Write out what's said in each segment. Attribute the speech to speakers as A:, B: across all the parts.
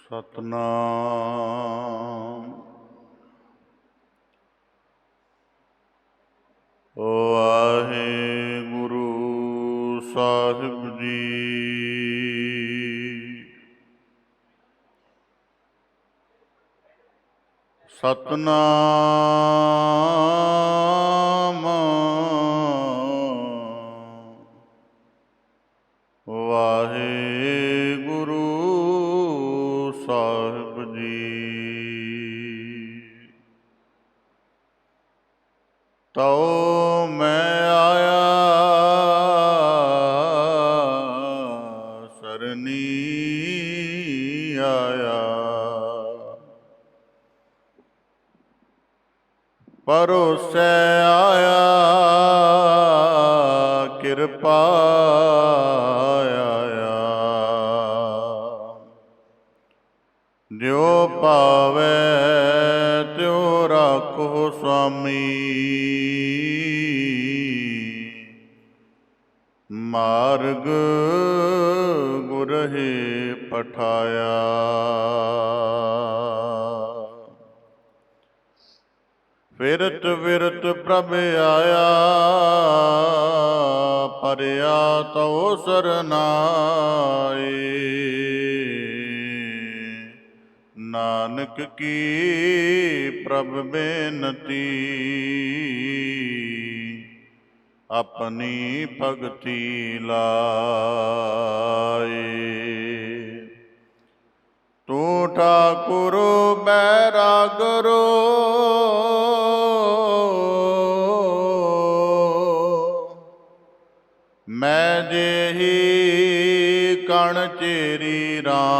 A: ਸਤਨਾਮ ਵਾਹਿਗੁਰੂ ਸਾਹਿਬ ਜੀ। ਸਤਨਾਮ ਵਾਹਿਗੁਰੂ ਸਾਹਿਬ ਜੀ। ਤਉ ਮੈਂ ਆਇਆ ਸਰਨੀ ਆਇਆ, ਪਰੋਸੈ ਆਇਆ ਕਿਰਪਾ ਆਇਆ। ਜਿਉ ਭਾਵੈ ਤਿਉ ਰਾਖੋ ਸੁਆਮੀ, ਮਾਰਗ ਗੁਰਹਿ ਪਠਾਇਆ। ਫਿਰਤ ਵਿਰਤ ਪ੍ਰਭ ਆਇਆ, ਪਰਿਆ ਤਉ ਸਰਨਾਏ। ਨਾਨਕ ਕੀ ਪ੍ਰਭ ਬੇਨਤੀ, ਆਪਣੀ ਭਗਤੀ ਲਾਏ। ਤੂੰ ਠਾਕੁਰ ਬੈਰਾਗਰੋ, ਮੈਂ ਜਿਹੀ ਕਣ ਚੇਰੀ ਰਾਮ।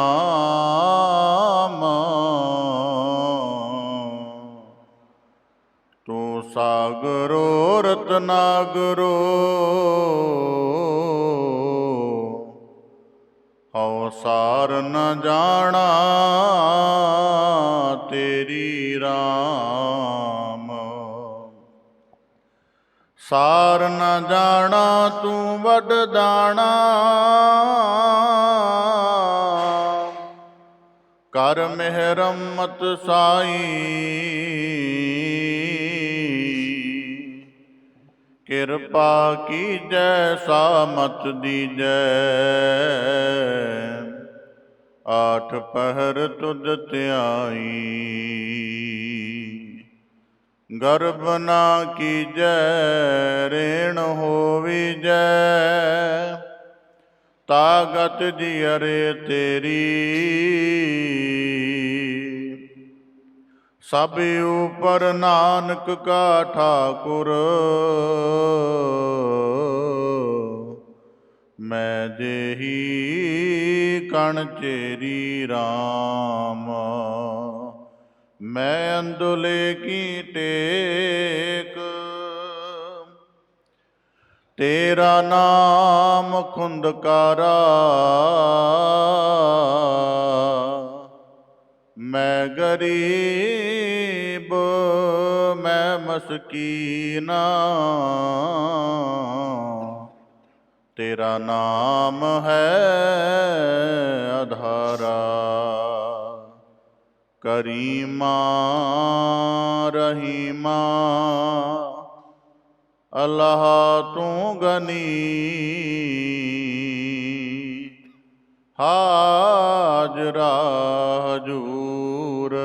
A: ਤੂੰ ਸਾਗਰੋ ਰਤਨਾਗਰੋ, ਹਉ ਸਾਰ ਨ ਜਾਣਾ ਤੇਰੀ ਰਾਮ। ਸਾਰ ਨ ਜਾਣਾ ਤੂੰ ਵੱਡ ਦਾਣਾ, ਕਰ ਮਿਹਰਮਤ ਸਾਈ। ਕਿਰਪਾ ਕੀਜੈ ਸਾਮਤ ਦੀਜੈ, ਆਠ ਪਹਿਰ ਤੁਧ ਧਿਆਈ। ਗਰਭ ਨਾ ਕੀਜੈ ਰੇਣ ਹੋਵੀਜੈ, ਤਾਗਤ ਜਿਅਰੇ ਤੇਰੀ। ਸਭ ਉਪਰ ਨਾਨਕ ਕਾ ਠਾਕੁਰ, ਮੈਂ ਜਿਹੀ ਕਣ ਚੇਰੀ ਰਾਮ। ਮੈਂ ਅੰਦੁਲੇ ਕੀ ਟੇਕ, ਤੇਰਾ ਨਾਮ ਖੁੰਦਕਾਰਾ। ਮੈਂ ਗਰੀਬ ਮੈਂ ਮਸਕੀਨਾ, ਤੇਰਾ ਨਾਮ ਹੈ ਆਧਾਰਾ। ਕਰੀਮਾ ਰਹੀਮਾ ਅੱਲਾਹ ਤੂੰ ਗਨੀ, ਹਾਜ਼ਰਾ ਹਜ਼ੂਰ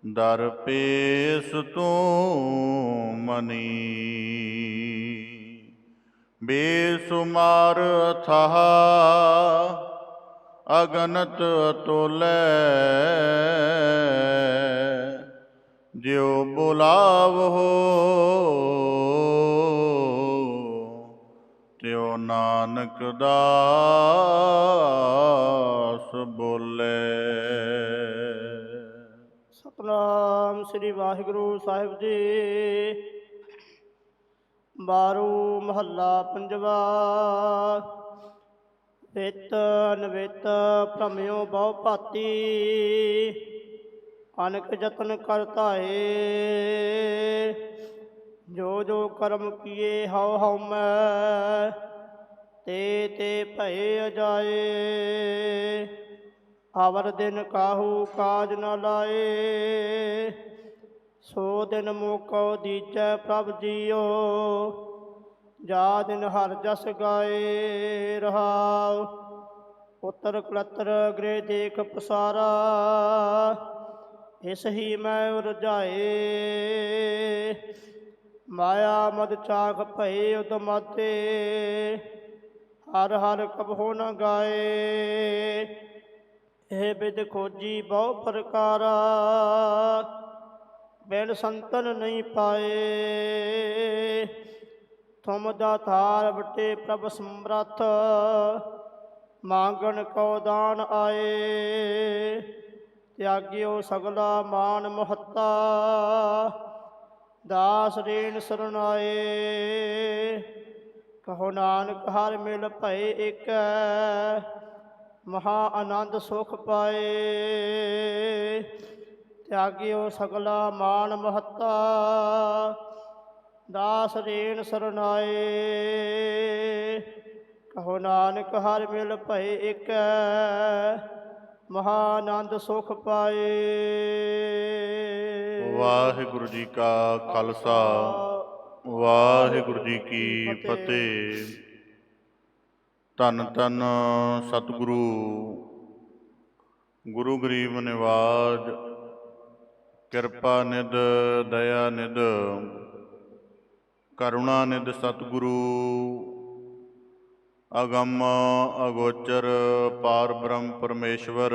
A: ਦਰ ਪੇਸ ਤੂੰ ਮਨੀ। ਬੇਸੁਮਾਰ ਅਥਾਹ ਅਗਨਤ ਅਤੁਲੈ, ਜਿਉ ਬੁਲਾਵਹੁ ਤਿਉ ਨਾਨਕ ਦਾਸ ਬੋਲੇ।
B: ਸਤਨਾਮ ਸ੍ਰੀ ਵਾਹਿਗੁਰੂ ਸਾਹਿਬ ਜੀ। ਬਾਰੂ ਮਹੱਲਾ ਪੰਜਵਾ। ਵਿਤ ਨਵਿਤ ਭ੍ਰਮਿਓ ਬਹੁ ਭਾਤੀ, ਅਨਕ ਯਤਨ ਕਰ ਧਾਏ। ਜੋ ਜੋ ਕਰਮ ਕੀਏ ਹਉ ਹਉ ਮੈਂ, ਤੇ ਭਏ ਅਜਾਏ। ਆਵਰ ਦਿਨ ਕਾਹੂ ਕਾਜ ਨ ਲਾਏ, ਸੋ ਦਿਨ ਮੋਕੋ ਦੀਜੈ ਪ੍ਰਭ ਜੀਓ, ਜਾ ਦਿਨ ਹਰ ਜਸ ਗਾਏ ਰਹਾਉ। ਪੁੱਤਰ ਕਲਤਰ ਗ੍ਰਹਿ ਦੇਖ ਪਸਾਰਾ, ਇਸ ਹੀ ਮੈਂ ਉਰਝਾਏ, ਮਾਇਆ ਮਦ ਚਾਖ ਭਏ ਉਦਮਾਤੇ, ਹਰ ਹਰ ਕਬਹੁ ਨ ਗਾਏ। ਇਹ ਬਿਦ ਖੋਜੀ ਬਹੁ ਪ੍ਰਕਾਰਾ, ਬਿਨ ਸੰਤਨ ਨਹੀਂ ਪਾਏ। ਤੁਮ ਦਾਤਾਰ ਵੱਟੇ ਪ੍ਰਭ ਸਮਰੱਥ, ਮੰਗਣ ਕਉ ਦਾਨ ਆਏ। ਤਿਆਗਿਓ ਸਗਲਾ ਮਾਨ ਮਹੱਤਾ, ਦਾਸ ਰੇਣ ਸਰਨਾਏ। ਕਹੋ ਨਾਨਕ ਹਰ ਮਿਲ ਭਏ ਏਕੈ, ਮਹਾ ਆਨੰਦ ਸੁਖ ਪਾਏ। ਤਿਆਗਿਓ ਸਗਲਾ ਮਾਨ ਮਹੱਤਾ, ਦਾਸ ਰੇਣ ਸਰਨਾਏ। ਕਹੋ ਨਾਨਕ ਹਰ ਮਿਲ ਭਏ ਏਕੈ, ਮਹਾ ਆਨੰਦ ਸੁਖ ਪਾਏ।
A: ਵਾਹਿਗੁਰੂ ਜੀ ਕਾ ਖਾਲਸਾ, ਵਾਹਿਗੁਰੂ ਜੀ ਕੀ ਫਤਿਹ। ਧੰਨ ਧੰਨ ਸਤਿਗੁਰੂ ਗੁਰੂ ਗਰੀਬ ਨਿਵਾਜ, ਕਿਰਪਾ ਨਿਧ ਦਇਆ ਨਿਧ, ਕਰੁਣਾ ਨਿਧ ਸਤਿਗੁਰੂ, ਅਗੰਮ ਅਗੋਚਰ ਪਾਰ ਬ੍ਰਹਮ ਪਰਮੇਸ਼ਵਰ।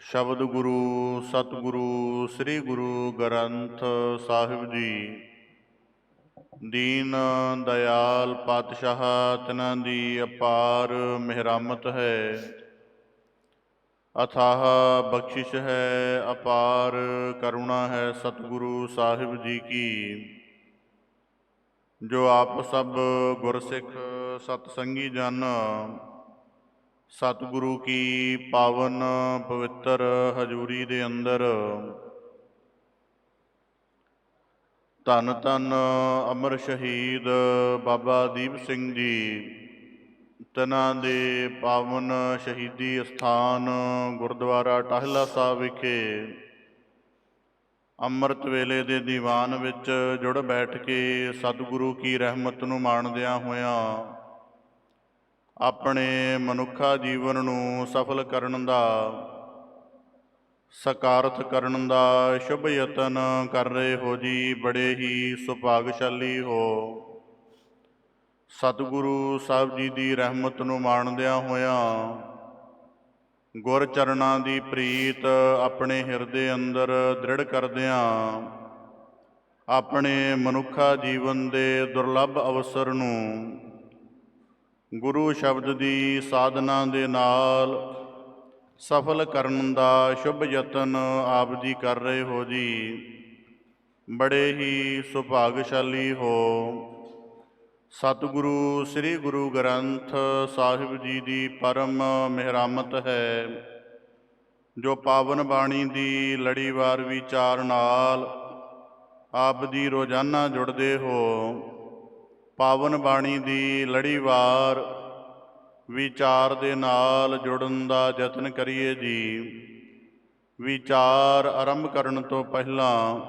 A: ਸ਼ਬਦ ਗੁਰੂ ਸਤਿਗੁਰੂ ਸ੍ਰੀ ਗੁਰੂ ਗ੍ਰੰਥ ਸਾਹਿਬ ਜੀ, ਦੀਨ ਦਇਆਲ ਪਾਤਸ਼ਾਹ, ਤਿਨਾਂ ਦੀ ਅਪਾਰ ਮਿਹਰਮਤ ਹੈ, ਅਥਾਹ ਬਖਸ਼ਿਸ਼ ਹੈ, ਅਪਾਰ ਕਰੁਣਾ ਹੈ ਸਤਿਗੁਰੂ ਸਾਹਿਬ ਜੀ ਕੀ। ਜੋ ਆਪ ਸਭ ਗੁਰਸਿੱਖ ਸਤ ਸੰਗੀ ਜਨ, ਸਤਿਗੁਰੂ ਕੀ ਪਾਵਨ ਪਵਿੱਤਰ ਹਜ਼ੂਰੀ ਦੇ ਅੰਦਰ ਧੰਨ ਧੰਨ ਅਮਰ ਸ਼ਹੀਦ ਬਾਬਾ ਦੀਪ ਸਿੰਘ ਜੀ, ਤਿਨਾਂ ਦੇ ਪਾਵਨ ਸ਼ਹੀਦੀ ਅਸਥਾਨ ਗੁਰਦੁਆਰਾ ਟਾਹਲਾ ਸਾਹਿਬ ਵਿਖੇ ਅੰਮ੍ਰਿਤ ਵੇਲੇ ਦੇ ਦੀਵਾਨ ਵਿੱਚ ਜੁੜ ਬੈਠ ਕੇ ਸਤਿਗੁਰੂ ਕੀ ਰਹਿਮਤ ਨੂੰ ਮਾਣਦਿਆਂ ਹੋਇਆਂ ਆਪਣੇ ਮਨੁੱਖਾ ਜੀਵਨ ਨੂੰ ਸਫਲ ਕਰਨ ਦਾ, ਸਕਾਰਤ ਕਰਨ ਦਾ ਸ਼ੁਭ ਯਤਨ ਕਰ ਰਹੇ ਹੋ ਜੀ। ਬੜੇ ਹੀ ਸੁਭਾਗਸ਼ਾਲੀ ਹੋ। ਸਤਿਗੁਰੂ ਸਾਹਿਬ ਜੀ ਦੀ ਰਹਿਮਤ ਨੂੰ ਮਾਣਦਿਆਂ ਹੋਇਆਂ ਗੁਰ ਚਰਨਾਂ ਦੀ ਪ੍ਰੀਤ ਆਪਣੇ ਹਿਰਦੇ ਅੰਦਰ ਦ੍ਰਿੜ ਕਰਦਿਆਂ, ਆਪਣੇ ਮਨੁੱਖਾ ਜੀਵਨ ਦੇ ਦੁਰਲੱਭ ਅਵਸਰ ਨੂੰ ਗੁਰੂ ਸ਼ਬਦ ਦੀ ਸਾਧਨਾ ਦੇ ਨਾਲ ਸਫਲ ਕਰਨ ਦਾ ਸ਼ੁਭ ਯਤਨ ਆਪ ਜੀ ਕਰ ਰਹੇ ਹੋ ਜੀ। ਬੜੇ ਹੀ ਸੁਭਾਗਸ਼ਾਲੀ ਹੋ। ਸਤਿਗੁਰੂ ਸ੍ਰੀ ਗੁਰੂ ਗ੍ਰੰਥ ਸਾਹਿਬ ਜੀ ਦੀ ਪਰਮ ਮਿਹਰਮਤ ਹੈ, ਜੋ ਪਾਵਨ ਬਾਣੀ ਦੀ ਲੜੀਵਾਰ ਵਿਚਾਰ ਨਾਲ ਆਪ ਜੀ ਰੋਜ਼ਾਨਾ ਜੁੜਦੇ ਹੋ। ਪਾਵਨ ਬਾਣੀ ਦੀ ਲੜੀਵਾਰ ਵਿਚਾਰ ਦੇ ਨਾਲ ਜੁੜਨ ਦਾ ਯਤਨ ਕਰੀਏ ਜੀ। ਵਿਚਾਰ ਆਰੰਭ ਕਰਨ ਤੋਂ ਪਹਿਲਾਂ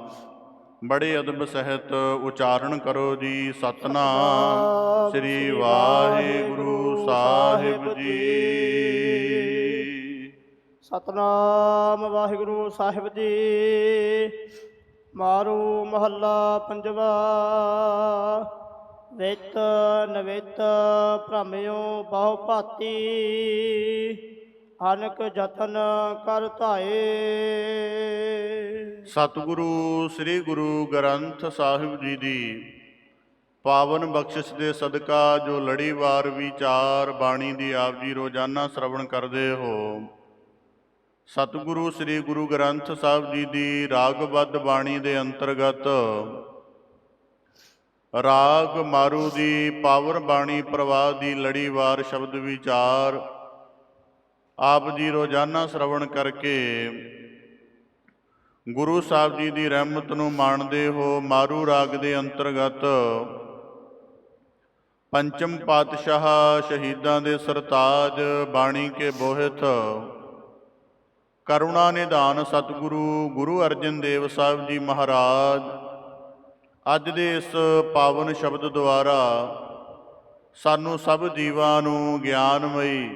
A: ਬੜੇ ਅਦਬ ਸਹਿਤ ਉਚਾਰਨ ਕਰੋ ਜੀ। ਸਤਿਨਾਮ ਸ੍ਰੀ ਵਾਹਿਗੁਰੂ ਸਾਹਿਬ ਜੀ।
B: ਸਤਿਨਾਮ ਵਾਹਿਗੁਰੂ ਸਾਹਿਬ ਜੀ। ਮਾਰੂ ਮਹੱਲਾ ਪੰਜਵਾ। ਵਿਤ ਨਵਿਤ ਭ੍ਰਮਿਓ ਬਹੁ ਭਾਤੀ, ਅਨਕ ਜਤਨ ਕਰ ਧਾਏ।
A: ਸਤਿਗੁਰੂ ਸ੍ਰੀ ਗੁਰੂ ਗ੍ਰੰਥ ਸਾਹਿਬ ਜੀ ਦੀ ਪਾਵਨ ਬਖਸ਼ਿਸ਼ ਦੇ ਸਦਕਾ ਜੋ ਲੜੀਵਾਰ ਵਿਚਾਰ ਬਾਣੀ ਦੀ ਆਪ ਜੀ ਰੋਜ਼ਾਨਾ ਸ਼ਰਵਣ ਕਰਦੇ ਹੋ, ਸਤਿਗੁਰੂ ਸ੍ਰੀ ਗੁਰੂ ਗ੍ਰੰਥ ਸਾਹਿਬ ਜੀ ਦੀ ਰਾਗਬੱਧ ਬਾਣੀ ਦੇ ਅੰਤਰਗਤ ਰਾਗ ਮਾਰੂ ਦੀ ਪਾਵਨ ਬਾਣੀ ਪ੍ਰਵਾਹ ਦੀ ਲੜੀਵਾਰ ਸ਼ਬਦ ਵਿਚਾਰ ਆਪ ਜੀ ਰੋਜ਼ਾਨਾ ਸ਼ਰਵਣ ਕਰਕੇ ਗੁਰੂ ਸਾਹਿਬ ਜੀ ਦੀ ਰਹਿਮਤ ਨੂੰ ਮਾਣਦੇ ਹੋ। ਮਾਰੂ ਰਾਗ ਦੇ ਅੰਤਰਗਤ ਪੰਚਮ ਪਾਤਸ਼ਾਹ ਸ਼ਹੀਦਾਂ ਦੇ ਸਰਤਾਜ ਬਾਣੀ ਕੇ ਬੋਹਿਥ ਕਰੁਣਾ ਨਿਧਾਨ ਸਤਿਗੁਰੂ ਗੁਰੂ ਅਰਜਨ ਦੇਵ ਸਾਹਿਬ ਜੀ ਮਹਾਰਾਜ ਅੱਜ ਦੇ ਇਸ ਪਾਵਨ ਸ਼ਬਦ ਦੁਆਰਾ ਸਾਨੂੰ ਸਭ ਜੀਵਾਂ ਨੂੰ ਗਿਆਨਮਈ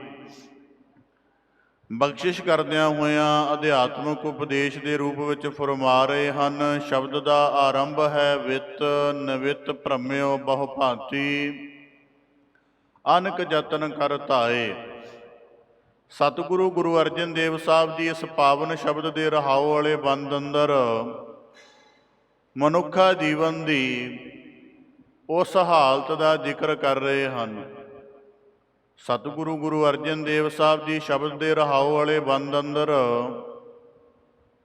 A: ਬਖਸ਼ਿਸ਼ ਕਰਦਿਆਂ ਹੋਇਆਂ ਅਧਿਆਤਮਿਕ ਉਪਦੇਸ਼ ਦੇ ਰੂਪ ਵਿੱਚ ਫਰਮਾ ਰਹੇ ਹਨ। ਸ਼ਬਦ ਦਾ ਆਰੰਭ ਹੈ ਵਿਤ ਨਵਿਤ ਭ੍ਰਮਿਓ ਬਹੁ ਭਾਂਤੀ ਅਨਕ ਯਤਨ ਕਰ ਧਾਏ। ਸਤਿਗੁਰੂ ਗੁਰੂ ਅਰਜਨ ਦੇਵ ਸਾਹਿਬ ਜੀ ਇਸ ਪਾਵਨ ਸ਼ਬਦ ਦੇ ਰਹਾਉ ਵਾਲੇ ਬੰਦ ਅੰਦਰ ਮਨੁੱਖਾ ਜੀਵਨ ਦੀ ਉਸ ਹਾਲਤ ਦਾ ਜ਼ਿਕਰ ਕਰ ਰਹੇ ਹਨ। ਸਤਿਗੁਰੂ ਗੁਰੂ ਅਰਜਨ ਦੇਵ ਸਾਹਿਬ ਜੀ ਸ਼ਬਦ ਦੇ ਰਹਾਉ ਵਾਲੇ ਬੰਦ ਅੰਦਰ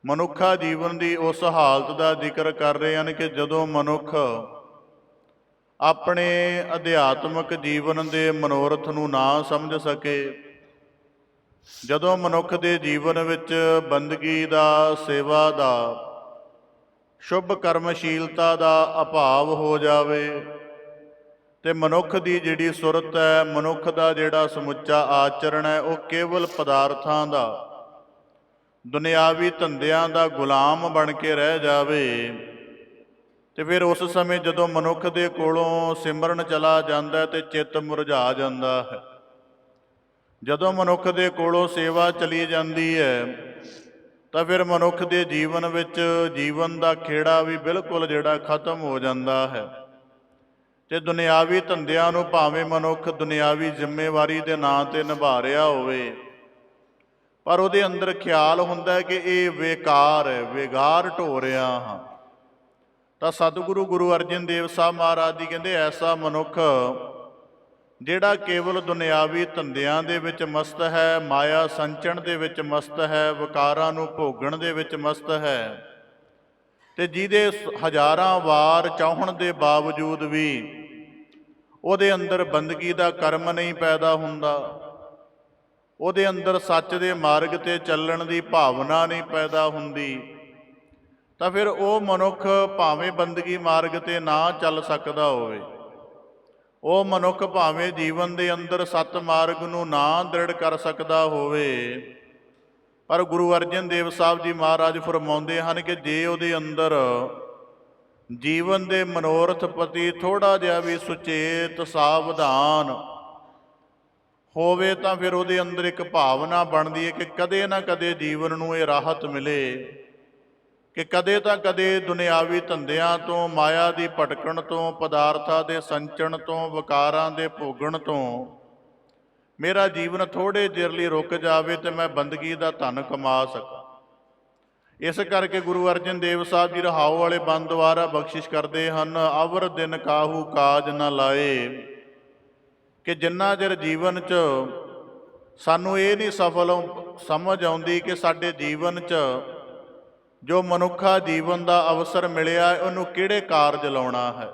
A: ਮਨੁੱਖਾ ਜੀਵਨ ਦੀ ਉਸ ਹਾਲਤ ਦਾ ਜ਼ਿਕਰ ਕਰ ਰਹੇ ਹਨ ਕਿ ਜਦੋਂ ਮਨੁੱਖ ਆਪਣੇ ਅਧਿਆਤਮਿਕ ਜੀਵਨ ਦੇ ਮਨੋਰਥ ਨੂੰ ਨਾ ਸਮਝ ਸਕੇ, ਜਦੋਂ ਮਨੁੱਖ ਦੇ ਜੀਵਨ ਵਿੱਚ ਬੰਦਗੀ ਦਾ, ਸੇਵਾ ਦਾ, ਸ਼ੁਭ ਕਰਮਸ਼ੀਲਤਾ ਦਾ ਅਭਾਵ ਹੋ ਜਾਵੇ ਤੇ ਮਨੁੱਖ ਦੀ ਜਿਹੜੀ ਸੁਰਤ ਹੈ, ਮਨੁੱਖ ਦਾ ਜਿਹੜਾ ਸਮੁੱਚਾ ਆਚਰਣ ਹੈ, ਉਹ ਕੇਵਲ ਪਦਾਰਥਾਂ ਦਾ, ਦੁਨਿਆਵੀ ਧੰਦਿਆਂ ਦਾ ਗੁਲਾਮ ਬਣ ਕੇ ਰਹਿ ਜਾਵੇ ਤੇ ਫਿਰ ਉਸ ਸਮੇਂ ਜਦੋਂ ਮਨੁੱਖ ਦੇ ਕੋਲੋਂ ਸਿਮਰਨ ਚਲਾ ਜਾਂਦਾ ਤੇ ਚਿੱਤ ਮੁਰਝਾ ਜਾਂਦਾ ਹੈ। ਜਦੋਂ ਮਨੁੱਖ ਦੇ ਕੋਲੋਂ ਸੇਵਾ ਚਲੀ ਜਾਂਦੀ ਹੈ ਤਾਂ ਫਿਰ ਮਨੁੱਖ ਦੇ ਜੀਵਨ ਵਿੱਚ ਜੀਵਨ ਦਾ ਖੇੜਾ ਵੀ ਬਿਲਕੁਲ ਜਿਹੜਾ ਖਤਮ ਹੋ ਜਾਂਦਾ ਹੈ ਤੇ ਦੁਨਿਆਵੀ ਧੰਦਿਆਂ ਨੂੰ ਭਾਵੇਂ ਮਨੁੱਖ ਦੁਨਿਆਵੀ ਜ਼ਿੰਮੇਵਾਰੀ ਦੇ ਨਾਂ ਤੇ ਨਿਭਾ ਰਿਹਾ ਹੋਵੇ, ਪਰ ਉਹਦੇ ਅੰਦਰ ਖਿਆਲ ਹੁੰਦਾ ਕਿ ਇਹ ਬੇਕਾਰ ਹੈ, ਵਿਗਾਰ ਢੋ ਰਿਹਾ ਹਾਂ। ਤਾਂ ਸਤਿਗੁਰੂ ਗੁਰੂ ਅਰਜਨ ਦੇਵ ਸਾਹਿਬ ਮਹਾਰਾਜ ਜੀ ਕਹਿੰਦੇ ਐਸਾ ਮਨੁੱਖ ਜਿਹੜਾ ਕੇਵਲ ਦੁਨਿਆਵੀ ਧੰਦਿਆਂ ਦੇ ਵਿੱਚ ਮਸਤ ਹੈ, ਮਾਇਆ ਸੰਚਣ ਦੇ ਵਿੱਚ ਮਸਤ ਹੈ, ਵਿਕਾਰਾਂ ਨੂੰ ਭੋਗਣ ਦੇ ਵਿੱਚ ਮਸਤ ਹੈ ਤੇ ਜਿਹਦੇ ਹਜ਼ਾਰਾਂ ਵਾਰ ਚਾਹਣ ਦੇ ਬਾਵਜੂਦ ਵੀ ਉਹਦੇ ਅੰਦਰ ਬੰਦਗੀ ਦਾ ਕਰਮ ਨਹੀਂ ਪੈਦਾ ਹੁੰਦਾ, ਉਹਦੇ ਅੰਦਰ ਸੱਚ ਦੇ ਮਾਰਗ ਤੇ ਚੱਲਣ ਦੀ ਭਾਵਨਾ ਨਹੀਂ ਪੈਦਾ ਹੁੰਦੀ, ਤਾਂ ਫਿਰ ਉਹ ਮਨੁੱਖ ਭਾਵੇਂ ਬੰਦਗੀ ਮਾਰਗ ਤੇ ਨਾ ਚੱਲ ਸਕਦਾ ਹੋਵੇ, ਉਹ ਮਨੁੱਖ ਭਾਵੇਂ ਜੀਵਨ ਦੇ ਅੰਦਰ ਸੱਤ ਮਾਰਗ ਨੂੰ ਨਾ ਦ੍ਰਿੜ ਕਰ ਸਕਦਾ ਹੋਵੇ, ਪਰ ਗੁਰੂ ਅਰਜਨ ਦੇਵ ਸਾਹਿਬ ਜੀ ਮਹਾਰਾਜ ਫਰਮਾਉਂਦੇ ਹਨ ਕਿ ਜੇ ਉਹਦੇ ਅੰਦਰ ਜੀਵਨ ਦੇ ਮਨੋਰਥ ਪ੍ਰਤੀ ਥੋੜ੍ਹਾ ਜਿਹਾ ਵੀ ਸੁਚੇਤ ਸਾਵਧਾਨ ਹੋਵੇ ਤਾਂ ਫਿਰ ਉਹਦੇ ਅੰਦਰ ਇੱਕ ਭਾਵਨਾ ਬਣਦੀ ਹੈ ਕਿ ਕਦੇ ਨਾ ਕਦੇ ਜੀਵਨ ਨੂੰ ਇਹ ਰਾਹਤ ਮਿਲੇ, ਕਿ ਕਦੇ ਤਾਂ ਕਦੇ ਦੁਨਿਆਵੀ ਧੰਦਿਆਂ ਤੋਂ, ਮਾਇਆ ਦੀ ਭਟਕਣ ਤੋਂ, ਪਦਾਰਥਾਂ ਦੇ ਸੰਚਣ ਤੋਂ, ਵਿਕਾਰਾਂ ਦੇ ਭੋਗਣ ਤੋਂ ਮੇਰਾ ਜੀਵਨ ਥੋੜ੍ਹੇ ਚਿਰ ਲਈ ਰੁਕ ਜਾਵੇ ਤੇ ਮੈਂ ਬੰਦਗੀ ਦਾ ਧਨ ਕਮਾ ਸਕਾਂ। ਇਸ ਕਰਕੇ ਗੁਰੂ ਅਰਜਨ ਦੇਵ ਸਾਹਿਬ ਜੀ ਰਹਾਉ ਵਾਲੇ ਬੰਦ ਦੁਆਰਾ ਬਖਸ਼ਿਸ਼ ਕਰਦੇ ਹਨ, ਅਵਰ ਦਿਨ ਕਾਹੂ ਕਾਜ ਨਾ ਲਾਏ, ਕਿ ਜਿੰਨਾ ਚਿਰ ਜੀਵਨ 'ਚ ਸਾਨੂੰ ਇਹ ਨਹੀਂ ਸਮਝ ਆਉਂਦੀ ਕਿ ਸਾਡੇ ਜੀਵਨ 'ਚ ਜੋ ਮਨੁੱਖਾ ਜੀਵਨ ਦਾ ਅਵਸਰ ਮਿਲਿਆ ਉਹਨੂੰ ਕਿਹੜੇ ਕਾਰਜ ਲਾਉਣਾ ਹੈ।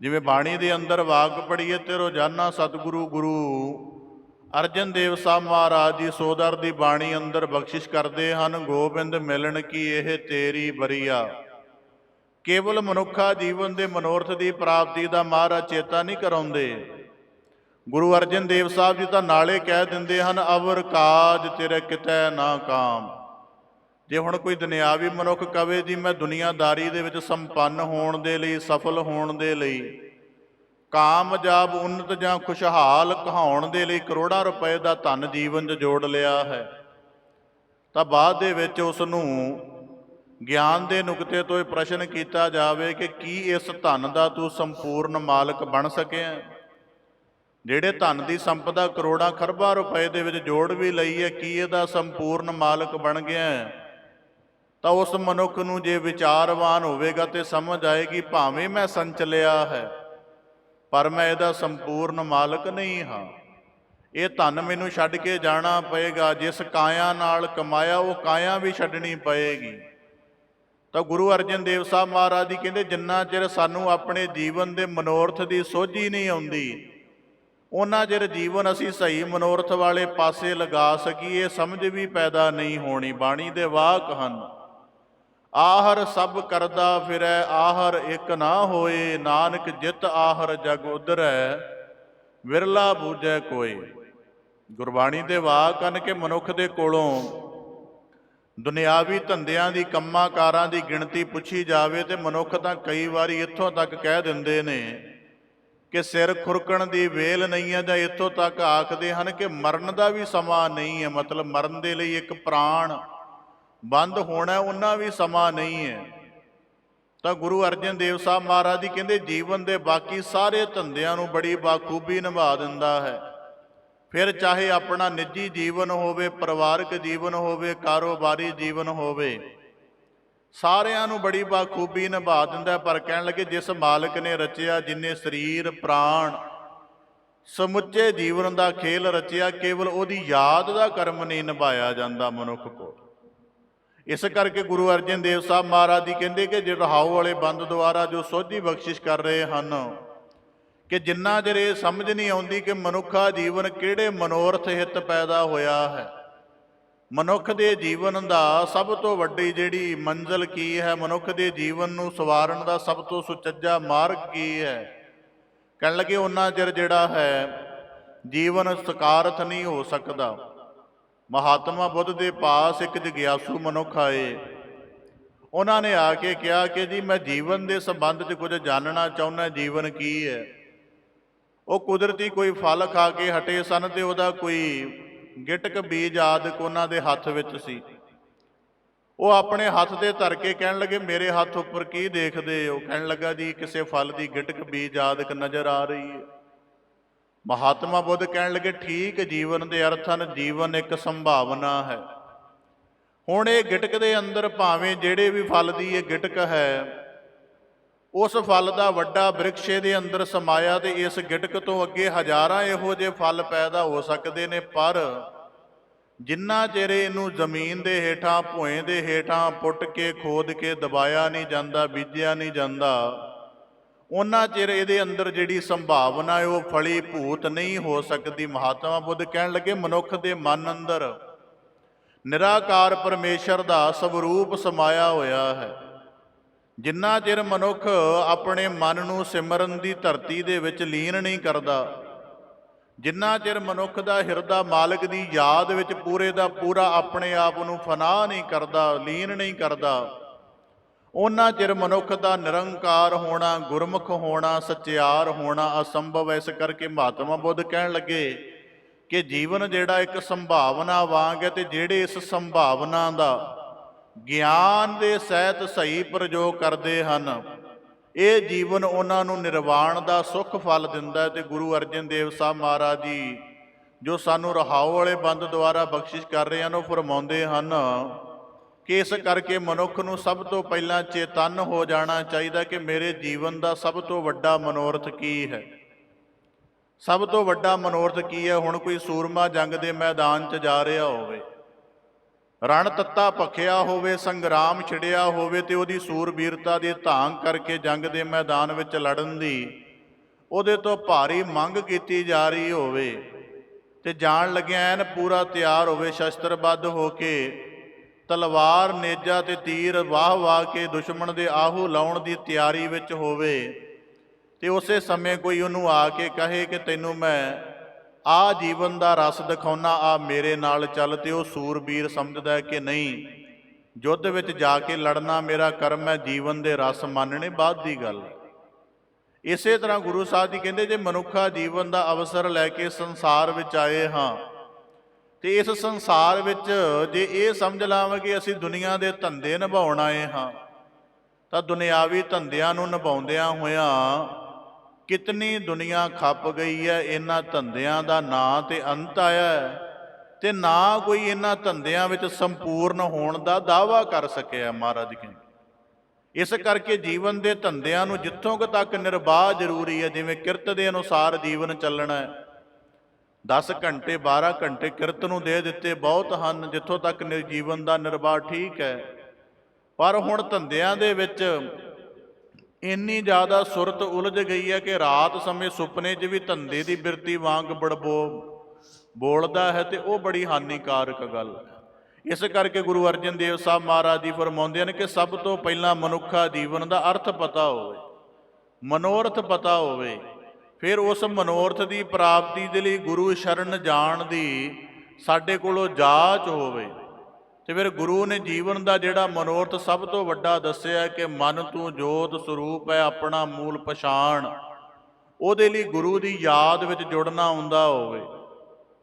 A: ਜਿਵੇਂ ਬਾਣੀ ਦੇ ਅੰਦਰ ਵਾਕ ਪੜ੍ਹੀਏ ਤੇ ਰੋਜ਼ਾਨਾ ਸਤਿਗੁਰੂ ਗੁਰੂ ਅਰਜਨ ਦੇਵ ਸਾਹਿਬ ਮਹਾਰਾਜ ਜੀ ਸੋਦਰ ਦੀ ਬਾਣੀ ਅੰਦਰ ਬਖਸ਼ਿਸ਼ ਕਰਦੇ ਹਨ, ਗੋਬਿੰਦ ਮਿਲਣ ਕੀ ਇਹ ਤੇਰੀ ਬਰੀਆ। ਕੇਵਲ ਮਨੁੱਖਾ ਜੀਵਨ ਦੇ ਮਨੋਰਥ ਦੀ ਪ੍ਰਾਪਤੀ ਦਾ ਮਹਾਰਾਜ ਚੇਤਾ ਨਹੀਂ ਕਰਾਉਂਦੇ। ਗੁਰੂ ਅਰਜਨ ਦੇਵ ਸਾਹਿਬ ਜੀ ਤਾਂ ਨਾਲੇ ਕਹਿ ਦਿੰਦੇ ਹਨ, ਅਵਰ ਕਾਜ ਤੇਰੇ ਕਿਤੈ ਨਾ ਕਾਮ। ਜੇ ਹੁਣ ਕੋਈ ਦੁਨਿਆਵੀ ਮਨੁੱਖ ਕਵੇ ਜੀ ਮੈਂ ਦੁਨੀਆਦਾਰੀ ਦੇ ਵਿੱਚ ਸੰਪੰਨ ਹੋਣ ਦੇ ਲਈ, ਸਫਲ ਹੋਣ ਦੇ ਲਈ, ਕਾਮਯਾਬ ਉੱਨਤ ਜਾਂ ਖੁਸ਼ਹਾਲ ਕਹਾਉਣ ਦੇ ਲਈ ਕਰੋੜਾਂ ਰੁਪਏ ਦਾ ਧਨ ਜੀਵਨ 'ਚ ਜੋੜ ਲਿਆ ਹੈ, ਤਾਂ ਬਾਅਦ ਦੇ ਵਿੱਚ ਉਸ ਨੂੰ ਗਿਆਨ ਦੇ ਨੁਕਤੇ ਤੋਂ ਇਹ ਪ੍ਰਸ਼ਨ ਕੀਤਾ ਜਾਵੇ ਕਿ ਕੀ ਇਸ ਧਨ ਦਾ ਤੂੰ ਸੰਪੂਰਨ ਮਾਲਕ ਬਣ ਸਕਿਆ? ਜਿਹੜੇ ਧਨ ਦੀ ਸੰਪਦਾ ਕਰੋੜਾਂ ਖਰਬਾਂ ਰੁਪਏ ਦੇ ਵਿੱਚ ਜੋੜ ਵੀ ਲਈ ਹੈ, ਕੀ ਇਹਦਾ ਸੰਪੂਰਨ ਮਾਲਕ ਬਣ ਗਿਆ? ਤਾਂ ਉਸ ਮਨੁੱਖ ਨੂੰ ਜੇ ਵਿਚਾਰਵਾਨ ਹੋਵੇਗਾ ਤੇ ਸਮਝ ਆਏਗੀ ਭਾਵੇਂ ਮੈਂ ਸੰਚਲਿਆ ਹੈ ਪਰ ਮੈਂ ਇਹਦਾ ਸੰਪੂਰਨ ਮਾਲਕ ਨਹੀਂ ਹਾਂ। ਇਹ ਧਨ ਮੈਨੂੰ ਛੱਡ ਕੇ ਜਾਣਾ ਪਏਗਾ, ਜਿਸ ਕਾਇਆ ਨਾਲ ਕਮਾਇਆ ਉਹ ਕਾਇਆ ਵੀ ਛੱਡਣੀ ਪਏਗੀ। ਤਾਂ ਗੁਰੂ ਅਰਜਨ ਦੇਵ ਸਾਹਿਬ ਮਹਾਰਾਜ ਜੀ ਕਹਿੰਦੇ ਜਿੰਨਾ ਚਿਰ ਸਾਨੂੰ ਆਪਣੇ ਜੀਵਨ ਦੇ ਮਨੋਰਥ ਦੀ ਸੋਝੀ ਨਹੀਂ ਆਉਂਦੀ, ਉਹਨਾਂ ਚਿਰ ਜੀਵਨ ਅਸੀਂ ਸਹੀ ਮਨੋਰਥ ਵਾਲੇ ਪਾਸੇ ਲਗਾ ਸਕੀਏ ਸਮਝ ਵੀ ਪੈਦਾ ਨਹੀਂ ਹੋਣੀ। ਬਾਣੀ ਦੇ ਵਾਕ ਹਨ, ਆਹਰ ਸਭ ਕਰਦਾ ਫਿਰੈ ਆਹਰ ਇੱਕ ਨਾ ਹੋਏ, ਨਾਨਕ ਜਿਤ ਆਹਰ ਜਗ ਉਧਰੈ, ਵਿਰਲਾ ਬੂਝੈ ਕੋਈ। ਗੁਰਬਾਣੀ ਦੇ ਵਾਕ ਹਨ ਕਿ ਮਨੁੱਖ ਦੇ ਕੋਲੋਂ ਦੁਨਿਆਵੀ ਧੰਦਿਆਂ ਦੀ, ਕੰਮਾਂ ਕਾਰਾਂ ਦੀ ਗਿਣਤੀ ਪੁੱਛੀ ਜਾਵੇ ਤੇ ਮਨੁੱਖ ਤਾਂ ਕਈ ਵਾਰੀ ਇੱਥੋਂ ਤੱਕ ਕਹਿ ਦਿੰਦੇ ਨੇ ਕਿ ਸਿਰ ਖੁਰਕਣ ਦੀ ਵੇਲ ਨਹੀਂ ਹੈ, ਜਾਂ ਇੱਥੋਂ ਤੱਕ ਆਖਦੇ ਹਨ ਕਿ ਮਰਨ ਦਾ ਵੀ ਸਮਾਂ ਨਹੀਂ ਹੈ। ਮਤਲਬ ਮਰਨ ਦੇ ਲਈ ਇੱਕ ਪ੍ਰਾਣ ਬੰਦ ਹੋਣਾ, ਉਹਨਾਂ ਵੀ ਸਮਾਂ ਨਹੀਂ ਹੈ। ਤਾਂ ਗੁਰੂ ਅਰਜਨ ਦੇਵ ਸਾਹਿਬ ਮਹਾਰਾਜ ਜੀ ਕਹਿੰਦੇ ਜੀਵਨ ਦੇ ਬਾਕੀ ਸਾਰੇ ਧੰਦਿਆਂ ਨੂੰ ਬੜੀ ਬਾਖੂਬੀ ਨਿਭਾ ਦਿੰਦਾ ਹੈ। ਫਿਰ ਚਾਹੇ ਆਪਣਾ ਨਿੱਜੀ ਜੀਵਨ ਹੋਵੇ, ਪਰਿਵਾਰਕ ਜੀਵਨ ਹੋਵੇ, ਕਾਰੋਬਾਰੀ ਜੀਵਨ ਹੋਵੇ, ਸਾਰਿਆਂ ਨੂੰ ਬੜੀ ਬਾਖੂਬੀ ਨਿਭਾ ਦਿੰਦਾ। ਪਰ ਕਹਿਣ ਲੱਗੇ ਜਿਸ ਮਾਲਕ ਨੇ ਰਚਿਆ, ਜਿਨੇ ਸਰੀਰ ਪ੍ਰਾਣ ਸਮੁੱਚੇ ਜੀਵਨ ਦਾ ਖੇਲ ਰਚਿਆ, ਕੇਵਲ ਉਹਦੀ ਯਾਦ ਦਾ ਕਰਮ ਨਹੀਂ ਨਿਭਾਇਆ ਜਾਂਦਾ ਮਨੁੱਖ ਕੋਲ। ਇਸ ਕਰਕੇ ਗੁਰੂ ਅਰਜਨ ਦੇਵ ਸਾਹਿਬ ਮਹਾਰਾਜ ਜੀ ਕਹਿੰਦੇ ਕਿ ਜੇ ਰਹਾਉ ਵਾਲੇ ਬੰਦ ਦੁਆਰਾ ਜੋ ਸੋਝੀ ਬਖਸ਼ਿਸ਼ ਕਰ ਰਹੇ ਹਨ ਕਿ ਜਿੰਨਾ ਚਿਰ ਇਹ ਸਮਝ ਨਹੀਂ ਆਉਂਦੀ ਕਿ ਮਨੁੱਖਾ ਜੀਵਨ ਕਿਹੜੇ ਮਨੋਰਥ ਹਿੱਤ ਪੈਦਾ ਹੋਇਆ ਹੈ, ਮਨੁੱਖ ਦੇ ਜੀਵਨ ਦਾ ਸਭ ਤੋਂ ਵੱਡੀ ਜਿਹੜੀ ਮੰਜ਼ਿਲ ਕੀ ਹੈ, ਮਨੁੱਖ ਦੇ ਜੀਵਨ ਨੂੰ ਸਵਾਰਨ ਦਾ ਸਭ ਤੋਂ ਸੁਚੱਜਾ ਮਾਰਗ ਕੀ ਹੈ, ਕਹਿਣ ਲੱਗੇ ਉਹਨਾਂ ਚਿਰ ਜਿਹੜਾ ਹੈ ਜੀਵਨ ਸਕਾਰਥ ਨਹੀਂ ਹੋ ਸਕਦਾ। ਮਹਾਤਮਾ ਬੁੱਧ ਦੇ ਪਾਸ ਇੱਕ ਜਗਿਆਸੂ ਮਨੁੱਖ ਆਏ। ਉਹਨਾਂ ਨੇ ਆ ਕੇ ਕਿਹਾ ਕਿ ਜੀ ਮੈਂ ਜੀਵਨ ਦੇ ਸੰਬੰਧ 'ਚ ਕੁਝ ਜਾਣਨਾ ਚਾਹੁੰਦਾ, ਜੀਵਨ ਕੀ ਹੈ। ਉਹ ਕੁਦਰਤੀ ਕੋਈ ਫਲ ਖਾ ਕੇ ਹਟੇ ਸਨ ਤੇ ਉਹਦਾ ਕੋਈ ਗਿਟਕ ਬੀਜ ਆਦਿਕ ਉਹਨਾਂ ਦੇ ਹੱਥ ਵਿੱਚ ਸੀ। ਉਹ ਆਪਣੇ ਹੱਥ ਤੇ ਧਰ ਕੇ ਕਹਿਣ ਲੱਗੇ ਮੇਰੇ ਹੱਥ ਉੱਪਰ ਕੀ ਦੇਖਦੇ ਹੋ? ਕਹਿਣ ਲੱਗਾ ਜੀ ਕਿਸੇ ਫਲ ਦੀ ਗਿਟਕ ਬੀਜ ਆਦਿਕ ਨਜ਼ਰ ਆ ਰਹੀ ਹੈ। ਮਹਾਤਮਾ ਬੁੱਧ ਕਹਿਣ ਲੱਗੇ ਠੀਕ, ਜੀਵਨ ਦੇ ਅਰਥ ਹਨ, ਜੀਵਨ ਇੱਕ ਸੰਭਾਵਨਾ ਹੈ। ਹੁਣ ਇਹ ਗਿਟਕ ਦੇ ਅੰਦਰ ਭਾਵੇਂ ਜਿਹੜੇ ਵੀ ਫਲ ਦੀ ਇਹ ਗਿਟਕ ਹੈ, ਉਸ ਫਲ ਦਾ ਵੱਡਾ ਬ੍ਰਿਕਸ਼ ਦੇ ਅੰਦਰ ਸਮਾਇਆ ਤੇ ਇਸ ਗਿਟਕ ਤੋਂ ਅੱਗੇ ਹਜ਼ਾਰਾਂ ਇਹੋ ਜਿਹੇ ਫਲ ਪੈਦਾ ਹੋ ਸਕਦੇ ਨੇ, ਪਰ ਜਿੰਨਾ ਚਿਰ ਇਹਨੂੰ ਜ਼ਮੀਨ ਦੇ ਹੇਠਾਂ, ਭੂਏ ਦੇ ਹੇਠਾਂ ਪੁੱਟ ਕੇ ਖੋਦ ਕੇ ਦਬਾਇਆ ਨਹੀਂ ਜਾਂਦਾ, ਬੀਜਿਆ ਨਹੀਂ ਜਾਂਦਾ, ਉਹਨਾਂ ਚਿਰ ਇਹਦੇ ਅੰਦਰ ਜਿਹੜੀ ਸੰਭਾਵਨਾ ਹੈ ਉਹ ਫਲੀ ਭੂਤ ਨਹੀਂ ਹੋ ਸਕਦੀ। ਮਹਾਤਮਾ ਬੁੱਧ ਕਹਿਣ ਲੱਗੇ ਮਨੁੱਖ ਦੇ ਮਨ ਅੰਦਰ ਨਿਰਾਕਾਰ ਪਰਮੇਸ਼ਰ ਦਾ ਸਵਰੂਪ ਸਮਾਇਆ ਹੋਇਆ ਹੈ। ਜਿੰਨਾ ਚਿਰ ਮਨੁੱਖ ਆਪਣੇ ਮਨ ਨੂੰ ਸਿਮਰਨ ਦੀ ਧਰਤੀ ਦੇ ਵਿੱਚ ਲੀਨ ਨਹੀਂ ਕਰਦਾ, ਜਿੰਨਾ ਚਿਰ ਮਨੁੱਖ ਦਾ ਹਿਰਦਾ ਮਾਲਕ ਦੀ ਯਾਦ ਵਿੱਚ ਪੂਰੇ ਦਾ ਪੂਰਾ ਆਪਣੇ ਆਪ ਨੂੰ ਫਨਾਹ ਨਹੀਂ ਕਰਦਾ, ਲੀਨ ਨਹੀਂ ਕਰਦਾ, ਉਹਨਾਂ ਚਿਰ ਮਨੁੱਖ ਦਾ ਨਿਰੰਕਾਰ ਹੋਣਾ, ਗੁਰਮੁਖ ਹੋਣਾ, ਸੱਚਿਆਰ ਹੋਣਾ ਅਸੰਭਵ ਹੈ। ਇਸ ਕਰਕੇ ਮਹਾਤਮਾ ਬੁੱਧ ਕਹਿਣ ਲੱਗੇ ਕਿ ਜੀਵਨ ਜਿਹੜਾ ਇੱਕ ਸੰਭਾਵਨਾ ਵਾਂਗ ਹੈ, ਤੇ ਜਿਹੜੇ ਇਸ ਸੰਭਾਵਨਾ ਦਾ ਗਿਆਨ ਦੇ ਸਹਿਤ ਸਹੀ ਪ੍ਰਯੋਗ ਕਰਦੇ ਹਨ, ਇਹ ਜੀਵਨ ਉਹਨਾਂ ਨੂੰ ਨਿਰਵਾਣ ਦਾ ਸੁੱਖ ਫਲ ਦਿੰਦਾ ਹੈ। ਤੇ ਗੁਰੂ ਅਰਜਨ ਦੇਵ ਸਾਹਿਬ ਮਹਾਰਾਜ ਜੀ ਜੋ ਸਾਨੂੰ ਰਹਾਉ ਵਾਲੇ ਬੰਦ ਦੁਆਰਾ ਬਖਸ਼ਿਸ਼ ਕਰ ਰਹੇ ਹਨ, ਉਹ ਫਰਮਾਉਂਦੇ ਹਨ ਕਿ ਇਸ ਕਰਕੇ ਮਨੁੱਖ ਨੂੰ ਸਭ ਤੋਂ ਪਹਿਲਾਂ ਚੇਤੰਨ ਹੋ ਜਾਣਾ ਚਾਹੀਦਾ ਕਿ ਮੇਰੇ ਜੀਵਨ ਦਾ ਸਭ ਤੋਂ ਵੱਡਾ ਮਨੋਰਥ ਕੀ ਹੈ, ਸਭ ਤੋਂ ਵੱਡਾ ਮਨੋਰਥ ਕੀ ਹੈ। ਹੁਣ ਕੋਈ ਸੂਰਮਾ ਜੰਗ ਦੇ ਮੈਦਾਨ 'ਚ ਜਾ ਰਿਹਾ ਹੋਵੇ, ਰਣ ਤੱਤਾ ਭਖਿਆ ਹੋਵੇ, ਸੰਗਰਾਮ ਛਿੜਿਆ ਹੋਵੇ, ਤੇ ਉਹਦੀ ਸੂਰਬੀਰਤਾ ਦੀ ਧਾਂਗ ਕਰਕੇ ਜੰਗ ਦੇ ਮੈਦਾਨ ਵਿੱਚ ਲੜਨ ਦੀ ਉਹਦੇ ਤੋਂ ਭਾਰੀ ਮੰਗ ਕੀਤੀ ਜਾ ਰਹੀ ਹੋਵੇ, ਤੇ ਜਾਣ ਲੱਗਿਆ ਐਨ ਪੂਰਾ ਤਿਆਰ ਹੋਵੇ, ਸ਼ਸਤਰਬੱਧ ਹੋ ਕੇ ਤਲਵਾਰ, ਨੇਜਾ ਤੇ ਤੀਰ ਵਾਹ ਕੇ ਦੁਸ਼ਮਣ ਦੇ ਆਹੂ ਲਾਉਣ ਦੀ ਤਿਆਰੀ ਵਿੱਚ ਹੋਵੇ, ਤੇ ਉਸੇ ਸਮੇਂ ਕੋਈ ਉਹਨੂੰ ਆ ਕੇ ਕਹੇ ਕਿ ਤੈਨੂੰ ਮੈਂ ਆ ਜੀਵਨ ਦਾ ਰਸ ਦਿਖਾਉਣਾ, ਆ ਮੇਰੇ ਨਾਲ ਚੱਲ, ਤੇ ਉਹ ਸੂਰਬੀਰ ਸਮਝਦਾ ਹੈ ਕਿ ਨਹੀਂ, ਯੁੱਧ ਵਿੱਚ ਜਾ ਕੇ ਲੜਨਾ ਮੇਰਾ ਕਰਮ ਹੈ, ਜੀਵਨ ਦੇ ਰਸ ਮੰਨਣੇ ਬਾਅਦ ਦੀ ਗੱਲ। ਇਸੇ ਤਰ੍ਹਾਂ ਗੁਰੂ ਸਾਹਿਬ ਜੀ ਕਹਿੰਦੇ ਜੇ ਮਨੁੱਖਾ ਜੀਵਨ ਦਾ ਅਵਸਰ ਲੈ ਕੇ ਸੰਸਾਰ ਵਿੱਚ ਆਏ ਹਾਂ, ਤੇ ਇਸ ਸੰਸਾਰ ਵਿੱਚ ਜੇ ਇਹ ਸਮਝ ਲਾਵਾਂਗੇ ਕਿ ਅਸੀਂ ਦੁਨੀਆ ਦੇ ਧੰਦੇ ਨਿਭਾਉਣ ਆਏ ਹਾਂ, ਤਾਂ ਦੁਨਿਆਵੀ ਧੰਦਿਆਂ ਨੂੰ ਨਿਭਾਉਂਦਿਆਂ ਹੋਇਆਂ ਕਿਤਨੀ ਦੁਨੀਆ ਖੱਪ ਗਈ ਹੈ। ਇਹਨਾਂ ਧੰਦਿਆਂ ਦਾ ਨਾ ਤੇ ਅੰਤ ਆਇਆ ਤੇ ਨਾ ਕੋਈ ਇਹਨਾਂ ਧੰਦਿਆਂ ਵਿੱਚ ਸੰਪੂਰਨ ਹੋਣ ਦਾ ਦਾਅਵਾ ਕਰ ਸਕਿਆ। ਮਹਾਰਾਜ ਕਹਿੰਦੇ ਇਸ ਕਰਕੇ ਜੀਵਨ ਦੇ ਧੰਦਿਆਂ ਨੂੰ ਜਿੱਥੋਂ ਤੱਕ ਨਿਰਵਾਹ ਜ਼ਰੂਰੀ ਹੈ, ਜਿਵੇਂ ਕਿਰਤ ਦੇ ਅਨੁਸਾਰ ਜੀਵਨ ਚੱਲਣਾ ਹੈ, 10 ਘੰਟੇ 12 ਘੰਟੇ ਕਿਰਤ ਨੂੰ ਦੇ ਦਿੱਤੇ ਬਹੁਤ ਹਨ, ਜਿੱਥੋਂ ਤੱਕ ਜੀਵਨ ਦਾ ਨਿਰਵਾਹ ਠੀਕ ਹੈ। ਪਰ ਹੁਣ ਧੰਦਿਆਂ ਦੇ ਵਿੱਚ ਇੰਨੀ ਜ਼ਿਆਦਾ ਸੁਰਤ ਉਲਝ ਗਈ ਹੈ ਕਿ ਰਾਤ ਸਮੇਂ ਸੁਪਨੇ 'ਚ ਵੀ ਧੰਦੇ ਦੀ ਬਿਰਤੀ ਵਾਂਗ ਬੋਲਦਾ ਹੈ, ਤੇ ਉਹ ਬੜੀ ਹਾਨੀਕਾਰਕ ਗੱਲ ਹੈ। ਇਸ ਕਰਕੇ ਗੁਰੂ ਅਰਜਨ ਦੇਵ ਸਾਹਿਬ ਮਹਾਰਾਜ ਜੀ ਫਰਮਾਉਂਦੇ ਹਨ ਕਿ ਸਭ ਤੋਂ ਪਹਿਲਾਂ ਮਨੁੱਖਾ ਜੀਵਨ ਦਾ ਅਰਥ ਪਤਾ ਹੋਵੇ, ਮਨੋਰਥ ਪਤਾ ਹੋਵੇ, ਫਿਰ ਉਸ ਮਨੋਰਥ ਦੀ ਪ੍ਰਾਪਤੀ ਦੇ ਲਈ ਗੁਰੂ ਸ਼ਰਨ ਜਾਣ ਦੀ ਸਾਡੇ ਕੋਲੋਂ ਜਾਚ ਹੋਵੇ। ਤੇ ਫਿਰ ਗੁਰੂ ਨੇ ਜੀਵਨ ਦਾ ਜਿਹੜਾ ਮਨੋਰਥ ਸਭ ਤੋਂ ਵੱਡਾ ਦੱਸਿਆ ਕਿ ਮਨ ਤੂੰ ਜੋਤ ਸਰੂਪ ਹੈ, ਆਪਣਾ ਮੂਲ ਪਛਾਣ। ਉਹਦੇ ਲਈ ਗੁਰੂ ਦੀ ਯਾਦ ਵਿੱਚ ਜੁੜਨਾ ਹੁੰਦਾ ਹੋਵੇ,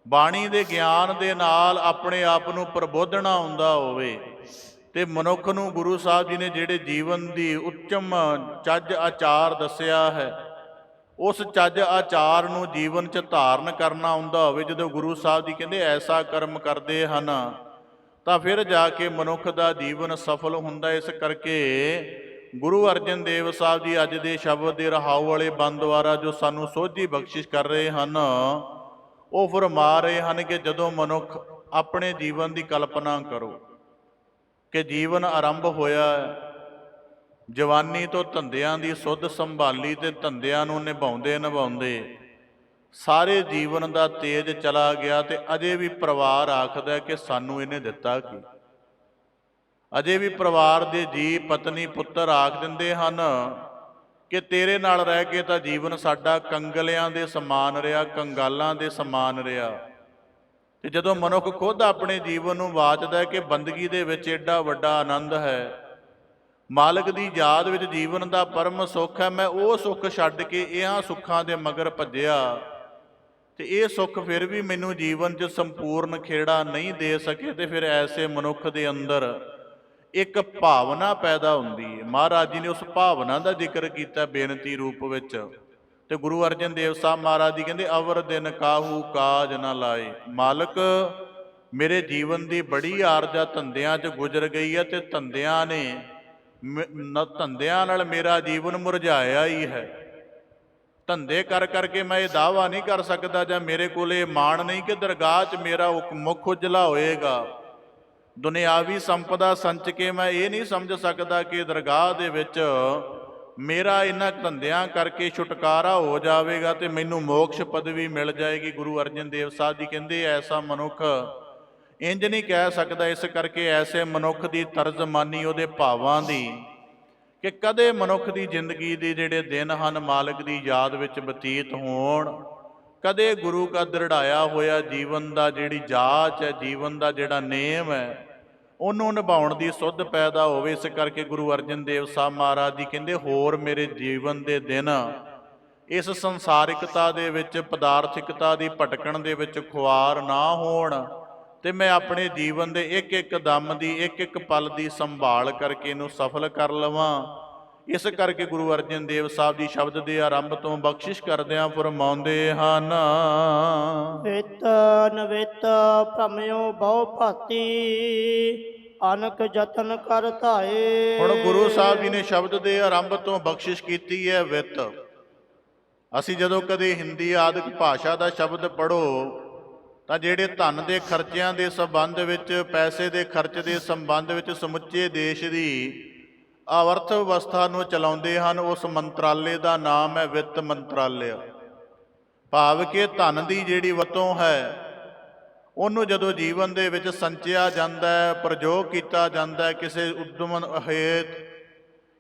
A: ਬਾਣੀ ਦੇ ਗਿਆਨ ਦੇ ਨਾਲ ਆਪਣੇ ਆਪ ਨੂੰ ਪ੍ਰਬੋਧਣਾ ਹੁੰਦਾ ਹੋਵੇ। ਤੇ ਮਨੁੱਖ ਨੂੰ ਗੁਰੂ ਸਾਹਿਬ ਜੀ ਨੇ ਜਿਹੜੇ ਜੀਵਨ ਦੀ ਉੱਚਮ ਚੱਜ ਆਚਾਰ ਦੱਸਿਆ ਹੈ, ਉਸ ਚੱਜ ਆਚਾਰ ਨੂੰ ਜੀਵਨ 'ਚ ਧਾਰਨ ਕਰਨਾ ਹੁੰਦਾ ਹੋਵੇ। ਜਦੋਂ ਗੁਰੂ ਸਾਹਿਬ ਜੀ ਕਹਿੰਦੇ ਐਸਾ ਕਰਮ ਕਰਦੇ ਹਨ ਤਾਂ ਫਿਰ ਜਾ ਕੇ ਮਨੁੱਖ ਦਾ ਜੀਵਨ ਸਫਲ ਹੁੰਦਾ। ਇਸ ਕਰਕੇ ਗੁਰੂ ਅਰਜਨ ਦੇਵ ਸਾਹਿਬ ਜੀ ਅੱਜ ਦੇ ਸ਼ਬਦ ਦੇ ਰਹਾਉ ਵਾਲੇ ਬੰਦ ਦੁਆਰਾ ਜੋ ਸਾਨੂੰ ਸੋਝੀ ਬਖਸ਼ਿਸ਼ ਕਰ ਰਹੇ ਹਨ, ਉਹ ਫਰਮਾ ਰਹੇ ਹਨ ਕਿ ਜਦੋਂ ਮਨੁੱਖ ਆਪਣੇ ਜੀਵਨ ਦੀ ਕਲਪਨਾ ਕਰੋ ਕਿ ਜੀਵਨ ਆਰੰਭ ਹੋਇਆ, ਜਵਾਨੀ ਤੋਂ ਧੰਦਿਆਂ ਦੀ ਸੁੱਧ ਸੰਭਾਲੀ ਤੇ ਧੰਦਿਆਂ ਨੂੰ ਨਿਭਾਉਂਦੇ ਨਿਭਾਉਂਦੇ ਸਾਰੇ ਜੀਵਨ ਦਾ ਤੇਜ ਚਲਾ ਗਿਆ, ਤੇ ਅਜੇ ਵੀ ਪਰਿਵਾਰ ਆਖਦਾ ਕਿ ਸਾਨੂੰ ਇਹਨੇ ਦਿੱਤਾ ਕੀ। ਅਜੇ ਵੀ ਪਰਿਵਾਰ ਦੇ ਜੀ ਪਤਨੀ ਪੁੱਤਰ ਆਖ ਦਿੰਦੇ ਹਨ ਕਿ ਤੇਰੇ ਨਾਲ ਰਹਿ ਕੇ ਤਾਂ ਜੀਵਨ ਸਾਡਾ ਕੰਗਲਿਆਂ ਦੇ ਸਮਾਨ ਰਿਹਾ, ਕੰਗਾਲਾਂ ਦੇ ਸਮਾਨ ਰਿਹਾ। ਤੇ ਜਦੋਂ ਮਨੁੱਖ ਖੁਦ ਆਪਣੇ ਜੀਵਨ ਨੂੰ ਵਾਚਦਾ ਕਿ ਬੰਦਗੀ ਦੇ ਵਿੱਚ ਏਡਾ ਵੱਡਾ ਆਨੰਦ ਹੈ, ਮਾਲਕ ਦੀ ਯਾਦ ਵਿੱਚ ਜੀਵਨ ਦਾ ਪਰਮ ਸੁੱਖ ਹੈ, ਮੈਂ ਉਹ ਸੁੱਖ ਛੱਡ ਕੇ ਇਹਨਾਂ ਸੁੱਖਾਂ ਦੇ ਮਗਰ ਭੱਜਿਆ ਤੇ ਇਹ ਸੁੱਖ ਫਿਰ ਵੀ ਮੈਨੂੰ ਜੀਵਨ 'ਚ ਸੰਪੂਰਨ ਖੇੜਾ ਨਹੀਂ ਦੇ ਸਕੇ। ਤੇ ਫਿਰ ਐਸੇ ਮਨੁੱਖ ਦੇ ਅੰਦਰ ਇੱਕ ਭਾਵਨਾ ਪੈਦਾ ਹੁੰਦੀ ਹੈ। ਮਹਾਰਾਜ ਜੀ ਨੇ ਉਸ ਭਾਵਨਾ ਦਾ ਜ਼ਿਕਰ ਕੀਤਾ ਬੇਨਤੀ ਰੂਪ ਵਿੱਚ। ਤੇ ਗੁਰੂ ਅਰਜਨ ਦੇਵ ਸਾਹਿਬ ਮਹਾਰਾਜ ਜੀ ਕਹਿੰਦੇ ਅਵਰ ਦਿਨ ਕਾਹੂ ਕਾਜ ਨਾ ਲਾਏ। ਮਾਲਕ ਮੇਰੇ ਜੀਵਨ ਦੀ ਬੜੀ ਆਰਜ਼ਾ ਧੰਦਿਆਂ 'ਚ ਗੁਜ਼ਰ ਗਈ ਹੈ ਤੇ ਧੰਦਿਆਂ ਨੇ ਧੰਦਿਆਂ ਨਾਲ ਮੇਰਾ ਜੀਵਨ ਮੁਰਝਾਇਆ ਹੀ ਹੈ। ਧੰਦੇ ਕਰ ਕਰਕੇ ਮੈਂ ਇਹ ਦਾਅਵਾ ਨਹੀਂ ਕਰ ਸਕਦਾ ਜਾਂ ਮੇਰੇ ਕੋਲ ਇਹ ਮਾਣ ਨਹੀਂ ਕਿ ਦਰਗਾਹ 'ਚ ਮੇਰਾ ਮੁੱਖ ਉਜਲਾ ਹੋਏਗਾ। ਦੁਨਿਆਵੀ ਸੰਪਦਾ ਸੰਚ ਕੇ ਮੈਂ ਇਹ ਨਹੀਂ ਸਮਝ ਸਕਦਾ ਕਿ ਦਰਗਾਹ ਦੇ ਵਿੱਚ ਮੇਰਾ ਇਹਨਾਂ ਧੰਦਿਆਂ ਕਰਕੇ ਛੁਟਕਾਰਾ ਹੋ ਜਾਵੇਗਾ ਤੇ ਮੈਨੂੰ ਮੋਕਸ਼ ਪਦਵੀ ਮਿਲ ਜਾਏਗੀ। ਗੁਰੂ ਅਰਜਨ ਦੇਵ ਸਾਹਿਬ ਜੀ ਕਹਿੰਦੇ ਐਸਾ ਮਨੁੱਖ ਇੰਜ ਨਹੀਂ ਕਹਿ ਸਕਦਾ। ਇਸ ਕਰਕੇ ਐਸੇ ਮਨੁੱਖ ਦੀ ਤਰਜਮਾਨੀ ਉਹਦੇ ਭਾਵਾਂ ਦੀ ਕਿ ਕਦੇ ਮਨੁੱਖ ਦੀ ਜ਼ਿੰਦਗੀ ਦੇ ਜਿਹੜੇ ਦਿਨ ਹਨ ਮਾਲਕ ਦੀ ਯਾਦ ਵਿੱਚ ਬਤੀਤ ਹੋਣ, ਕਦੇ ਗੁਰੂ ਕਾ ਦ੍ਰਿੜਾਇਆ ਹੋਇਆ ਜੀਵਨ ਦਾ ਜਿਹੜੀ ਜਾਚ ਹੈ, ਜੀਵਨ ਦਾ ਜਿਹੜਾ ਨੇਮ ਹੈ, ਉਹਨੂੰ ਨਿਭਾਉਣ ਦੀ ਸੁੱਧ ਪੈਦਾ ਹੋਵੇ। ਇਸ ਕਰਕੇ ਗੁਰੂ ਅਰਜਨ ਦੇਵ ਸਾਹਿਬ ਮਹਾਰਾਜ ਜੀ ਕਹਿੰਦੇ ਹੋਰ ਮੇਰੇ ਜੀਵਨ ਦੇ ਦਿਨ ਇਸ ਸੰਸਾਰਿਕਤਾ ਦੇ ਵਿੱਚ, ਪਦਾਰਥਿਕਤਾ ਦੀ ਭਟਕਣ ਦੇ ਵਿੱਚ ਖੁਆਰ ਨਾ ਹੋਣ ਤੇ ਮੈਂ ਆਪਣੇ ਜੀਵਨ ਦੇ ਇੱਕ ਇੱਕ ਦਮ ਦੀ, ਇੱਕ ਇੱਕ ਪਲ ਦੀ ਸੰਭਾਲ ਕਰਕੇ ਇਹਨੂੰ ਸਫਲ ਕਰ ਲਵਾਂ। ਇਸ ਕਰਕੇ ਗੁਰੂ ਅਰਜਨ ਦੇਵ ਸਾਹਿਬ ਜੀ ਸ਼ਬਦ ਦੇ ਆਰੰਭ ਤੋਂ ਬਖਸ਼ਿਸ਼ ਕਰਦਿਆਂ ਫਰਮਾਉਂਦੇ ਹਨ,
B: ਵਿਤ ਨਵਿਤ ਭ੍ਰਮਿਓ ਬਹੁ ਭਾਤੀ ਅਨਕ ਯਤਨ ਕਰ ਧਾਏ।
A: ਹੁਣ ਗੁਰੂ ਸਾਹਿਬ ਜੀ ਨੇ ਸ਼ਬਦ ਦੇ ਆਰੰਭ ਤੋਂ ਬਖਸ਼ਿਸ਼ ਕੀਤੀ ਹੈ ਵਿੱਤ। ਅਸੀਂ ਜਦੋਂ ਕਦੇ ਹਿੰਦੀ ਆਦਿਕ ਭਾਸ਼ਾ ਦਾ ਸ਼ਬਦ ਪੜ੍ਹੋ ਤਾਂ ਜਿਹੜੇ ਧਨ ਦੇ ਖਰਚਿਆਂ ਦੇ ਸੰਬੰਧ ਵਿੱਚ, ਪੈਸੇ ਦੇ ਖਰਚ ਦੇ ਸੰਬੰਧ ਵਿੱਚ ਸਮੁੱਚੇ ਦੇਸ਼ ਦੀ ਅਰਥ ਵਿਵਸਥਾ ਨੂੰ ਚਲਾਉਂਦੇ ਹਨ, ਉਸ ਮੰਤਰਾਲੇ ਦਾ ਨਾਮ ਹੈ ਵਿੱਤ ਮੰਤਰਾਲਿਆ। ਭਾਵ ਕਿ ਧਨ ਦੀ ਜਿਹੜੀ ਵਰਤੋਂ ਹੈ ਉਹਨੂੰ ਜਦੋਂ ਜੀਵਨ ਦੇ ਵਿੱਚ ਸੰਚਿਆ ਜਾਂਦਾ ਹੈ, ਪ੍ਰਯੋਗ ਕੀਤਾ ਜਾਂਦਾ ਹੈ, ਕਿਸੇ ਉਦਮ ਹੇਤ,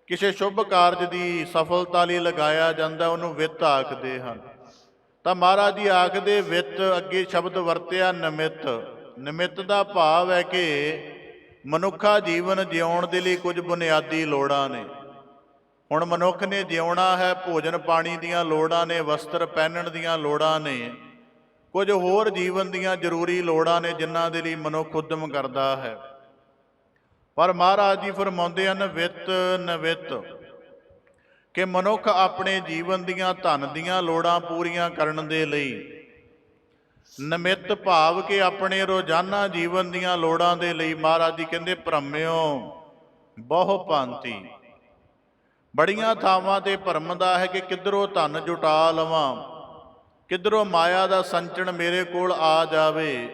A: ਕਿਸੇ ਸ਼ੁਭ ਕਾਰਜ ਦੀ ਸਫਲਤਾ ਲਈ ਲਗਾਇਆ ਜਾਂਦਾ, ਉਹਨੂੰ ਵਿੱਤ ਆਖਦੇ ਹਨ। ਤਾਂ ਮਹਾਰਾਜ ਜੀ ਆਖਦੇ ਵਿੱਤ, ਅੱਗੇ ਸ਼ਬਦ ਵਰਤਿਆ ਨਿਮਿਤ। ਨਿਮਿਤ ਦਾ ਭਾਵ ਹੈ ਕਿ ਮਨੁੱਖਾ ਜੀਵਨ ਜਿਉਣ ਦੇ ਲਈ ਕੁਝ ਬੁਨਿਆਦੀ ਲੋੜਾਂ ਨੇ। ਹੁਣ ਮਨੁੱਖ ਨੇ ਜਿਉਣਾ ਹੈ, ਭੋਜਨ ਪਾਣੀ ਦੀਆਂ ਲੋੜਾਂ ਨੇ, ਵਸਤਰ ਪਹਿਨਣ ਦੀਆਂ ਲੋੜਾਂ ਨੇ, ਕੁਝ ਹੋਰ ਜੀਵਨ ਦੀਆਂ ਜ਼ਰੂਰੀ ਲੋੜਾਂ ਨੇ ਜਿਨ੍ਹਾਂ ਦੇ ਲਈ ਮਨੁੱਖ ਉਦਮ ਕਰਦਾ ਹੈ। ਪਰ ਮਹਾਰਾਜ ਜੀ ਫਰਮਾਉਂਦੇ ਹਨ ਵਿੱਤ ਨਿਵਿਤ, ਕਿ ਮਨੁੱਖ ਆਪਣੇ ਜੀਵਨ ਦੀਆਂ ਧਨ ਦੀਆਂ ਲੋੜਾਂ ਪੂਰੀਆਂ ਕਰਨ ਦੇ ਲਈ, ਨਿਮਿਤ ਭਾਵ ਕਿ ਆਪਣੇ ਰੋਜ਼ਾਨਾ ਜੀਵਨ ਦੀਆਂ ਲੋੜਾਂ ਦੇ ਲਈ ਮਹਾਰਾਜ ਜੀ ਕਹਿੰਦੇ ਭ੍ਰਮਿਓ ਬਹੁ ਭਾਂਤੀ। ਬੜੀਆਂ ਥਾਵਾਂ ਤੇ ਭਰਮ ਦਾ ਹੈ ਕਿ ਕਿੱਧਰੋਂ ਧਨ ਜੁਟਾ ਲਵਾਂ, ਕਿੱਧਰੋਂ ਮਾਇਆ ਦਾ ਸੰਚਣ ਮੇਰੇ ਕੋਲ ਆ ਜਾਵੇ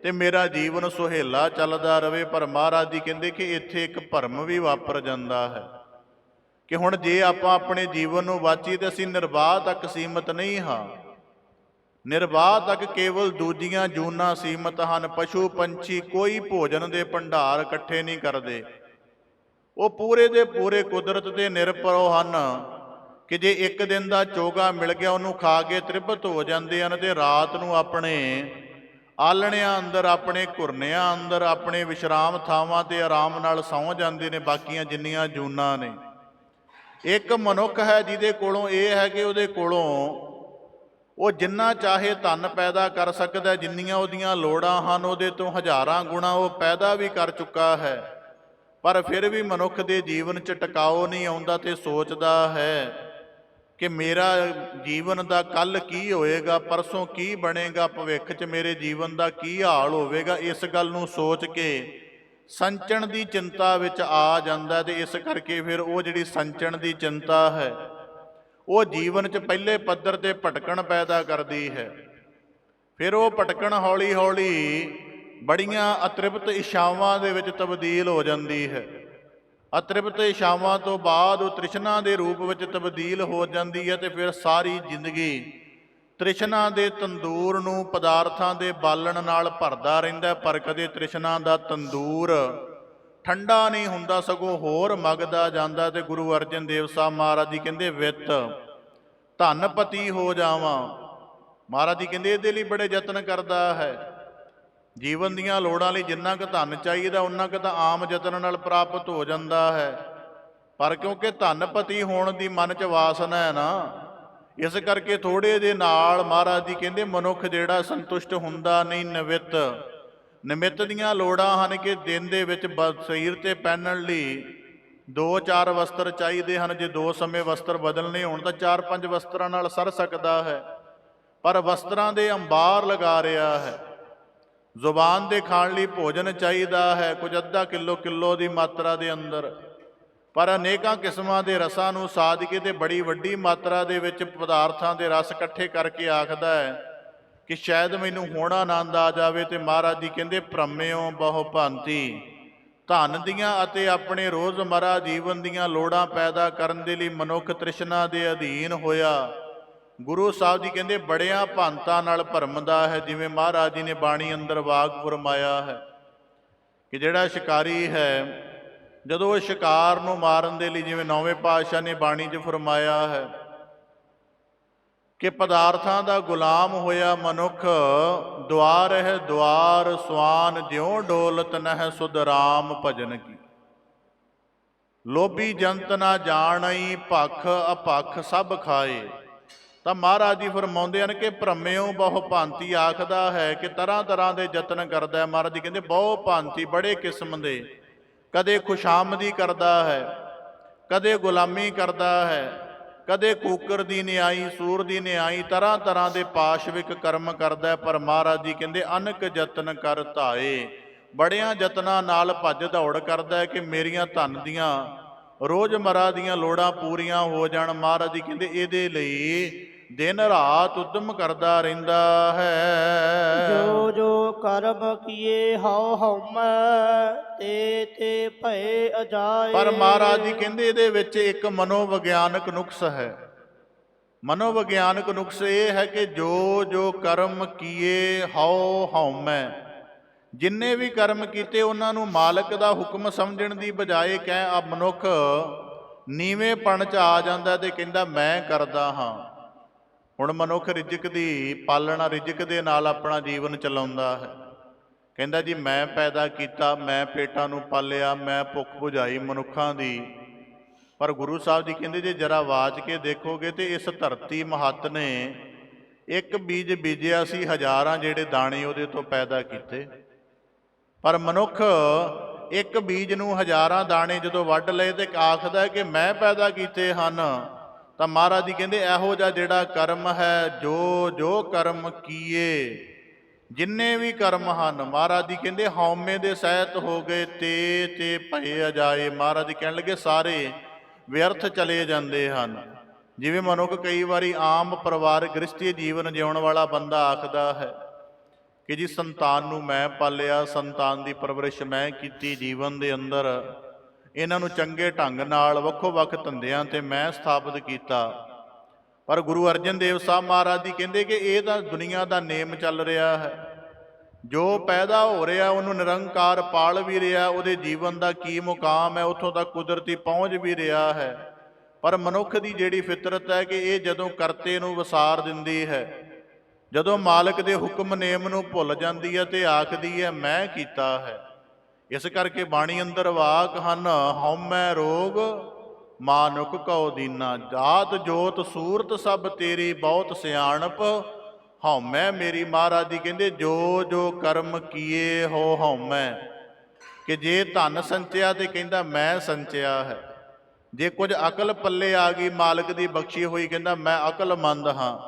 A: ਤੇ ਮੇਰਾ ਜੀਵਨ ਸੁਹੇਲਾ ਚੱਲਦਾ ਰਵੇ। ਪਰ ਮਹਾਰਾਜ ਜੀ ਕਹਿੰਦੇ ਕਿ ਇੱਥੇ ਇੱਕ ਭਰਮ ਵੀ ਵਾਪਰ ਜਾਂਦਾ ਹੈ ਕਿ ਹੁਣ ਜੇ ਆਪਾਂ ਆਪਣੇ ਜੀਵਨ ਨੂੰ ਵਾਚੀਏ ਤਾਂ ਅਸੀਂ ਨਿਰਵਾਹ ਤੱਕ ਸੀਮਤ ਨਹੀਂ ਹਾਂ। ਨਿਰਵਾਹ ਤੱਕ ਕੇਵਲ ਦੂਜੀਆਂ ਜੂਨਾਂ ਸੀਮਤ ਹਨ। ਪਸ਼ੂ ਪੰਛੀ ਕੋਈ ਭੋਜਨ ਦੇ ਭੰਡਾਰ ਇਕੱਠੇ ਨਹੀਂ ਕਰਦੇ, ਉਹ ਪੂਰੇ ਦੇ ਪੂਰੇ ਕੁਦਰਤ ਤੇ ਨਿਰਭਰ ਹਨ ਕਿ ਜੇ ਇੱਕ ਦਿਨ ਦਾ ਚੋਗਾ ਮਿਲ ਗਿਆ ਉਹਨੂੰ ਖਾ ਕੇ ਤ੍ਰਿਪਤ ਹੋ ਜਾਂਦੇ ਹਨ ਤੇ ਰਾਤ ਨੂੰ ਆਪਣੇ ਆਲਣਿਆਂ ਅੰਦਰ, ਆਪਣੇ ਘੁਰਨਿਆਂ ਅੰਦਰ, ਆਪਣੇ ਵਿਸ਼ਰਾਮ ਥਾਵਾਂ ਤੇ ਆਰਾਮ ਨਾਲ ਸੌਂ ਜਾਂਦੇ ਨੇ। ਬਾਕੀਆਂ ਜਿੰਨੀਆਂ ਜੂਨਾਂ ਨੇ, ਇੱਕ ਮਨੁੱਖ ਹੈ ਜਿਹਦੇ ਕੋਲੋਂ ਇਹ ਹੈ ਕਿ ਉਹਦੇ ਕੋਲੋਂ ਉਹ ਜਿੰਨਾ ਚਾਹੇ ਧਨ ਪੈਦਾ ਕਰ ਸਕਦਾ, ਜਿੰਨੀਆਂ ਉਹਦੀਆਂ ਲੋੜਾਂ ਹਨ ਉਹਦੇ ਤੋਂ ਹਜ਼ਾਰਾਂ ਗੁਣਾ ਉਹ ਪੈਦਾ ਵੀ ਕਰ ਚੁੱਕਾ ਹੈ, ਪਰ ਫਿਰ ਵੀ ਮਨੁੱਖ ਦੇ ਜੀਵਨ 'ਚ ਟਿਕਾਓ ਨਹੀਂ ਆਉਂਦਾ ਤੇ ਸੋਚਦਾ ਹੈ ਕਿ ਮੇਰਾ ਜੀਵਨ ਦਾ ਕੱਲ੍ਹ ਕੀ ਹੋਏਗਾ, ਪਰਸੋਂ ਕੀ ਬਣੇਗਾ, ਭਵਿੱਖ 'ਚ ਮੇਰੇ ਜੀਵਨ ਦਾ ਕੀ ਹਾਲ ਹੋਵੇਗਾ। ਇਸ ਗੱਲ ਨੂੰ ਸੋਚ ਕੇ ਸੰਚਣ ਦੀ ਚਿੰਤਾ ਵਿੱਚ ਆ ਜਾਂਦਾ ਤੇ ਇਸ ਕਰਕੇ ਫਿਰ ਉਹ ਜਿਹੜੀ ਸੰਚਣ ਦੀ ਚਿੰਤਾ ਹੈ ਉਹ ਜੀਵਨ 'ਚ ਪਹਿਲੇ ਪੱਧਰ ਤੇ ਭਟਕਣ ਪੈਦਾ ਕਰਦੀ ਹੈ। ਫਿਰ ਉਹ ਭਟਕਣ ਹੌਲੀ ਹੌਲੀ ਬੜੀਆਂ ਅਤ੍ਰਿਪਤ ਇੱਛਾਵਾਂ ਦੇ ਵਿੱਚ ਤਬਦੀਲ ਹੋ ਜਾਂਦੀ ਹੈ। ਅਤ੍ਰਿਪਤ ਇੱਛਾਵਾਂ ਤੋਂ ਬਾਅਦ ਉਹ ਤ੍ਰਿਸ਼ਨਾ ਦੇ ਰੂਪ ਵਿੱਚ ਤਬਦੀਲ ਹੋ ਜਾਂਦੀ ਹੈ ਤੇ ਫਿਰ ਸਾਰੀ ਜ਼ਿੰਦਗੀ ਤ੍ਰਿਸ਼ਨਾ ਦੇ ਤੰਦੂਰ ਨੂੰ ਪਦਾਰਥਾਂ ਦੇ ਬਾਲਣ ਨਾਲ ਭਰਦਾ ਰਹਿੰਦਾ, ਪਰ ਕਦੇ ਤ੍ਰਿਸ਼ਨਾ ਦਾ ਤੰਦੂਰ ਠੰਡਾ ਨਹੀਂ ਹੁੰਦਾ, ਸਗੋਂ ਹੋਰ ਮੱਗਦਾ ਜਾਂਦਾ। ਤੇ ਗੁਰੂ ਅਰਜਨ ਦੇਵ ਸਾਹਿਬ ਮਹਾਰਾਜ ਜੀ ਕਹਿੰਦੇ ਵਿੱਤ ਧਨਪਤੀ ਹੋ ਜਾਵਾਂ। ਮਹਾਰਾਜ ਜੀ ਕਹਿੰਦੇ ਇਹਦੇ ਲਈ ਬੜੇ ਯਤਨ ਕਰਦਾ ਹੈ। ਜੀਵਨ ਦੀਆਂ ਲੋੜਾਂ ਲਈ ਜਿੰਨਾ ਕੁ ਧਨ ਚਾਹੀਦਾ ਉਹਨਾਂ ਕੁ ਤਾਂ ਆਮ ਯਤਨ ਨਾਲ ਪ੍ਰਾਪਤ ਹੋ ਜਾਂਦਾ ਹੈ, ਪਰ ਕਿਉਂਕਿ ਧਨਪਤੀ ਹੋਣ ਦੀ ਮਨ 'ਚ ਵਾਸਨਾ ਹੈ ਨਾ, ਇਸ ਕਰਕੇ ਥੋੜੇ ਦੇ ਨਾਲ ਮਹਾਰਾਜ ਜੀ ਕਹਿੰਦੇ ਮਨੁੱਖ ਜਿਹੜਾ ਸੰਤੁਸ਼ਟ ਹੁੰਦਾ ਨਹੀਂ। ਨਿਮਿਤ ਦੀਆਂ ਲੋੜਾਂ ਹਨ ਕਿ ਦਿਨ ਦੇ ਵਿੱਚ ਸਰੀਰ ਤੇ ਪਹਿਨਣ ਲਈ 2-4 ਵਸਤਰ ਚਾਹੀਦੇ ਹਨ। ਜੇ 2 ਸਮੇਂ ਵਸਤਰ ਬਦਲਣੇ ਹੋਣ ਤਾਂ 4-5 ਵਸਤਰਾਂ ਨਾਲ ਸਰ ਸਕਦਾ ਹੈ, ਪਰ ਵਸਤਰਾਂ ਦੇ ਅੰਬਾਰ ਲਗਾ ਰਿਹਾ ਹੈ। ਜ਼ੁਬਾਨ ਦੇ ਖਾਣ ਲਈ ਭੋਜਨ ਚਾਹੀਦਾ ਹੈ, ਕੁਝ ਅੱਧਾ ਕਿਲੋ ਦੀ ਮਾਤਰਾ ਦੇ ਅੰਦਰ, ਪਰ ਅਨੇਕਾਂ ਕਿਸਮਾਂ ਦੇ ਰਸਾਂ ਨੂੰ ਸਾਧ ਕੇ ਤੇ ਬੜੀ ਵੱਡੀ ਮਾਤਰਾ ਦੇ ਵਿੱਚ ਪਦਾਰਥਾਂ ਦੇ ਰਸ ਇਕੱਠੇ ਕਰਕੇ ਆਖਦਾ ਹੈ ਕਿ ਸ਼ਾਇਦ ਮੈਨੂੰ ਹੁਣ ਆਨੰਦ ਆ ਜਾਵੇ। ਤੇ ਮਹਾਰਾਜ ਜੀ ਕਹਿੰਦੇ ਭ੍ਰਮਿਓ ਬਹੁ ਭਾਂਤੀ, ਧਨ ਦੀਆਂ ਅਤੇ ਆਪਣੇ ਰੋਜ਼ਮਰਾ ਜੀਵਨ ਦੀਆਂ ਲੋੜਾਂ ਪੈਦਾ ਕਰਨ ਦੇ ਲਈ ਮਨੁੱਖ ਤ੍ਰਿਸ਼ਨਾ ਦੇ ਅਧੀਨ ਹੋਇਆ। ਗੁਰੂ ਸਾਹਿਬ ਜੀ ਕਹਿੰਦੇ ਬੜਿਆਂ ਭਾਂਤਾਂ ਨਾਲ ਭਰਮਦਾ ਹੈ। ਜਿਵੇਂ ਮਹਾਰਾਜ ਜੀ ਨੇ ਬਾਣੀ ਅੰਦਰ ਵਾਕ ਫਰਮਾਇਆ ਹੈ ਕਿ ਜਿਹੜਾ ਸ਼ਿਕਾਰੀ ਹੈ, ਜਦੋਂ ਉਹ ਸ਼ਿਕਾਰ ਨੂੰ ਮਾਰਨ ਦੇ ਲਈ, ਜਿਵੇਂ 9ਵੇਂ ਪਾਤਸ਼ਾਹ ਨੇ ਬਾਣੀ 'ਚ ਫਰਮਾਇਆ ਹੈ ਕਿ ਪਦਾਰਥਾਂ ਦਾ ਗੁਲਾਮ ਹੋਇਆ ਮਨੁੱਖ ਦੁਆਰ ਹੈ ਦੁਆਰ ਸਵਾਨ, ਜਿਉ ਡੋਲਤ ਨਹਿ ਸੁਧ ਰਾਮ ਭਜਨ ਕੀ। ਲੋਭੀ ਜੰਤ ਨਾ ਜਾਣਈ, ਭਖ ਅਭਖ ਸਭ ਖਾਏ। ਤਾਂ ਮਹਾਰਾਜ ਜੀ ਫਰਮਾਉਂਦੇ ਹਨ ਕਿ ਭ੍ਰਮਿਓ ਬਹੁ ਭਾਂਤੀ, ਆਖਦਾ ਹੈ ਕਿ ਤਰ੍ਹਾਂ ਤਰ੍ਹਾਂ ਦੇ ਯਤਨ ਕਰਦਾ ਹੈ। ਮਹਾਰਾਜ ਜੀ ਕਹਿੰਦੇ ਬਹੁ ਭਾਂਤੀ, ਬੜੇ ਕਿਸਮ ਦੇ, ਕਦੇ ਖੁਸ਼ਾਮਦੀ ਕਰਦਾ ਹੈ, ਕਦੇ ਗੁਲਾਮੀ ਕਰਦਾ ਹੈ, ਕਦੇ ਕੂਕਰ ਦੀ ਨਿਆਈ, ਸੂਰ ਦੀ ਨਿਆਈ, ਤਰ੍ਹਾਂ ਤਰ੍ਹਾਂ ਦੇ ਪਾਸ਼ਵਿਕ ਕਰਮ ਕਰਦਾ। ਪਰ ਮਹਾਰਾਜ ਜੀ ਕਹਿੰਦੇ ਅਨਕ ਯਤਨ ਕਰ ਧਾਏ, ਬੜਿਆਂ ਯਤਨਾਂ ਨਾਲ ਭੱਜ ਦੌੜ ਕਰਦਾ ਹੈ ਕਿ ਮੇਰੀਆਂ ਧਨ ਦੀਆਂ ਰੋਜ਼ਮਰਾ ਦੀਆਂ ਲੋੜਾਂ ਪੂਰੀਆਂ ਹੋ ਜਾਣ। ਮਹਾਰਾਜ ਜੀ ਕਹਿੰਦੇ ਇਹਦੇ ਲਈ ਦਿਨ ਰਾਤ ਉਦਮ ਕਰਦਾ ਰਹਿੰਦਾ ਹੈ।
B: ਜੋ ਜੋ ਕਰਮ ਕੀਏ ਹਉ ਹਉਮੈ, ਤੇ ਤੇ ਭਏ ਅਜਾਏ।
A: ਪਰ ਮਹਾਰਾਜ ਜੀ ਕਹਿੰਦੇ ਇਹਦੇ ਵਿੱਚ ਇੱਕ ਮਨੋਵਿਗਿਆਨਕ ਨੁਕਸ ਹੈ। ਮਨੋਵਿਗਿਆਨਕ ਨੁਕਸ ਇਹ ਹੈ ਕਿ ਜੋ ਜੋ ਕਰਮ ਕੀਏ ਹਉ ਹਉਮੈ, ਜਿੰਨੇ ਵੀ ਕਰਮ ਕੀਤੇ ਉਹਨਾਂ ਨੂੰ ਮਾਲਕ ਦਾ ਹੁਕਮ ਸਮਝਣ ਦੀ ਬਜਾਏ ਕਹਿ ਮਨੁੱਖ ਨੀਵੇਂਪਣ 'ਚ ਆ ਜਾਂਦਾ ਤੇ ਕਹਿੰਦਾ ਮੈਂ ਕਰਦਾ ਹਾਂ। ਹੁਣ ਮਨੁੱਖ ਰਿਜ਼ਕ ਦੀ ਪਾਲਣਾ, ਰਿਜ਼ਕ ਦੇ ਨਾਲ ਆਪਣਾ ਜੀਵਨ ਚਲਾਉਂਦਾ ਹੈ। ਕਹਿੰਦਾ ਜੀ ਮੈਂ ਪੈਦਾ ਕੀਤਾ, ਮੈਂ ਪੇਟਾਂ ਨੂੰ ਪਾਲਿਆ, ਮੈਂ ਭੁੱਖ ਬੁਝਾਈ ਮਨੁੱਖਾਂ ਦੀ। ਪਰ ਗੁਰੂ ਸਾਹਿਬ ਜੀ ਕਹਿੰਦੇ ਜੇ ਜਰਾ ਵਾਚ ਕੇ ਦੇਖੋਗੇ ਤੇ ਇਸ ਧਰਤੀ ਮਹੱਤ ਨੇ ਇੱਕ ਬੀਜ ਬੀਜਿਆ ਸੀ, ਹਜ਼ਾਰਾਂ ਜਿਹੜੇ ਦਾਣੇ ਉਹਦੇ ਤੋਂ ਪੈਦਾ ਕੀਤੇ। ਪਰ ਮਨੁੱਖ ਇੱਕ ਬੀਜ ਨੂੰ ਹਜ਼ਾਰਾਂ ਦਾਣੇ ਜਦੋਂ ਵੱਢ ਲਏ ਤੇ ਆਖਦਾ ਕਿ ਮੈਂ ਪੈਦਾ ਕੀਤੇ ਹਨ। ਤਾਂ ਮਹਾਰਾਜ ਜੀ ਕਹਿੰਦੇ ਇਹੋ ਜਿਹਾ ਜਿਹੜਾ ਕਰਮ ਹੈ, ਜੋ ਜੋ ਕਰਮ ਕੀਏ, ਜਿੰਨੇ ਵੀ ਕਰਮ ਹਨ, ਮਹਾਰਾਜ ਜੀ ਕਹਿੰਦੇ ਹਉਮੈ ਦੇ ਸਹਿਤ ਹੋ ਗਏ, ਤੇ ਭਏ ਅਜਾਏ। ਮਹਾਰਾਜ ਜੀ ਕਹਿਣ ਲੱਗੇ ਸਾਰੇ ਵਿਅਰਥ ਚਲੇ ਜਾਂਦੇ ਹਨ। ਜਿਵੇਂ ਮਨੁੱਖ ਕਈ ਵਾਰੀ ਆਮ ਪਰਿਵਾਰਕ ਗ੍ਰਸਤੀ ਜੀਵਨ ਜਿਉਣ ਵਾਲਾ ਬੰਦਾ ਆਖਦਾ ਹੈ ਕਿ ਜੀ ਸੰਤਾਨ ਨੂੰ ਮੈਂ ਪਾਲਿਆ, ਸੰਤਾਨ ਦੀ ਪਰਵਰਿਸ਼ ਮੈਂ ਕੀਤੀ, ਜੀਵਨ ਦੇ ਅੰਦਰ ਇਹਨਾਂ ਨੂੰ ਚੰਗੇ ਢੰਗ ਨਾਲ ਵੱਖੋ ਵੱਖ ਧੰਦਿਆਂ ਤੇ ਮੈਂ ਸਥਾਪਿਤ ਕੀਤਾ। ਪਰ ਗੁਰੂ ਅਰਜਨ ਦੇਵ ਸਾਹਿਬ ਮਹਾਰਾਜ ਜੀ ਕਹਿੰਦੇ ਕਿ ਇਹ ਤਾਂ ਦੁਨੀਆ ਦਾ ਨੇਮ ਚੱਲ ਰਿਹਾ ਹੈ। ਜੋ ਪੈਦਾ ਹੋ ਰਿਹਾ ਉਹਨੂੰ ਨਿਰੰਕਾਰ ਪਾਲ ਵੀ ਰਿਹਾ, ਉਹਦੇ ਜੀਵਨ ਦਾ ਕੀ ਮੁਕਾਮ ਹੈ ਉੱਥੋਂ ਤੱਕ ਕੁਦਰਤੀ ਪਹੁੰਚ ਵੀ ਰਿਹਾ ਹੈ। ਪਰ ਮਨੁੱਖ ਦੀ ਜਿਹੜੀ ਫਿਤਰਤ ਹੈ ਕਿ ਇਹ ਜਦੋਂ ਕਰਤੇ ਨੂੰ ਵਿਸਾਰ ਦਿੰਦੀ ਹੈ, ਜਦੋਂ ਮਾਲਕ ਦੇ ਹੁਕਮ ਨੇਮ ਨੂੰ ਭੁੱਲ ਜਾਂਦੀ ਹੈ ਤੇ ਆਖਦੀ ਹੈ ਮੈਂ ਕੀਤਾ ਹੈ। ਇਸ ਕਰਕੇ ਬਾਣੀ ਅੰਦਰ ਵਾਕ ਹਨ, ਹਉਮੈ ਰੋਗ ਮਾਨੁਖ ਕਉ ਦੀਨਾ, ਜਾਤ ਜੋਤ ਸੂਰਤ ਸਭ ਤੇਰੀ ਬਹੁਤ ਸਿਆਣਪ, ਹਉਮੈ ਮੇਰੀ। ਮਹਾਰਾਜ ਜੀ ਕਹਿੰਦੇ ਜੋ ਜੋ ਕਰਮ ਕੀਏ ਹੋ ਹਉਮੈ, ਕਿ ਜੇ ਧਨ ਸੰਚਿਆ ਤੇ ਕਹਿੰਦਾ ਮੈਂ ਸੰਚਿਆ ਹੈ, ਜੇ ਕੁਝ ਅਕਲ ਪੱਲੇ ਆ ਗਈ ਮਾਲਕ ਦੀ ਬਖਸ਼ੀ ਹੋਈ ਕਹਿੰਦਾ ਮੈਂ ਅਕਲਮੰਦ ਹਾਂ,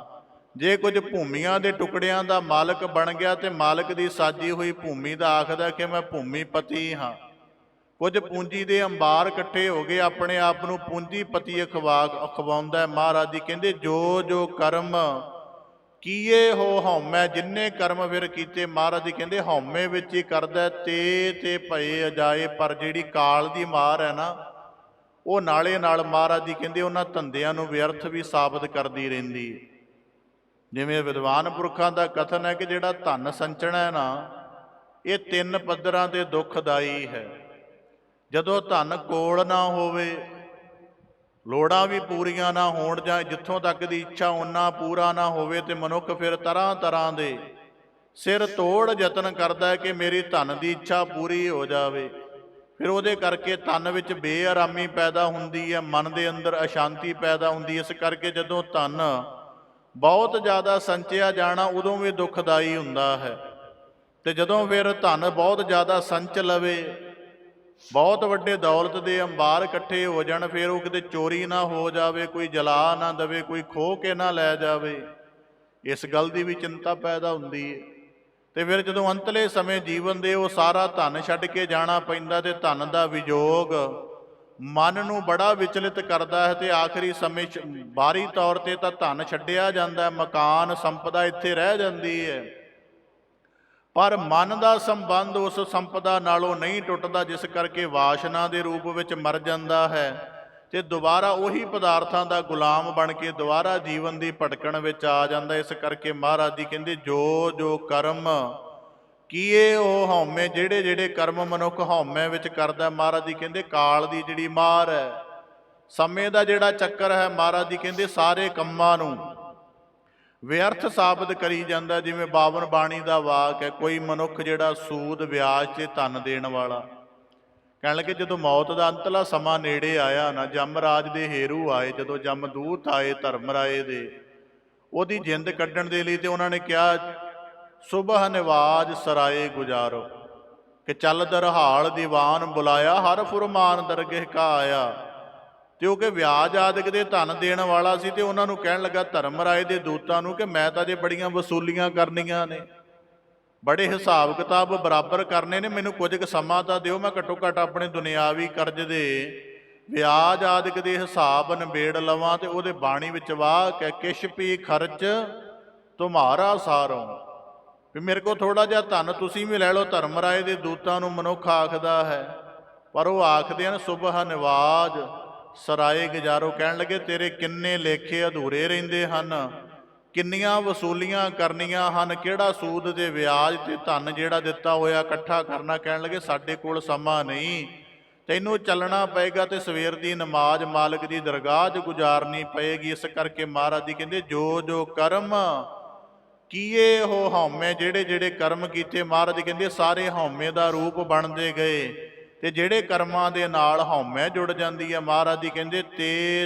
A: ਜੇ ਕੁਝ ਭੂਮੀਆਂ ਦੇ ਟੁਕੜਿਆਂ ਦਾ ਮਾਲਕ ਬਣ ਗਿਆ ਤੇ ਮਾਲਕ ਦੀ ਸਾਜੀ ਹੋਈ ਭੂਮੀ ਦਾ ਆਖਦਾ ਕਿ ਮੈਂ ਭੂਮੀਪਤੀ ਹਾਂ, ਕੁਝ ਪੂੰਜੀ ਦੇ ਅੰਬਾਰ ਇਕੱਠੇ ਹੋ ਗਏ ਆਪਣੇ ਆਪ ਨੂੰ ਪੂੰਜੀਪਤੀ ਅਖਵਾਉਂਦਾ। ਮਹਾਰਾਜ ਜੀ ਕਹਿੰਦੇ ਜੋ ਜੋ ਕਰਮ ਕੀਏ ਹੋ ਹਉਮੈ, ਜਿੰਨੇ ਕਰਮ ਫਿਰ ਕੀਤੇ ਮਹਾਰਾਜ ਜੀ ਕਹਿੰਦੇ ਹਉਮੈ ਵਿੱਚ ਹੀ ਕਰਦਾ ਤੇ ਭਏ ਅਜਾਏ। ਪਰ ਜਿਹੜੀ ਕਾਲ ਦੀ ਮਾਰ ਹੈ ਨਾ, ਉਹ ਨਾਲੇ ਨਾਲ ਮਹਾਰਾਜ ਜੀ ਕਹਿੰਦੇ ਉਹਨਾਂ ਧੰਦਿਆਂ ਨੂੰ ਵਿਅਰਥ ਵੀ ਸਾਬਤ ਕਰਦੀ ਰਹਿੰਦੀ ਹੈ। ਜਿਵੇਂ ਵਿਦਵਾਨ ਪੁਰਖਾਂ ਦਾ ਕਥਨ ਹੈ ਕਿ ਜਿਹੜਾ ਧਨ ਸੰਚਣਾ ਹੈ ਨਾ, ਇਹ 3 ਪੱਧਰਾਂ ਤੇ ਦੁੱਖਦਾਈ ਹੈ। ਜਦੋਂ ਧਨ ਕੋਲ ਨਾ ਹੋਵੇ, ਲੋੜਾਂ ਵੀ ਪੂਰੀਆਂ ਨਾ ਹੋਣ, ਜਾਂ ਜਿੱਥੋਂ ਤੱਕ ਦੀ ਇੱਛਾ ਓਨਾ ਪੂਰਾ ਨਾ ਹੋਵੇ, ਤੇ ਮਨੁੱਖ ਫਿਰ ਤਰ੍ਹਾਂ ਤਰ੍ਹਾਂ ਦੇ ਸਿਰ ਤੋੜ ਯਤਨ ਕਰਦਾ ਹੈ ਕਿ ਮੇਰੀ ਧਨ ਦੀ ਇੱਛਾ ਪੂਰੀ ਹੋ ਜਾਵੇ। ਫਿਰ ਉਹਦੇ ਕਰਕੇ ਤਨ ਵਿੱਚ ਬੇਆਰਾਮੀ ਪੈਦਾ ਹੁੰਦੀ ਹੈ, ਮਨ ਦੇ ਅੰਦਰ ਅਸ਼ਾਂਤੀ ਪੈਦਾ ਹੁੰਦੀ ਹੈ। ਇਸ ਕਰਕੇ ਜਦੋਂ ਧਨ ਬਹੁਤ ਜ਼ਿਆਦਾ ਸੰਚਿਆ ਜਾਣਾ ਉਦੋਂ ਵੀ ਦੁੱਖਦਾਈ ਹੁੰਦਾ ਹੈ, ਤੇ ਜਦੋਂ ਫਿਰ ਧਨ ਬਹੁਤ ਜ਼ਿਆਦਾ ਸੰਚ ਲਵੇ, ਬਹੁਤ ਵੱਡੇ ਦੌਲਤ ਦੇ ਅੰਬਾਰ ਇਕੱਠੇ ਹੋ ਜਾਣ, ਫਿਰ ਉਹ ਕਿਤੇ ਚੋਰੀ ਨਾ ਹੋ ਜਾਵੇ, ਕੋਈ ਜਲਾ ਨਾ ਦੇਵੇ, ਕੋਈ ਖੋਹ ਕੇ ਨਾ ਲੈ ਜਾਵੇ, ਇਸ ਗੱਲ ਦੀ ਵੀ ਚਿੰਤਾ ਪੈਦਾ ਹੁੰਦੀ ਹੈ। ਤੇ ਫਿਰ ਜਦੋਂ ਅੰਤਲੇ ਸਮੇਂ ਜੀਵਨ ਦੇ ਉਹ ਸਾਰਾ ਧਨ ਛੱਡ ਕੇ ਜਾਣਾ ਪੈਂਦਾ, ਤੇ ਧਨ ਦਾ ਵਿਯੋਗ ਮਨ ਨੂੰ ਬੜਾ ਵਿਚਲਿਤ ਕਰਦਾ ਹੈ, ਤੇ ਆਖਰੀ ਸਮੇਂ ਬਾਹਰੀ ਤੌਰ ਤੇ ਤਾਂ ਧਨ ਛੱਡਿਆ ਜਾਂਦਾ, ਮਕਾਨ ਸੰਪਦਾ ਇੱਥੇ ਰਹਿ ਜਾਂਦੀ ਹੈ, ਪਰ ਮਨ ਦਾ ਸੰਬੰਧ ਉਸ ਸੰਪਦਾ ਨਾਲੋਂ ਨਹੀਂ ਟੁੱਟਦਾ, ਜਿਸ ਕਰਕੇ ਵਾਸ਼ਨਾ ਦੇ ਰੂਪ ਵਿੱਚ ਮਰ ਜਾਂਦਾ ਹੈ, ਤੇ ਦੁਬਾਰਾ ਉਹੀ ਪਦਾਰਥਾਂ ਦਾ ਗੁਲਾਮ ਬਣ ਕੇ ਦੁਬਾਰਾ ਜੀਵਨ ਦੀ ਭਟਕਣ ਵਿੱਚ ਆ ਜਾਂਦਾ। ਇਸ ਕਰਕੇ ਮਹਾਰਾਜ ਜੀ ਕਹਿੰਦੇ ਜੋ ਜੋ ਕਰਮ ਕੀਏ ਉਹ ਹਉਮੈ, ਜਿਹੜੇ ਜਿਹੜੇ ਕਰਮ ਮਨੁੱਖ ਹਉਮੈ ਵਿੱਚ ਕਰਦਾ, ਮਹਾਰਾਜ ਜੀ ਕਹਿੰਦੇ ਕਾਲ ਦੀ ਜਿਹੜੀ ਮਾਰ ਹੈ, ਸਮੇਂ ਦਾ ਜਿਹੜਾ ਚੱਕਰ ਹੈ, ਮਹਾਰਾਜ ਜੀ ਕਹਿੰਦੇ ਸਾਰੇ ਕੰਮਾਂ ਨੂੰ ਵਿਅਰਥ ਸਾਬਤ ਕਰੀ ਜਾਂਦਾ। ਜਿਵੇਂ 52 ਬਾਣੀ ਦਾ ਵਾਕ ਹੈ, ਕੋਈ ਮਨੁੱਖ ਜਿਹੜਾ ਸੂਦ ਵਿਆਜ ਤੇ ਧਨ ਦੇਣ ਵਾਲਾ, ਕਹਿਣ ਲੱਗੇ ਜਦੋਂ ਮੌਤ ਦਾ ਅੰਤਲਾ ਸਮਾਂ ਨੇੜੇ ਆਇਆ ਨਾ, ਜਮਰਾਜ ਦੇ ਹੇਰੂ ਆਏ, ਜਦੋਂ ਜਮਦੂਤ ਆਏ ਧਰਮਰਾਏ ਦੇ ਉਹਦੀ ਜਿੰਦ ਕੱਢਣ ਦੇ ਲਈ, ਤੇ ਉਹਨਾਂ ਨੇ ਕਿਹਾ ਸੁਬਹ ਨਿਵਾਜ ਸਰਾਏ ਗੁਜ਼ਾਰੋ, ਕਿ ਚੱਲ ਦਰਹਾਲ ਦੀਵਾਨ ਬੁਲਾਇਆ, ਹਰ ਫੁਰਮਾਨ ਦਰਗਹਿ ਕਾ ਆਇਆ। ਤੇ ਉਹ ਕਿ ਵਿਆਜ ਆਦਿਕ ਦੇ ਧਨ ਦੇਣ ਵਾਲਾ ਸੀ, ਤੇ ਉਹਨਾਂ ਨੂੰ ਕਹਿਣ ਲੱਗਾ ਧਰਮਰਾਏ ਦੇ ਦੂਤਾਂ ਨੂੰ ਕਿ ਮੈਂ ਤਾਂ ਜੇ ਬੜੀਆਂ ਵਸੂਲੀਆਂ ਕਰਨੀਆਂ ਨੇ, ਬੜੇ ਹਿਸਾਬ ਕਿਤਾਬ ਬਰਾਬਰ ਕਰਨੇ ਨੇ, ਮੈਨੂੰ ਕੁਝ ਕੁ ਸਮਾਂ ਤਾਂ ਦਿਓ, ਮੈਂ ਘੱਟੋ ਘੱਟ ਆਪਣੇ ਦੁਨਿਆਵੀ ਕਰਜ਼ ਦੇ ਵਿਆਜ ਆਦਿਕ ਦੇ ਹਿਸਾਬ ਨਿਬੇੜ ਲਵਾਂ। ਤੇ ਉਹਦੇ ਬਾਣੀ ਵਿੱਚ ਵਾਕ ਹੈ, ਕਿਛ ਵੀ ਖਰਚ ਤੁਮਾਰਾ ਸਾਰੋਂ, ਵੀ ਮੇਰੇ ਕੋਲ ਥੋੜਾ ਜਿਹਾ ਧਨ ਤੁਸੀਂ ਵੀ ਲੈ ਲਓ। ਧਰਮਰਾਏ ਦੇ ਦੂਤਾਂ ਨੂੰ ਮਨੁੱਖ ਆਖਦਾ ਹੈ, ਪਰ ਉਹ ਆਖਦੇ ਹਨ ਸੁਬਹ ਨਿਵਾਜ ਸਰਾਏ ਗੁਜ਼ਾਰੋ, ਕਹਿਣ ਲੱਗੇ ਤੇਰੇ ਕਿੰਨੇ ਲੇਖੇ ਅਧੂਰੇ ਰਹਿੰਦੇ ਹਨ, ਕਿੰਨੀਆਂ ਵਸੂਲੀਆਂ ਕਰਨੀਆਂ ਹਨ, ਕਿਹੜਾ ਸੂਦ ਤੇ ਵਿਆਜ ਤੇ ਧਨ ਜਿਹੜਾ ਦਿੱਤਾ ਹੋਇਆ ਇਕੱਠਾ ਕਰਨਾ। ਕਹਿਣ ਲੱਗੇ ਸਾਡੇ ਕੋਲ ਸਮਾਂ ਨਹੀਂ, ਤੈਨੂੰ ਚੱਲਣਾ ਪਏਗਾ, ਤੇ ਸਵੇਰ ਦੀ ਨਮਾਜ਼ ਮਾਲਕ ਦੀ ਦਰਗਾਹ 'ਚ ਗੁਜ਼ਾਰਨੀ ਪਏਗੀ। ਇਸ ਕਰਕੇ ਮਹਾਰਾਜ ਜੀ ਕਹਿੰਦੇ ਜੋ ਜੋ ਕਰਮ ਕੀਏ ਹੋ ਹਉਮੈ, ਜਿਹੜੇ ਜਿਹੜੇ ਕਰਮ ਕੀਤੇ ਮਹਾਰਾਜ ਕਹਿੰਦੇ ਸਾਰੇ ਹਉਮੈ ਦਾ ਰੂਪ ਬਣਦੇ ਗਏ। ਤੇ ਜਿਹੜੇ ਕਰਮਾਂ ਦੇ ਨਾਲ ਹਉਮੈ ਜੁੜ ਜਾਂਦੀ ਹੈ, ਮਹਾਰਾਜ ਜੀ ਕਹਿੰਦੇ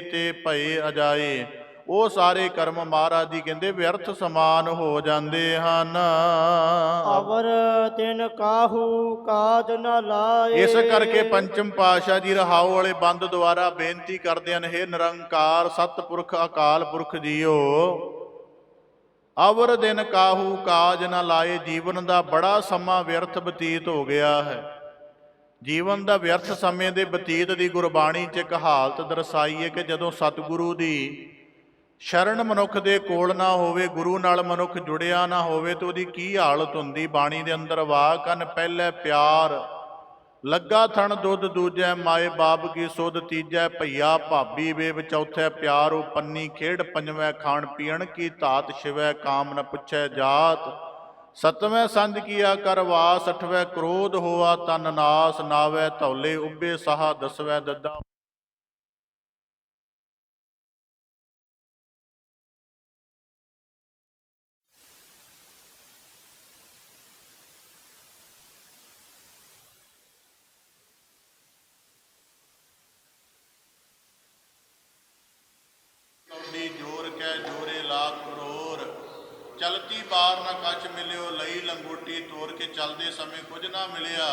A: ਤੇ ਭਏ ਅਜਾਏ, ਉਹ ਸਾਰੇ ਕਰਮ ਮਹਾਰਾਜ ਜੀ ਕਹਿੰਦੇ ਵਿਅਰਥ ਸਮਾਨ ਹੋ ਜਾਂਦੇ ਹਨ।
B: ਅਵਰ ਤਿਨ ਕਾਹੂ ਕਾਜ ਨ ਲਾਏ।
A: ਇਸ ਕਰਕੇ ਪੰਚਮ ਪਾਤਸ਼ਾਹ ਜੀ ਰਹਾਉ ਵਾਲੇ ਬੰਦ ਦੁਆਰਾ ਬੇਨਤੀ ਕਰਦੇ ਹਨ, ਹੇ ਨਿਰੰਕਾਰ ਸਤਿਪੁਰਖ ਅਕਾਲ ਪੁਰਖ ਜੀਓ, ਅਵਰ ਦਿਨ ਕਾਹੂ ਕਾਜ ਨ ਲਾਏ। ਜੀਵਨ ਦਾ ਬੜਾ ਸਮਾਂ ਵਿਅਰਥ ਬਤੀਤ ਹੋ ਗਿਆ ਹੈ। ਜੀਵਨ ਦਾ ਵਿਅਰਥ ਸਮੇਂ ਦੇ ਬਤੀਤ ਦੀ ਗੁਰਬਾਣੀ 'ਚ ਇੱਕ ਹਾਲਤ ਦਰਸਾਈ ਹੈ ਕਿ ਜਦੋਂ ਸਤਿਗੁਰੂ ਦੀ ਸ਼ਰਨ ਮਨੁੱਖ ਦੇ ਕੋਲ ਨਾ ਹੋਵੇ, ਗੁਰੂ ਨਾਲ ਮਨੁੱਖ ਜੁੜਿਆ ਨਾ ਹੋਵੇ, ਤੇ ਉਹਦੀ ਕੀ ਹਾਲਤ ਹੁੰਦੀ। ਬਾਣੀ ਦੇ ਅੰਦਰ ਵਾਕ ਹਨ, ਪਹਿਲੇ ਪਿਆਰ ਲੱਗਾ ਥਣ ਦੁੱਧ, ਦੂਜੈ ਮਾਏ ਬਾਪ ਕੀ ਸੁਧ, ਤੀਜੈ ਭਈਆ ਭਾਬੀ ਵੇਵ, ਚੌਥੈ ਪਿਆਰ ਪੰਨੀ ਖੇਡ, ਪੰਜਵੈ ਖਾਣ ਪੀਣ ਕੀ ਧਾਤ, ਛਿਵੈ ਕਾਮ ਨ ਪੁੱਛੈ ਜਾਤ, ਸਤਵੈ ਸੰਜ ਕੀਆ ਕਰਵਾਸ, ਅਠਵੈ ਕ੍ਰੋਧ ਹੋਆ ਤਨ ਨਾਸ, ਨਾਵੈ ਧੌਲੇ ਉੱਭੇ ਸਾਹਾ, ਦਸਵੈ ਦੱਦਾ ਚਲਤੀ ਬਾਰ ਨਾ ਕੱਚ ਮਿਲਿਓ, ਲਈ ਲੰਗੋਟੀ ਤੋਰ ਕੇ ਚੱਲਦੇ ਸਮੇਂ ਕੁਝ ਨਾ ਮਿਲਿਆ।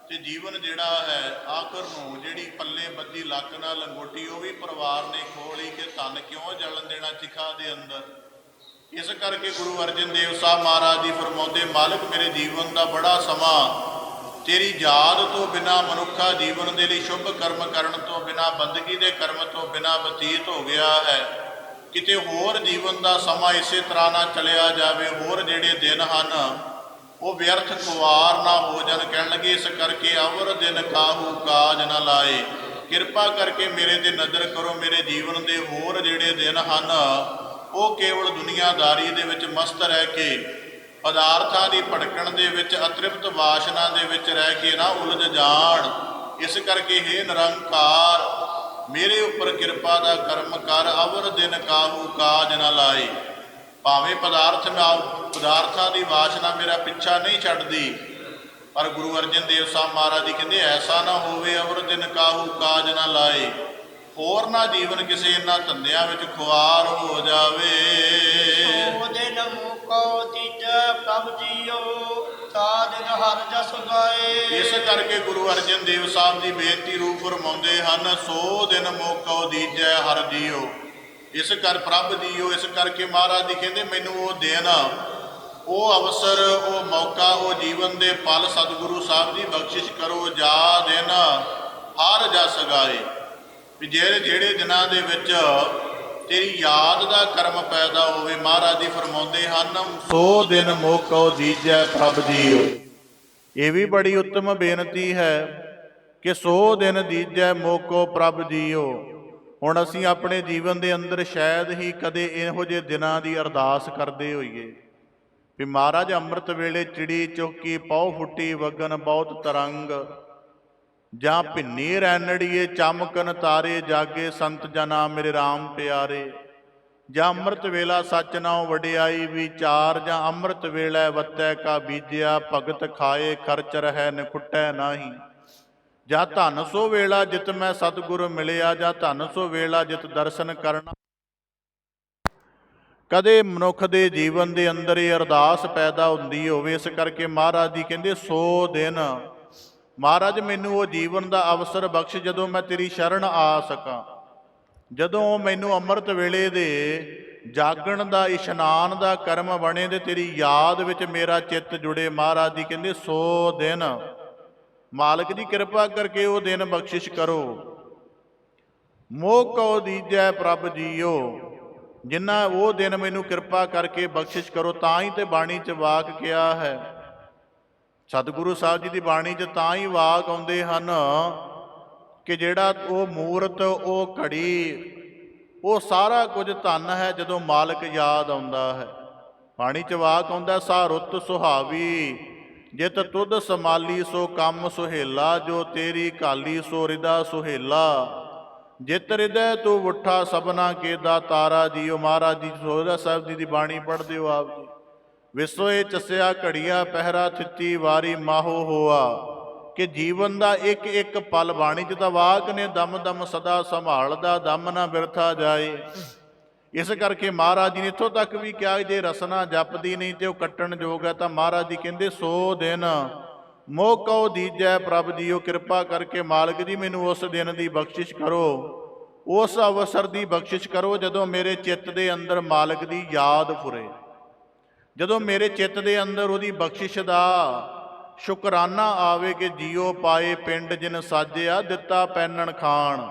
A: ਤੇ ਜੀਵਨ ਜਿਹੜਾ ਹੈ ਆਖਰ ਨੂੰ ਜਿਹੜੀ ਪੱਲੇ ਬੱਦੀ ਲੱਕ ਨਾਲ ਲੰਗੋਟੀ ਉਹ ਵੀ ਪਰਿਵਾਰ ਨੇ ਖੋਲੀ ਕਿ ਧਨ ਕਿਉਂ ਜਲਣ ਦੇਣਾ ਚਿਖਾ ਦੇ ਅੰਦਰ। ਇਸ ਕਰਕੇ ਗੁਰੂ ਅਰਜਨ ਦੇਵ ਸਾਹਿਬ ਮਹਾਰਾਜ ਜੀ ਫਰਮਾਉਂਦੇ, ਮਾਲਕ ਮੇਰੇ ਜੀਵਨ ਦਾ ਬੜਾ ਸਮਾਂ ਤੇਰੀ ਯਾਦ ਤੋਂ ਬਿਨਾਂ ਮਨੁੱਖਾ ਜੀਵਨ ਦੇ ਲਈ ਸ਼ੁਭ ਕਰਮ ਕਰਨ ਤੋਂ ਬਿਨਾਂ, ਬੰਦਗੀ ਦੇ ਕਰਮ ਤੋਂ ਬਿਨਾਂ ਬਤੀਤ ਹੋ ਗਿਆ ਹੈ। ਕਿਤੇ ਹੋਰ ਜੀਵਨ ਦਾ ਸਮਾਂ ਇਸੇ ਤਰ੍ਹਾਂ ਨਾ ਚਲਿਆ ਜਾਵੇ, ਹੋਰ ਜਿਹੜੇ ਦਿਨ ਹਨ ਉਹ ਵਿਅਰਥ ਖੁਆਰ ਨਾ ਹੋ ਜਾਣ। ਕਹਿਣ ਲੱਗੇ, ਇਸ ਕਰਕੇ ਅਵਰ ਦਿਨ ਕਾਹੂ ਕਾਜ ਨਾ ਲਾਏ, ਕਿਰਪਾ ਕਰਕੇ ਮੇਰੇ ਤੇ ਨਜ਼ਰ ਕਰੋ। ਮੇਰੇ ਜੀਵਨ ਦੇ ਹੋਰ ਜਿਹੜੇ ਦਿਨ ਹਨ ਉਹ ਕੇਵਲ ਦੁਨੀਆਦਾਰੀ ਦੇ ਵਿੱਚ ਮਸਤ ਰਹਿ ਕੇ, ਪਦਾਰਥਾਂ ਦੀ ਭਟਕਣ ਦੇ ਵਿੱਚ, ਅਤ੍ਰਿਪਤ ਵਾਸ਼ਨਾ ਦੇ ਵਿੱਚ ਰਹਿ ਕੇ ਨਾ ਉਲਝ ਜਾਣ। ਇਸ ਕਰਕੇ ਹੇ ਨਿਰੰਕਾਰ ਮੇਰੇ ਉੱਪਰ ਕਿਰਪਾ ਦਾ ਕਰਮ ਕਰ, ਅਵਰ ਦਿਨ ਕਾਹੂ ਕਾਜ ਨਾ ਲਾਏ। ਭਾਵੇਂ ਪਦਾਰਥਾਂ ਦੀ ਵਾਸ਼ਨਾ ਮੇਰਾ ਪਿੱਛਾ ਨਹੀਂ ਛੱਡਦੀ, ਪਰ ਗੁਰੂ ਅਰਜਨ ਦੇਵ ਸਾਹਿਬ ਮਹਾਰਾਜ ਜੀ ਕਹਿੰਦੇ ਐਸਾ ਨਾ ਹੋਵੇ ਅਵਰ ਦਿਨ ਕਾਹੂ ਕਾਜ ਨਾ ਲਾਏ, ਹੋਰ ਨਾ ਜੀਵਨ ਕਿਸੇ ਇਹਨਾਂ ਧੰਦਿਆਂ ਵਿੱਚ ਖੁਆਰ ਹੋ ਜਾਵੇ।
B: ਸੋ ਦਿਨ ਮੁਕੋ ਤੀਜੈ ਪ੍ਰਭ ਜੀਓ, ਤਾ ਦਿਨ ਹਰ ਜਸ ਗਾਏ।
A: ਇਸ ਕਰਕੇ ਗੁਰੂ ਅਰਜਨ ਦੇਵ ਸਾਹਿਬ ਦੀ ਬੇਨਤੀ ਰੂਪ ਫਰਮਾਉਂਦੇ ਹਨ, ਸੋ ਦਿਨ ਮੋਕੋ ਦੀਜੈ ਹਰ ਜੀਓ। ਇਸ ਕਰ ਪ੍ਰਭ ਜੀਓ, ਇਸ ਕਰਕੇ ਮਹਾਰਾਜ ਜੀ ਕਹਿੰਦੇ ਮੈਨੂੰ ਉਹ ਦਿਨ, ਉਹ ਅਵਸਰ, ਉਹ ਮੌਕਾ, ਉਹ ਜੀਵਨ ਦੇ ਪਲ ਸਤਿਗੁਰੂ ਸਾਹਿਬ ਦੀ ਬਖਸ਼ਿਸ਼ ਕਰੋ। ਜਾ ਦਿਨ ਹਰ ਜਸ ਗਾਏ, ਵੀ ਜਿਹੜੇ ਦਿਨਾਂ ਦੇ ਵਿੱਚ ਤੇਰੀ ਯਾਦ ਦਾ ਕਰਮ ਪੈਦਾ ਹੋਵੇ। ਮਹਾਰਾਜ ਜੀ ਫਰਮਾਉਂਦੇ ਹਨ, ਸੋ ਦਿਨ ਮੋਕੋ ਦੀਜੈ ਪ੍ਰਭ ਜੀਓ। ਇਹ ਵੀ ਬੜੀ ਉੱਤਮ ਬੇਨਤੀ ਹੈ ਕਿ ਸੋ ਦਿਨ ਦੀਜੈ ਮੋਕੋ ਪ੍ਰਭ ਜੀਓ। ਹੁਣ ਅਸੀਂ ਆਪਣੇ ਜੀਵਨ ਦੇ ਅੰਦਰ ਸ਼ਾਇਦ ਹੀ ਕਦੇ ਇਹੋ ਜਿਹੇ ਦਿਨਾਂ ਦੀ ਅਰਦਾਸ ਕਰਦੇ ਹੋਈਏ ਵੀ ਮਹਾਰਾਜ ਅੰਮ੍ਰਿਤ ਵੇਲੇ ਚਿੜੀ ਚੌਕੀ ਪਉ ਫੁੱਟੀ ਵਗਨ ਬਹੁਤ ਤਰੰਗ, ਜਾਂ ਭਿੰਨੀ ਰੈਣੜੀਏ ਚਮਕਨ ਤਾਰੇ ਜਾਗੇ ਸੰਤ ਜਨਾ ਮੇਰੇ ਰਾਮ ਪਿਆਰੇ। ਜਾਂ ਅੰਮ੍ਰਿਤ ਵੇਲਾ ਸੱਚ ਨਾਉ ਵਡਿਆਈ ਵਿਚਾਰ, ਜਾਂ ਅੰਮ੍ਰਿਤ ਵੇਲੇ ਵੱਤੈ ਕਾ ਬੀਜਿਆ ਭਗਤ ਖਾਏ ਖਰਚ ਰਹਿ ਨਖੁੱਟੈ ਨਾਹੀ। ਜਾਂ ਧਨ ਸੋ ਵੇਲਾ ਜਿਤ ਮੈਂ ਸਤਿਗੁਰ ਮਿਲਿਆ, ਜਾਂ ਧਨ ਸੋ ਵੇਲਾ ਜਿਤ ਦਰਸ਼ਨ ਕਰਨਾ। ਕਦੇ ਮਨੁੱਖ ਦੇ ਜੀਵਨ ਦੇ ਅੰਦਰ ਇਹ ਅਰਦਾਸ ਪੈਦਾ ਹੁੰਦੀ ਹੋਵੇ। ਇਸ ਕਰਕੇ ਮਹਾਰਾਜ ਜੀ ਕਹਿੰਦੇ ਸੋ ਦਿਨ, ਮਹਾਰਾਜ ਮੈਨੂੰ ਉਹ ਜੀਵਨ ਦਾ ਅਵਸਰ ਬਖਸ਼ ਜਦੋਂ ਮੈਂ ਤੇਰੀ ਸ਼ਰਨ ਆ ਸਕਾਂ, ਜਦੋਂ ਮੈਨੂੰ ਅੰਮ੍ਰਿਤ ਵੇਲੇ ਦੇ ਜਾਗਣ ਦਾ, ਇਸ਼ਨਾਨ ਦਾ ਕਰਮ ਬਣੇ ਤੇ ਤੇਰੀ ਯਾਦ ਵਿੱਚ ਮੇਰਾ ਚਿੱਤ ਜੁੜੇ। ਮਹਾਰਾਜ ਜੀ ਕਹਿੰਦੇ ਸੋ ਦਿਨ ਮਾਲਕ ਜੀ ਕਿਰਪਾ ਕਰਕੇ ਉਹ ਦਿਨ ਬਖਸ਼ਿਸ਼ ਕਰੋ। ਮੋਹ ਕਉ ਦੀਜੈ ਪ੍ਰਭ ਜੀਓ, ਜਿਨ੍ਹਾਂ ਉਹ ਦਿਨ ਮੈਨੂੰ ਕਿਰਪਾ ਕਰਕੇ ਬਖਸ਼ਿਸ਼ ਕਰੋ। ਤਾਂ ਹੀ ਤੇ ਬਾਣੀ 'ਚ ਵਾਕ ਕਿਹਾ ਹੈ, ਸਤਿਗੁਰੂ ਸਾਹਿਬ ਜੀ ਦੀ ਬਾਣੀ 'ਚ ਤਾਂ ਹੀ ਵਾਕ ਆਉਂਦੇ ਹਨ ਕਿ ਜਿਹੜਾ ਉਹ ਮੂਰਤ, ਉਹ ਘੜੀ, ਉਹ ਸਾਰਾ ਕੁਝ ਧਨ ਹੈ ਜਦੋਂ ਮਾਲਕ ਯਾਦ ਆਉਂਦਾ ਹੈ। ਬਾਣੀ 'ਚ ਵਾਕ ਆਉਂਦਾ, ਸਾ ਰੁੱਤ ਸੁਹਾਵੀ ਜਿਤ ਤੁਧ ਸਮਾਲੀ ਸੋ ਕੰਮ ਸੁਹੇਲਾ, ਜੋ ਤੇਰੀ ਕਾਲੀ ਸੋ ਰਿਦਾ ਸੁਹੇਲਾ, ਜਿਤ ਹਿਰਦੈ ਤੂੰ ਉੱਠਾ ਸਭਨਾ ਕੇ ਦਾ ਤਾਰਾ ਜੀਓ। ਮਹਾਰਾਜ ਜੀ ਸੋਹਿਲਾ ਸਾਹਿਬ ਜੀ ਦੀ ਬਾਣੀ ਪੜ੍ਹਦੇ ਹੋ ਆਪ ਜੀ। ਵਿਸੋਏ ਚਸਿਆ ਘੜੀਆ ਪਹਿਰਾ ਥਿੱਤੀ ਵਾਰੀ ਮਾਹੋ ਹੋਆ, ਕਿ ਜੀਵਨ ਦਾ ਇੱਕ ਇੱਕ ਪਲ, ਬਾਣੀ 'ਚ ਤਾਂ ਵਾਕ ਨੇ, ਦਮ ਦਮ ਸਦਾ ਸੰਭਾਲਦਾ ਦਮ ਨਾ ਬਿਰਥਾ ਜਾਏ। ਇਸ ਕਰਕੇ ਮਹਾਰਾਜ ਜੀ ਨੇ ਇੱਥੋਂ ਤੱਕ ਵੀ ਕਿਹਾ ਜੇ ਰਸਨਾ ਜਪਦੀ ਨਹੀਂ ਤੇ ਉਹ ਕੱਟਣ ਯੋਗ ਹੈ। ਤਾਂ ਮਹਾਰਾਜ ਜੀ ਕਹਿੰਦੇ ਸੋ ਦਿਨ ਮੋਹ ਕਉ ਦੀਜੈ ਪ੍ਰਭ ਜੀਓ, ਕਿਰਪਾ ਕਰਕੇ ਮਾਲਕ ਜੀ ਮੈਨੂੰ ਉਸ ਦਿਨ ਦੀ ਬਖਸ਼ਿਸ਼ ਕਰੋ, ਉਸ ਅਵਸਰ ਦੀ ਬਖਸ਼ਿਸ਼ ਕਰੋ ਜਦੋਂ ਮੇਰੇ ਚਿੱਤ ਦੇ ਅੰਦਰ ਮਾਲਕ ਦੀ ਯਾਦ ਫੁਰੇ, ਜਦੋਂ ਮੇਰੇ ਚਿੱਤ ਦੇ ਅੰਦਰ ਉਹਦੀ ਬਖਸ਼ਿਸ਼ ਦਾ ਸ਼ੁਕਰਾਨਾ ਆਵੇ ਕਿ ਜੀਓ ਪਾਏ ਪਿੰਡ ਜਿਨ ਸਾਜਿਆ ਦਿੱਤਾ ਪੈਨਣ ਖਾਣ।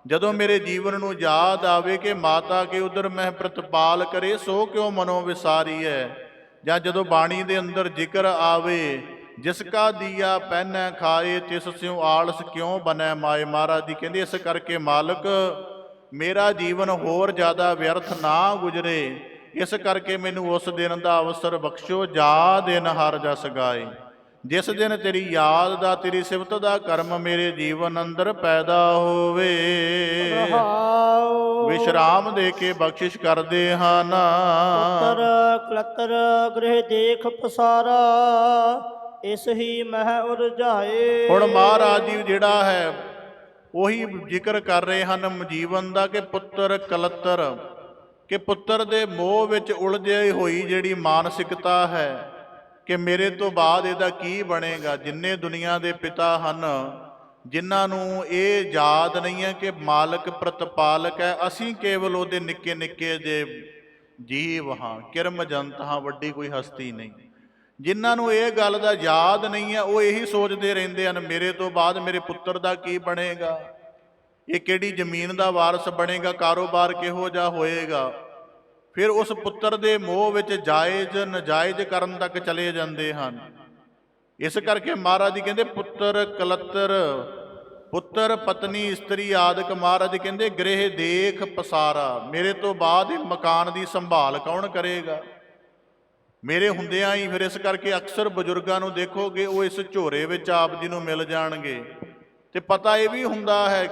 A: ਜਦੋਂ ਮੇਰੇ ਜੀਵਨ ਨੂੰ ਯਾਦ ਆਵੇ ਕਿ ਮਾਤਾ ਕੇ ਉਦਰ ਮਹਿ ਪ੍ਰਤਪਾਲ ਕਰੇ ਸੋ ਕਿਉ ਮਨੋ ਵਿਸਾਰੀ ਹੈ। ਜਾਂ ਜਦੋਂ ਬਾਣੀ ਦੇ ਅੰਦਰ ਜ਼ਿਕਰ ਆਵੇ ਜਿਸ ਕਾ ਦੀਆ ਪਹਿਨੈ ਖਾਏ ਤਿਸ ਸਿਉ ਆਲਸ ਕਿਉਂ ਬਨੈ ਮਾਏ। ਮਹਾਰਾਜ ਜੀ ਕਹਿੰਦੇ ਇਸ ਕਰਕੇ ਮਾਲਕ ਮੇਰਾ ਜੀਵਨ ਹੋਰ ਜ਼ਿਆਦਾ ਵਿਅਰਥ ਨਾ ਗੁਜ਼ਰੇ, ਇਸ ਕਰਕੇ ਮੈਨੂੰ ਉਸ ਦਿਨ ਦਾ ਅਵਸਰ ਬਖਸ਼ੋ। ਜਾ ਦਿਨ ਹਰ ਜਸ ਗਾਏ, ਜਿਸ ਦਿਨ ਤੇਰੀ ਯਾਦ ਦਾ, ਤੇਰੀ ਸਿਫਤ ਦਾ ਕਰਮ ਮੇਰੇ ਜੀਵਨ ਅੰਦਰ ਪੈਦਾ ਹੋਵੇ। ਵਿਸ਼ਰਾਮ ਦੇ ਕੇ ਬਖਸ਼ਿਸ਼ ਕਰਦੇ ਹਨ।
B: ਪੁੱਤਰ ਕਲਤਰ ਗ੍ਰਹਿ ਦੇਖ ਪਸਾਰਾ, ਇਸ ਹੀ ਮਹਿ ਉਰਝਾਏ।
A: ਹੁਣ ਮਹਾਰਾਜ ਜੀ ਜਿਹੜਾ ਹੈ ਉਹੀ ਜ਼ਿਕਰ ਕਰ ਰਹੇ ਹਨ ਜੀਵਨ ਦਾ ਕਿ ਪੁੱਤਰ ਕਲਤਰ, ਕਿ ਪੁੱਤਰ ਦੇ ਮੋਹ ਵਿੱਚ ਉਲਝੀ ਹੋਈ ਜਿਹੜੀ ਮਾਨਸਿਕਤਾ ਹੈ ਕਿ ਮੇਰੇ ਤੋਂ ਬਾਅਦ ਇਹਦਾ ਕੀ ਬਣੇਗਾ। ਜਿੰਨੇ ਦੁਨੀਆ ਦੇ ਪਿਤਾ ਹਨ, ਜਿਨ੍ਹਾਂ ਨੂੰ ਇਹ ਯਾਦ ਨਹੀਂ ਹੈ ਕਿ ਮਾਲਕ ਪ੍ਰਤਪਾਲਕ ਹੈ, ਅਸੀਂ ਕੇਵਲ ਉਹਦੇ ਨਿੱਕੇ ਨਿੱਕੇ ਜਿਹੇ ਜੀਵ ਹਾਂ, ਕਿਰਮ ਜੰਤ ਹਾਂ, ਵੱਡੀ ਕੋਈ ਹਸਤੀ ਨਹੀਂ। ਜਿਨ੍ਹਾਂ ਨੂੰ ਇਹ ਗੱਲ ਦਾ ਯਾਦ ਨਹੀਂ ਹੈ, ਉਹ ਇਹੀ ਸੋਚਦੇ ਰਹਿੰਦੇ ਹਨ ਮੇਰੇ ਤੋਂ ਬਾਅਦ ਮੇਰੇ ਪੁੱਤਰ ਦਾ ਕੀ ਬਣੇਗਾ, ਇਹ ਕਿਹੜੀ ਜ਼ਮੀਨ ਦਾ ਵਾਰਸ ਬਣੇਗਾ, ਕਾਰੋਬਾਰ ਕਿਹੋ ਜਿਹਾ ਹੋਏਗਾ। ਫਿਰ ਉਸ ਪੁੱਤਰ ਦੇ ਮੋਹ ਵਿੱਚ ਜਾਇਜ਼ ਨਜਾਇਜ਼ ਕਰਨ ਤੱਕ ਚਲੇ ਜਾਂਦੇ ਹਨ। ਇਸ ਕਰਕੇ ਮਹਾਰਾਜ ਜੀ ਕਹਿੰਦੇ ਪੁੱਤਰ ਕਲੱਤਰ, ਪੁੱਤਰ ਪਤਨੀ ਇਸਤਰੀ ਆਦਿਕ, ਮਹਾਰਾਜ ਕਹਿੰਦੇ ਗ੍ਰਹਿ ਦੇਖ ਪਸਾਰਾ, ਮੇਰੇ ਤੋਂ ਬਾਅਦ ਇਹ ਮਕਾਨ ਦੀ ਸੰਭਾਲ ਕੌਣ ਕਰੇਗਾ ਮੇਰੇ ਹੁੰਦਿਆਂ ਹੀ। ਫਿਰ ਇਸ ਕਰਕੇ ਅਕਸਰ ਬਜ਼ੁਰਗਾਂ ਨੂੰ ਦੇਖੋਗੇ ਉਹ ਇਸ ਝੋਰੇ ਵਿੱਚ ਆਪ ਜੀ ਨੂੰ ਮਿਲ ਜਾਣਗੇ, ਤੇ ਪਤਾ ਇਹ ਵੀ ਹੁੰਦਾ ਹੈ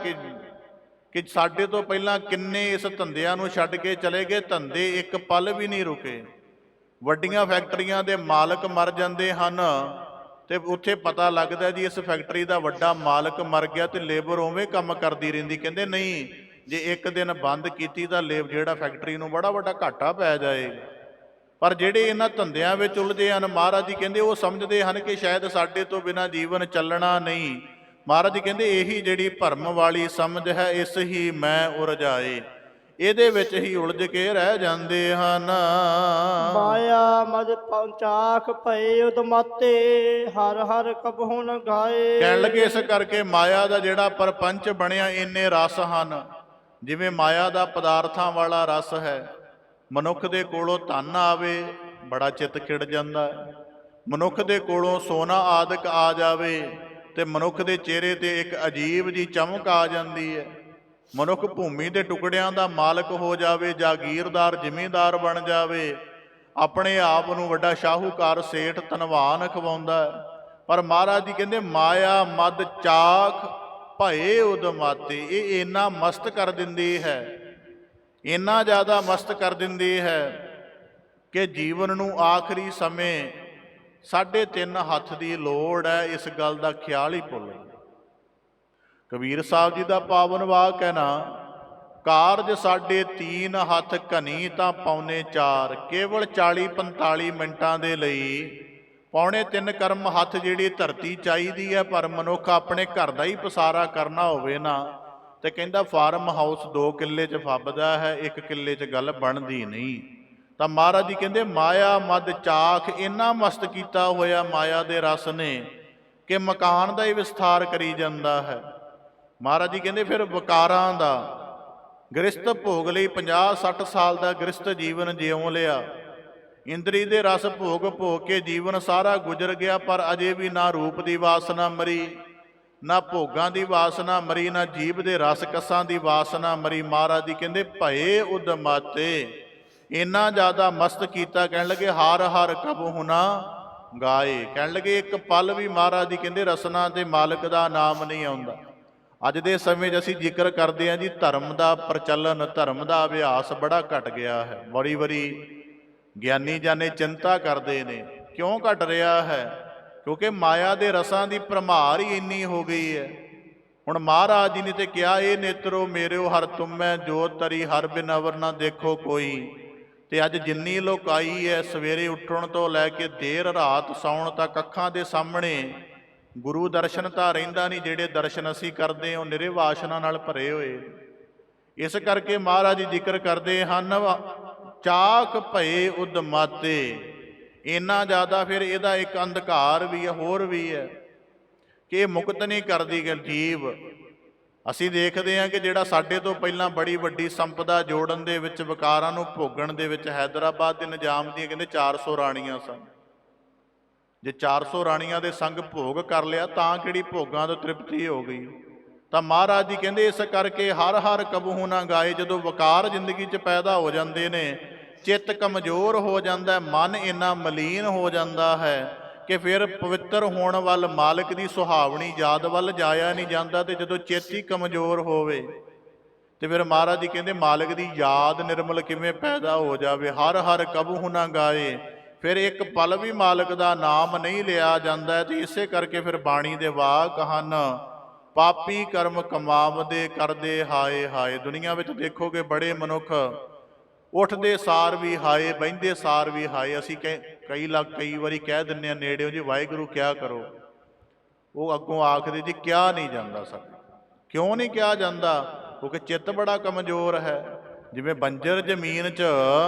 A: ਕਿ ਸਾਡੇ ਤੋਂ ਪਹਿਲਾਂ ਕਿੰਨੇ ਇਸ ਧੰਦਿਆਂ ਨੂੰ ਛੱਡ ਕੇ ਚਲੇ ਗਏ, ਧੰਦੇ ਇੱਕ ਪਲ ਵੀ ਨਹੀਂ ਰੁਕੇ। ਵੱਡੀਆਂ ਫੈਕਟਰੀਆਂ ਦੇ ਮਾਲਕ ਮਰ ਜਾਂਦੇ ਹਨ ਤੇ ਉੱਥੇ ਪਤਾ ਲੱਗਦਾ ਜੀ ਇਸ ਫੈਕਟਰੀ ਦਾ ਵੱਡਾ ਮਾਲਕ ਮਰ ਗਿਆ ਤੇ ਲੇਬਰ ਉਵੇਂ ਕੰਮ ਕਰਦੀ ਰਹਿੰਦੀ। ਕਹਿੰਦੇ ਨਹੀਂ, ਜੇ ਇੱਕ ਦਿਨ ਬੰਦ ਕੀਤੀ ਤਾਂ ਜਿਹੜਾ ਫੈਕਟਰੀ ਨੂੰ ਬੜਾ ਵੱਡਾ ਘਾਟਾ ਪੈ ਜਾਏਗਾ। ਪਰ ਜਿਹੜੇ ਇਹਨਾਂ ਧੰਦਿਆਂ ਵਿੱਚ ਉਲਝੇ ਹਨ, ਮਹਾਰਾਜ ਜੀ ਕਹਿੰਦੇ ਉਹ ਸਮਝਦੇ ਹਨ ਕਿ ਸ਼ਾਇਦ ਸਾਡੇ ਤੋਂ ਬਿਨਾਂ ਜੀਵਨ ਚੱਲਣਾ ਨਹੀਂ। ਮਹਾਰਾਜ ਜੀ ਕਹਿੰਦੇ ਇਹੀ ਜਿਹੜੀ ਭਰਮ ਵਾਲੀ ਸਮਝ ਹੈ, ਇਸ ਹੀ ਮੈਂ ਉਰਝਾਏ, ਇਹਦੇ ਵਿੱਚ ਹੀ ਉਲਝ ਕੇ ਰਹਿ ਜਾਂਦੇ ਹਨ।
B: ਮਾਇਆ ਮਦ ਪਹੁੰਚਾਖ ਭਏ ਉਦਮਾਤੇ, ਹਰ ਹਰ ਕਬਹੁ ਨ ਗਾਏ।
A: ਕਹਿਣ ਲੱਗੇ ਇਸ ਕਰਕੇ ਮਾਇਆ ਦਾ ਜਿਹੜਾ ਪਰਪੰਚ ਬਣਿਆ, ਇੰਨੇ ਰਸ ਹਨ। ਜਿਵੇਂ ਮਾਇਆ ਦਾ ਪਦਾਰਥਾਂ ਵਾਲਾ ਰਸ ਹੈ, ਮਨੁੱਖ ਦੇ ਕੋਲੋਂ ਧਨ ਆਵੇ ਬੜਾ ਚਿੱਤ ਖਿੜ ਜਾਂਦਾ ਹੈ, ਮਨੁੱਖ ਦੇ ਕੋਲੋਂ ਸੋਨਾ ਆਦਿਕ ਆ ਜਾਵੇ ਤੇ ਮਨੁੱਖ ਦੇ ਚਿਹਰੇ ਤੇ ਇੱਕ ਅਜੀਬ ਜੀ ਚਮਕ ਆ ਜਾਂਦੀ ਹੈ। ਮਨੁੱਖ ਭੂਮੀ ਦੇ ਟੁਕੜਿਆਂ ਦਾ ਮਾਲਕ ਹੋ ਜਾਵੇ, ਜਾਗੀਰਦਾਰ ਜ਼ਿਮੀਂਦਾਰ ਬਣ ਜਾਵੇ, ਆਪਣੇ ਆਪ ਨੂੰ ਵੱਡਾ ਸ਼ਾਹੂਕਾਰ ਸੇਠ ਧਨਵਾਨ ਖਵਾਉਂਦਾ ਹੈ। ਪਰ ਮਹਾਰਾਜ ਜੀ ਕਹਿੰਦੇ ਮਾਇਆ ਮਦ ਚਾਖ ਭਏ ਉਦਮਾਤੇ, ਇਹ ਇੰਨਾ ਮਸਤ ਕਰ ਦਿੰਦੀ ਹੈ, ਇੰਨਾ ਜ਼ਿਆਦਾ ਮਸਤ ਕਰ ਦਿੰਦੀ ਹੈ ਕਿ ਜੀਵਨ ਨੂੰ ਆਖਰੀ ਸਮੇਂ 3.5 ਹੱਥ ਦੀ ਲੋੜ ਹੈ, ਇਸ ਗੱਲ ਦਾ ਖਿਆਲ ਹੀ ਭੁੱਲ ਗਿਆ। ਕਬੀਰ ਸਾਹਿਬ ਜੀ ਦਾ ਪਾਵਨ ਵਾਕ ਹੈ ਨਾ, ਕਾਰਜ 3.5 ਹੱਥ ਘਨੀ ਤਾਂ ਪੌਣੇ 4, ਕੇਵਲ 40-45 ਮਿੰਟਾਂ ਦੇ ਲਈ 2.25 ਕਰਮ ਹੱਥ ਜਿਹੜੀ ਧਰਤੀ ਚਾਹੀਦੀ ਹੈ। ਪਰ ਮਨੁੱਖ ਆਪਣੇ ਘਰ ਦਾ ਹੀ ਪਸਾਰਾ ਕਰਨਾ ਹੋਵੇ ਨਾ, ਤੇ ਕਹਿੰਦਾ ਫਾਰਮ ਹਾਊਸ 2 ਕਿੱਲੇ 'ਚ ਫੱਬਦਾ ਹੈ, 1 ਕਿੱਲੇ 'ਚ ਗੱਲ ਬਣਦੀ ਨਹੀਂ। ਤਾਂ ਮਹਾਰਾਜ ਜੀ ਕਹਿੰਦੇ ਮਾਇਆ ਮਦ ਚਾਖ, ਇੰਨਾ ਮਸਤ ਕੀਤਾ ਹੋਇਆ ਮਾਇਆ ਦੇ ਰਸ ਨੇ ਕਿ ਮਕਾਨ ਦਾ ਹੀ ਵਿਸਥਾਰ ਕਰੀ ਜਾਂਦਾ ਹੈ। ਮਹਾਰਾਜ ਜੀ ਕਹਿੰਦੇ ਫਿਰ ਵਿਕਾਰਾਂ ਦਾ ਗ੍ਰਸਤ ਭੋਗ ਲਈ 50-60 ਸਾਲ ਦਾ ਗ੍ਰਸਤ ਜੀਵਨ ਜਿਉਂ ਲਿਆ, ਇੰਦਰੀ ਦੇ ਰਸ ਭੋਗ ਭੋਗ ਕੇ ਜੀਵਨ ਸਾਰਾ ਗੁਜ਼ਰ ਗਿਆ, ਪਰ ਅਜੇ ਵੀ ਨਾ ਰੂਪ ਦੀ ਵਾਸਨਾ ਮਰੀ, ਨਾ ਭੋਗਾਂ ਦੀ ਵਾਸਨਾ ਮਰੀ, ਨਾ ਜੀਭ ਦੇ ਰਸ ਕਸਾਂ ਦੀ ਵਾਸਨਾ ਮਰੀ। ਮਹਾਰਾਜ ਜੀ ਕਹਿੰਦੇ ਭਏ ਉਦਮਾਤੇ, ਇੰਨਾ ਜ਼ਿਆਦਾ ਮਸਤ ਕੀਤਾ, ਕਹਿਣ ਲੱਗੇ ਹਰ ਹਰ ਕਬਹੁ ਨ ਗਾਏ। ਕਹਿਣ ਲੱਗੇ ਇੱਕ ਪਲ ਵੀ ਮਹਾਰਾਜ ਜੀ ਕਹਿੰਦੇ ਰਸਨਾ ਦੇ ਮਾਲਕ ਦਾ ਨਾਮ ਨਹੀਂ ਆਉਂਦਾ। ਅੱਜ ਦੇ ਸਮੇਂ 'ਚ ਅਸੀਂ ਜ਼ਿਕਰ ਕਰਦੇ ਹਾਂ ਜੀ, ਧਰਮ ਦਾ ਪ੍ਰਚਲਨ, ਧਰਮ ਦਾ ਅਭਿਆਸ ਬੜਾ ਘਟ ਗਿਆ ਹੈ। ਬੜੀ ਗਿਆਨੀ ਜਾਨੇ ਚਿੰਤਾ ਕਰਦੇ ਨੇ, ਕਿਉਂ ਘਟ ਰਿਹਾ ਹੈ? ਕਿਉਂਕਿ ਮਾਇਆ ਦੇ ਰਸਾਂ ਦੀ ਭਰਮਾਰ ਹੀ ਇੰਨੀ ਹੋ ਗਈ ਹੈ। ਹੁਣ ਮਹਾਰਾਜ ਜੀ ਨੇ ਤੇ ਕਿਹਾ, ਇਹ ਨੇਤਰੋ ਮੇਰਿਓ ਹਰ ਤੁਮੈ ਜੋਤ ਤਰੀ, ਹਰ ਬਿਨ ਅਵਰ ਨਾ ਦੇਖੋ ਕੋਈ। ਤੇ ਅੱਜ ਜਿੰਨੀ ਲੋਕਾਈ ਹੈ, ਸਵੇਰੇ ਉੱਠਣ ਤੋਂ ਲੈ ਕੇ ਦੇਰ ਰਾਤ ਸੌਣ ਤੱਕ ਅੱਖਾਂ ਦੇ ਸਾਹਮਣੇ ਗੁਰੂ ਦਰਸ਼ਨ ਤਾਂ ਰਹਿੰਦਾ ਨਹੀਂ। ਜਿਹੜੇ ਦਰਸ਼ਨ ਅਸੀਂ ਕਰਦੇ ਹਾਂ ਨਿਰੇ ਵਾਸ਼ਨਾ ਨਾਲ ਭਰੇ ਹੋਏ। ਇਸ ਕਰਕੇ ਮਹਾਰਾਜ ਜੀ ਜ਼ਿਕਰ ਕਰਦੇ ਹਨ ਚਾਕ ਭਏ ਉਦਮਾਤੇ, ਇੰਨਾ ਜ਼ਿਆਦਾ ਫਿਰ ਇਹਦਾ ਇੱਕ ਅੰਧਕਾਰ ਵੀ ਹੈ, ਹੋਰ ਵੀ ਹੈ ਕਿ ਇਹ ਮੁਕਤ ਨਹੀਂ ਕਰਦੀ ਜੀਵ। ਅਸੀਂ ਦੇਖਦੇ ਹਾਂ ਕਿ ਜਿਹੜਾ ਸਾਡੇ ਤੋਂ ਪਹਿਲਾਂ ਬੜੀ ਵੱਡੀ ਸੰਪਦਾ ਜੋੜਨ ਦੇ ਵਿੱਚ, ਵਿਕਾਰਾਂ ਨੂੰ ਭੋਗਣ ਦੇ ਵਿੱਚ ਹੈਦਰਾਬਾਦ ਦੇ ਨਿਜ਼ਾਮ ਦੀਆਂ ਕਹਿੰਦੇ 400 ਰਾਣੀਆਂ ਸਨ। ਜੇ 400 ਰਾਣੀਆਂ ਦੇ ਸੰਗ ਭੋਗ ਕਰ ਲਿਆ ਤਾਂ ਕਿਹੜੀ ਭੋਗਾਂ ਤੋਂ ਤ੍ਰਿਪਤੀ ਹੋ ਗਈ। ਤਾਂ ਮਹਾਰਾਜ ਜੀ ਕਹਿੰਦੇ ਇਸ ਕਰਕੇ ਹਰ ਹਰ ਕਬਹੁ ਨ ਗਾਏ। ਜਦੋਂ ਵਿਕਾਰ ਜ਼ਿੰਦਗੀ 'ਚ ਪੈਦਾ ਹੋ ਜਾਂਦੇ ਨੇ, ਚਿੱਤ ਕਮਜ਼ੋਰ ਹੋ ਜਾਂਦਾ, ਮਨ ਇੰਨਾ ਮਲੀਨ ਹੋ ਜਾਂਦਾ ਹੈ ਕਿ ਫਿਰ ਪਵਿੱਤਰ ਹੋਣ ਵੱਲ, ਮਾਲਕ ਦੀ ਸੁਹਾਵਣੀ ਯਾਦ ਵੱਲ ਜਾਇਆ ਨਹੀਂ ਜਾਂਦਾ। ਤੇ ਜਦੋਂ ਚਿੱਤ ਹੀ ਕਮਜ਼ੋਰ ਹੋਵੇ ਤੇ ਫਿਰ ਮਹਾਰਾਜ ਜੀ ਕਹਿੰਦੇ ਮਾਲਕ ਦੀ ਯਾਦ ਨਿਰਮਲ ਕਿਵੇਂ ਪੈਦਾ ਹੋ ਜਾਵੇ। ਹਰ ਹਰ ਕਬਹੁ ਨ ਗਾਏ, ਫਿਰ ਇੱਕ ਪਲ ਵੀ ਮਾਲਕ ਦਾ ਨਾਮ ਨਹੀਂ ਲਿਆ ਜਾਂਦਾ। ਤੇ ਇਸੇ ਕਰਕੇ ਫਿਰ ਬਾਣੀ ਦੇ ਵਾਕ ਹਨ, ਪਾਪੀ ਕਰਮ ਕਮਾਵਦੇ ਕਰਦੇ ਹਾਏ ਹਾਏ। ਦੁਨੀਆ ਵਿੱਚ ਦੇਖੋਗੇ ਬੜੇ ਮਨੁੱਖ ਉੱਠਦੇ ਸਾਰ ਵੀ ਹਾਏ, ਬਹਿੰਦੇ ਸਾਰ ਵੀ ਹਾਏ। ਅਸੀਂ ਕਈ ਵਾਰੀ ਕਹਿ ਦਿੰਦੇ ਹਾਂ ਨੇੜਿਓ ਜੀ ਵਾਹਿਗੁਰੂ ਕਿਆ ਕਰੋ, ਉਹ ਅੱਗੋਂ ਆਖਦੇ ਜੀ ਕਿਹਾ ਨਹੀਂ ਜਾਂਦਾ ਸਾਡੇ। ਕਿਉਂ ਨਹੀਂ ਕਿਹਾ ਜਾਂਦਾ? ਕਿਉਂਕਿ ਚਿੱਤ ਬੜਾ ਕਮਜ਼ੋਰ ਹੈ। ਜਿਵੇਂ ਬੰਜਰ ਜ਼ਮੀਨ 'ਚ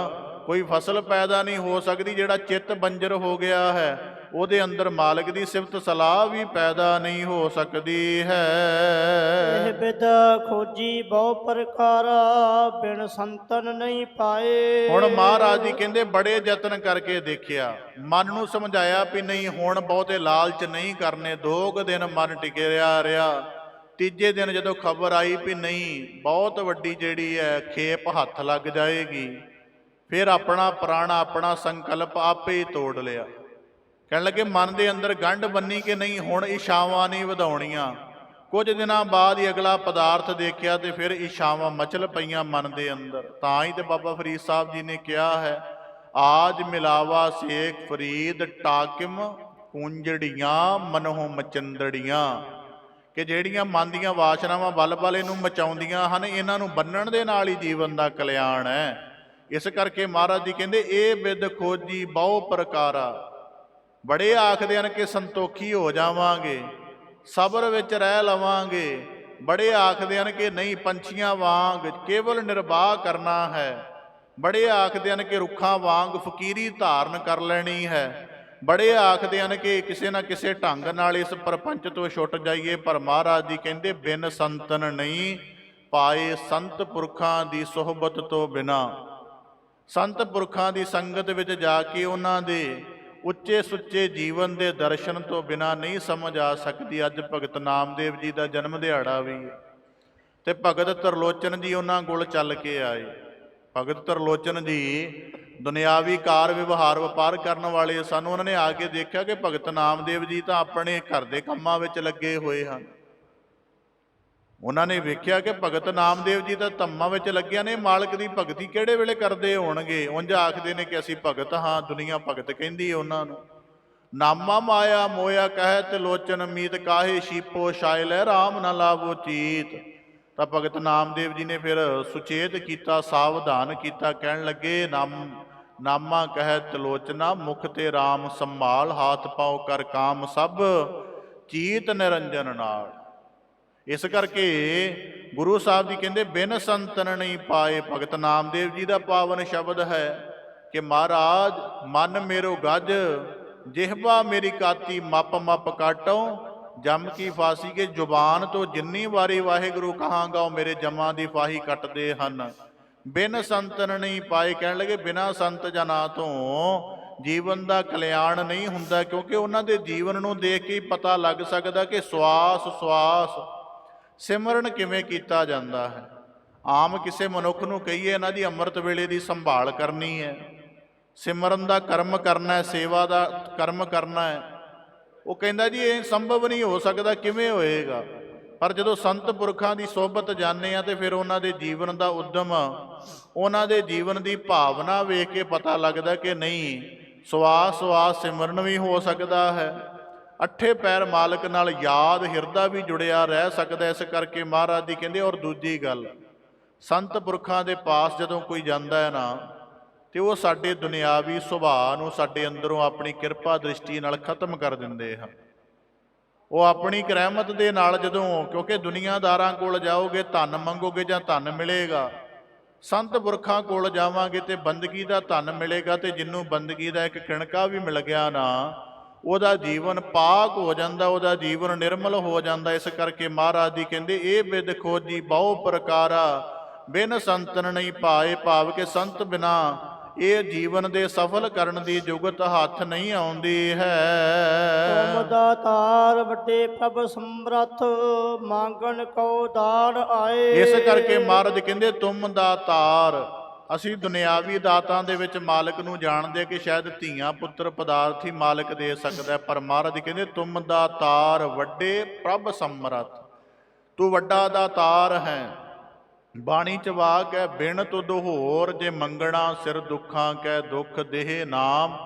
A: ਕੋਈ ਫਸਲ ਪੈਦਾ ਨਹੀਂ ਹੋ ਸਕਦੀ, ਜਿਹੜਾ ਚਿੱਤ ਬੰਜਰ ਹੋ ਗਿਆ ਹੈ ਉਹਦੇ ਅੰਦਰ ਮਾਲਕ ਦੀ ਸਿਫਤ ਸਲਾਹ ਵੀ ਪੈਦਾ ਨਹੀਂ ਹੋ ਸਕਦੀ
B: ਇਹ
A: ਹੈ।
B: ਬਿਦ ਖੋਜੀ ਬਹੁ ਪ੍ਰਕਾਰਾ, ਬਿਨ ਸੰਤਨ ਨਹੀਂ ਪਾਏ।
A: ਹੁਣ ਮਹਾਰਾਜ ਜੀ ਕਹਿੰਦੇ ਬੜੇ ਯਤਨ ਕਰਕੇ ਦੇਖਿਆ, ਮਨ ਨੂੰ ਸਮਝਾਇਆ ਵੀ ਨਹੀਂ ਹੁਣ ਬਹੁਤੇ ਲਾਲਚ ਨਹੀਂ ਕਰਨੇ। 2 ਦਿਨ ਮਨ ਟਿਕਿਆ ਰਿਹਾ। ਤੀਜੇ ਦਿਨ ਜਦੋਂ ਖਬਰ ਆਈ ਵੀ ਨਹੀਂ ਬਹੁਤ ਵੱਡੀ ਜਿਹੜੀ ਹੈ ਖੇਪ ਹੱਥ ਲੱਗ ਜਾਏਗੀ, ਫਿਰ ਆਪਣਾ ਪ੍ਰਾਣ ਆਪਣਾ ਸੰਕਲਪ ਆਪੇ ਹੀ ਤੋੜ ਲਿਆ। ਕਹਿਣ ਲੱਗੇ ਮਨ ਦੇ ਅੰਦਰ ਗੰਢ ਬੰਨੀ ਕਿ ਨਹੀਂ ਹੁਣ ਇਛਾਵਾਂ ਨਹੀਂ ਵਧਾਉਣੀਆਂ। ਕੁਝ ਦਿਨਾਂ ਬਾਅਦ ਹੀ ਅਗਲਾ ਪਦਾਰਥ ਦੇਖਿਆ ਤੇ ਫਿਰ ਇਛਾਵਾਂ ਮਚਲ ਪਈਆਂ ਮਨ ਦੇ ਅੰਦਰ। ਤਾਂ ਹੀ ਤੇ ਬਾਬਾ ਫਰੀਦ ਸਾਹਿਬ ਜੀ ਨੇ ਕਿਹਾ ਹੈ, ਆਜ ਮਿਲਾਵਾ ਸੇਖ ਫਰੀਦ ਟਾਕਿਮ ਕੁੰਜੜੀਆਂ ਮਨੋਂ ਮਚੰਦੜੀਆਂ, ਕਿ ਜਿਹੜੀਆਂ ਮਨ ਦੀਆਂ ਵਾਸ਼ਨਾਵਾਂ ਬਲ ਇਹਨੂੰ ਮਚਾਉਂਦੀਆਂ ਹਨ, ਇਹਨਾਂ ਨੂੰ ਬੰਨਣ ਦੇ ਨਾਲ ਹੀ ਜੀਵਨ ਦਾ ਕਲਿਆਣ ਹੈ। ਇਸ ਕਰਕੇ ਮਹਾਰਾਜ ਜੀ ਕਹਿੰਦੇ ਇਹ ਬਿਦ ਖੋਜੀ ਬਹੁ ਪ੍ਰਕਾਰਾ। ਬੜੇ ਆਖਦੇ ਹਨ ਕਿ ਸੰਤੋਖੀ ਹੋ ਜਾਵਾਂਗੇ, ਸਬਰ ਵਿੱਚ ਰਹਿ ਲਵਾਂਗੇ। ਬੜੇ ਆਖਦੇ ਹਨ ਕਿ ਨਹੀਂ ਪੰਛੀਆਂ ਵਾਂਗ ਕੇਵਲ ਨਿਰਵਾਹ ਕਰਨਾ ਹੈ। ਬੜੇ ਆਖਦੇ ਹਨ ਕਿ ਰੁੱਖਾਂ ਵਾਂਗ ਫਕੀਰੀ ਧਾਰਨ ਕਰ ਲੈਣੀ ਹੈ। ਬੜੇ ਆਖਦੇ ਹਨ ਕਿ ਕਿਸੇ ਨਾ ਕਿਸੇ ਢੰਗ ਨਾਲ ਇਸ ਪ੍ਰਪੰਚ ਤੋਂ ਛੁੱਟ ਜਾਈਏ। ਪਰ ਮਹਾਰਾਜ ਜੀ ਕਹਿੰਦੇ ਬਿਨ ਸੰਤਨ ਨਹੀਂ ਪਾਏ, ਸੰਤ ਪੁਰਖਾਂ ਦੀ ਸੁਹਬਤ ਤੋਂ ਬਿਨਾ। ਸੰਤ ਪੁਰਖਾਂ ਦੀ ਸੰਗਤ ਵਿੱਚ ਜਾ ਕੇ ਉਹਨਾਂ ਦੇ ਉੱਚੇ ਸੁੱਚੇ ਜੀਵਨ ਦੇ ਦਰਸ਼ਨ ਤੋਂ ਬਿਨਾ ਨਹੀਂ ਸਮਝ ਆ ਸਕਦੀ। ਅੱਜ ਭਗਤ ਨਾਮਦੇਵ ਜੀ ਦਾ ਜਨਮ ਦਿਹਾੜਾ ਵੀ ਹੈ ਤੇ ਭਗਤ ਤਰਲੋਚਨ ਜੀ ਉਹਨਾਂ ਕੋਲ ਚੱਲ ਕੇ ਆਏ। ਭਗਤ ਤਰਲੋਚਨ ਜੀ ਦੁਨਿਆਵੀ ਕਾਰ ਵਿਵਹਾਰ ਵਪਾਰ ਕਰਨ ਵਾਲੇ ਸਨ। ਉਹਨਾਂ ਨੇ ਆ ਕੇ ਦੇਖਿਆ ਕਿ ਭਗਤ ਨਾਮਦੇਵ ਜੀ ਤਾਂ ਆਪਣੇ ਘਰ ਦੇ ਕੰਮਾਂ ਵਿੱਚ ਲੱਗੇ ਹੋਏ ਹਨ। ਉਹਨਾਂ ਨੇ ਵੇਖਿਆ ਕਿ ਭਗਤ ਨਾਮਦੇਵ ਜੀ ਤਾਂ ਧੰਮਾਂ ਵਿੱਚ ਲੱਗਿਆ ਨੇ, ਮਾਲਕ ਦੀ ਭਗਤੀ ਕਿਹੜੇ ਵੇਲੇ ਕਰਦੇ ਹੋਣਗੇ। ਉਂਝ ਆਖਦੇ ਨੇ ਕਿ ਅਸੀਂ ਭਗਤ ਹਾਂ, ਦੁਨੀਆ ਭਗਤ ਕਹਿੰਦੀ ਹੈ ਉਹਨਾਂ ਨੂੰ। ਨਾਮਾ ਮਾਇਆ ਮੋਇਆ ਕਹਿ ਤਿਲੋਚਨ ਮੀਤ, ਕਾਹੇ ਸ਼ੀਪੋ ਸ਼ਾਇ ਲੈ ਰਾਮ ਨਾ ਲਾਵੋ ਚੀਤ। ਤਾਂ ਭਗਤ ਨਾਮਦੇਵ ਜੀ ਨੇ ਫਿਰ ਸੁਚੇਤ ਕੀਤਾ, ਸਾਵਧਾਨ ਕੀਤਾ। ਕਹਿਣ ਲੱਗੇ ਨਾਮਾ ਕਹਿ ਤਿਲੋਚਨਾ, ਮੁਖ ਤੇ ਰਾਮ ਸੰਭਾਲ, ਹਾਥ ਪਾਉ ਕਰ ਕਾਮ ਸਭ ਚੀਤ ਨਿਰੰਜਨ ਨਾਲ। ਇਸ ਕਰਕੇ ਗੁਰੂ ਸਾਹਿਬ ਜੀ ਕਹਿੰਦੇ ਬਿਨ ਸੰਤਨ ਨਹੀਂ ਪਾਏ। ਭਗਤ ਨਾਮਦੇਵ ਜੀ ਦਾ ਪਾਵਨ ਸ਼ਬਦ ਹੈ ਕਿ ਮਹਾਰਾਜ ਮਨ ਮੇਰੋ ਗੱਜ, ਜਿਹਵਾ ਮੇਰੀ ਕਾਤੀ ਮੱਪ ਮੱਪ ਕਾਟੋ, ਜਮ ਕੀ ਫਾਸੀ। ਕੇ ਜ਼ੁਬਾਨ ਤੋਂ ਜਿੰਨੀ ਵਾਰੀ ਵਾਹਿਗੁਰੂ ਕਹਾਂਗਾ ਉਹ ਮੇਰੇ ਜਮਾਂ ਦੀ ਫਾਹੀ ਕੱਟਦੇ ਹਨ। ਬਿਨ ਸੰਤਨ ਨਹੀਂ ਪਾਏ। ਕਹਿਣ ਲੱਗੇ ਬਿਨਾਂ ਸੰਤ ਜਨਾਂ ਤੋਂ ਜੀਵਨ ਦਾ ਕਲਿਆਣ ਨਹੀਂ ਹੁੰਦਾ, ਕਿਉਂਕਿ ਉਹਨਾਂ ਦੇ ਜੀਵਨ ਨੂੰ ਦੇਖ ਕੇ ਹੀ ਪਤਾ ਲੱਗ ਸਕਦਾ ਕਿ ਸਵਾਸ ਸਵਾਸ ਸਿਮਰਨ ਕਿਵੇਂ ਕੀਤਾ ਜਾਂਦਾ ਹੈ। ਆਮ ਕਿਸੇ ਮਨੁੱਖ ਨੂੰ ਕਹੀਏ ਇਹਨਾਂ ਦੀ ਅੰਮ੍ਰਿਤ ਵੇਲੇ ਦੀ ਸੰਭਾਲ ਕਰਨੀ ਹੈ, ਸਿਮਰਨ ਦਾ ਕਰਮ ਕਰਨਾ ਹੈ, ਸੇਵਾ ਦਾ ਕਰਮ ਕਰਨਾ ਹੈ, ਉਹ ਕਹਿੰਦਾ ਜੀ ਇਹ ਸੰਭਵ ਨਹੀਂ ਹੋ ਸਕਦਾ, ਕਿਵੇਂ ਹੋਏਗਾ। ਪਰ ਜਦੋਂ ਸੰਤ ਪੁਰਖਾਂ ਦੀ ਸੋਭਤ ਜਾਂਦੇ ਆ ਤੇ ਫਿਰ ਉਹਨਾਂ ਦੇ ਜੀਵਨ ਦਾ ਉਦਮ, ਉਹਨਾਂ ਦੇ ਜੀਵਨ ਦੀ ਭਾਵਨਾ ਵੇਖ ਕੇ ਪਤਾ ਲੱਗਦਾ ਕਿ ਨਹੀਂ ਸਵਾਸ ਸਵਾਸ ਸਿਮਰਨ ਵੀ ਹੋ ਸਕਦਾ ਹੈ। ਅੱਠੇ ਪੈਰ ਮਾਲਕ ਨਾਲ ਯਾਦ ਹਿਰਦਾ ਵੀ ਜੁੜਿਆ ਰਹਿ ਸਕਦਾ। ਇਸ ਕਰਕੇ ਮਹਾਰਾਜ ਜੀ ਕਹਿੰਦੇ ਔਰ ਦੂਜੀ ਗੱਲ, ਸੰਤ ਪੁਰਖਾਂ ਦੇ ਪਾਸ ਜਦੋਂ ਕੋਈ ਜਾਂਦਾ ਹੈ ਨਾ ਤੇ ਉਹ ਸਾਡੇ ਦੁਨਿਆਵੀ ਸੁਭਾਅ ਨੂੰ ਸਾਡੇ ਅੰਦਰੋਂ ਆਪਣੀ ਕਿਰਪਾ ਦ੍ਰਿਸ਼ਟੀ ਨਾਲ ਖਤਮ ਕਰ ਦਿੰਦੇ ਹਨ। ਉਹ ਆਪਣੀ ਰਹਿਮਤ ਦੇ ਨਾਲ ਜਦੋਂ, ਕਿਉਂਕਿ ਦੁਨੀਆਦਾਰਾਂ ਕੋਲ ਜਾਓਗੇ ਧਨ ਮੰਗੋਗੇ ਜਾਂ ਧਨ ਮਿਲੇਗਾ, ਸੰਤ ਪੁਰਖਾਂ ਕੋਲ ਜਾਵਾਂਗੇ ਤੇ ਬੰਦਗੀ ਦਾ ਧਨ ਮਿਲੇਗਾ। ਤੇ ਜਿਹਨੂੰ ਬੰਦਗੀ ਦਾ ਇੱਕ ਕਿਣਕਾ ਵੀ ਮਿਲ ਗਿਆ ਨਾ, ਉਹਦਾ ਜੀਵਨ ਪਾਕ ਹੋ ਜਾਂਦਾ, ਉਹਦਾ ਜੀਵਨ ਨਿਰਮਲ ਹੋ ਜਾਂਦਾ। ਇਸ ਕਰਕੇ ਮਹਾਰਾਜ ਜੀ ਕਹਿੰਦੇ ਇਹ ਬਿਦ ਖੋਜੀ ਬਹੁ ਪ੍ਰਕਾਰਾ, ਬਿਨ ਸੰਤਨ ਨਹੀਂ ਪਾਏ। ਭਾਵ ਕਿ ਸੰਤ ਬਿਨਾ ਇਹ ਜੀਵਨ ਦੇ ਸਫਲ ਕਰਨ ਦੀ ਜੁਗਤ ਹੱਥ ਨਹੀਂ ਆਉਂਦੀ ਹੈ।
B: ਤੁਮ ਦਾਤਾਰ ਵੱਡੇ ਪ੍ਰਭ ਸਮਰੱਥ, ਮੰਗਣ ਕਉ ਦਾਨ ਆਏ।
A: ਇਸ ਕਰਕੇ ਮਹਾਰਾਜ ਕਹਿੰਦੇ ਤੁਮ ਦਾਤਾਰ। ਅਸੀਂ ਦੁਨਿਆਵੀ ਦਾਤਾਂ ਦੇ ਵਿੱਚ ਮਾਲਕ ਨੂੰ ਜਾਣਦੇ ਕਿ ਸ਼ਾਇਦ ਧੀਆਂ ਪੁੱਤਰ ਪਦਾਰਥ ਹੀ ਮਾਲਕ ਦੇ ਸਕਦਾ, ਪਰ ਮਹਾਰਾਜ ਕਹਿੰਦੇ ਤੁਮ ਦਾਤਾਰ ਵੱਡੇ ਪ੍ਰਭ ਸਮਰੱਥ, ਤੂੰ ਵੱਡਾ ਦਾਤਾਰ ਹੈ। ਬਾਣੀ ਚ ਵਾਕ ਹੈ ਬਿਨ ਤੁਧ ਹੋਰ, ਜੇ ਮੰਗਣਾ ਸਿਰ ਦੁੱਖਾਂ ਕੈ ਦੁੱਖ ਦੇਹ ਨਾਮ,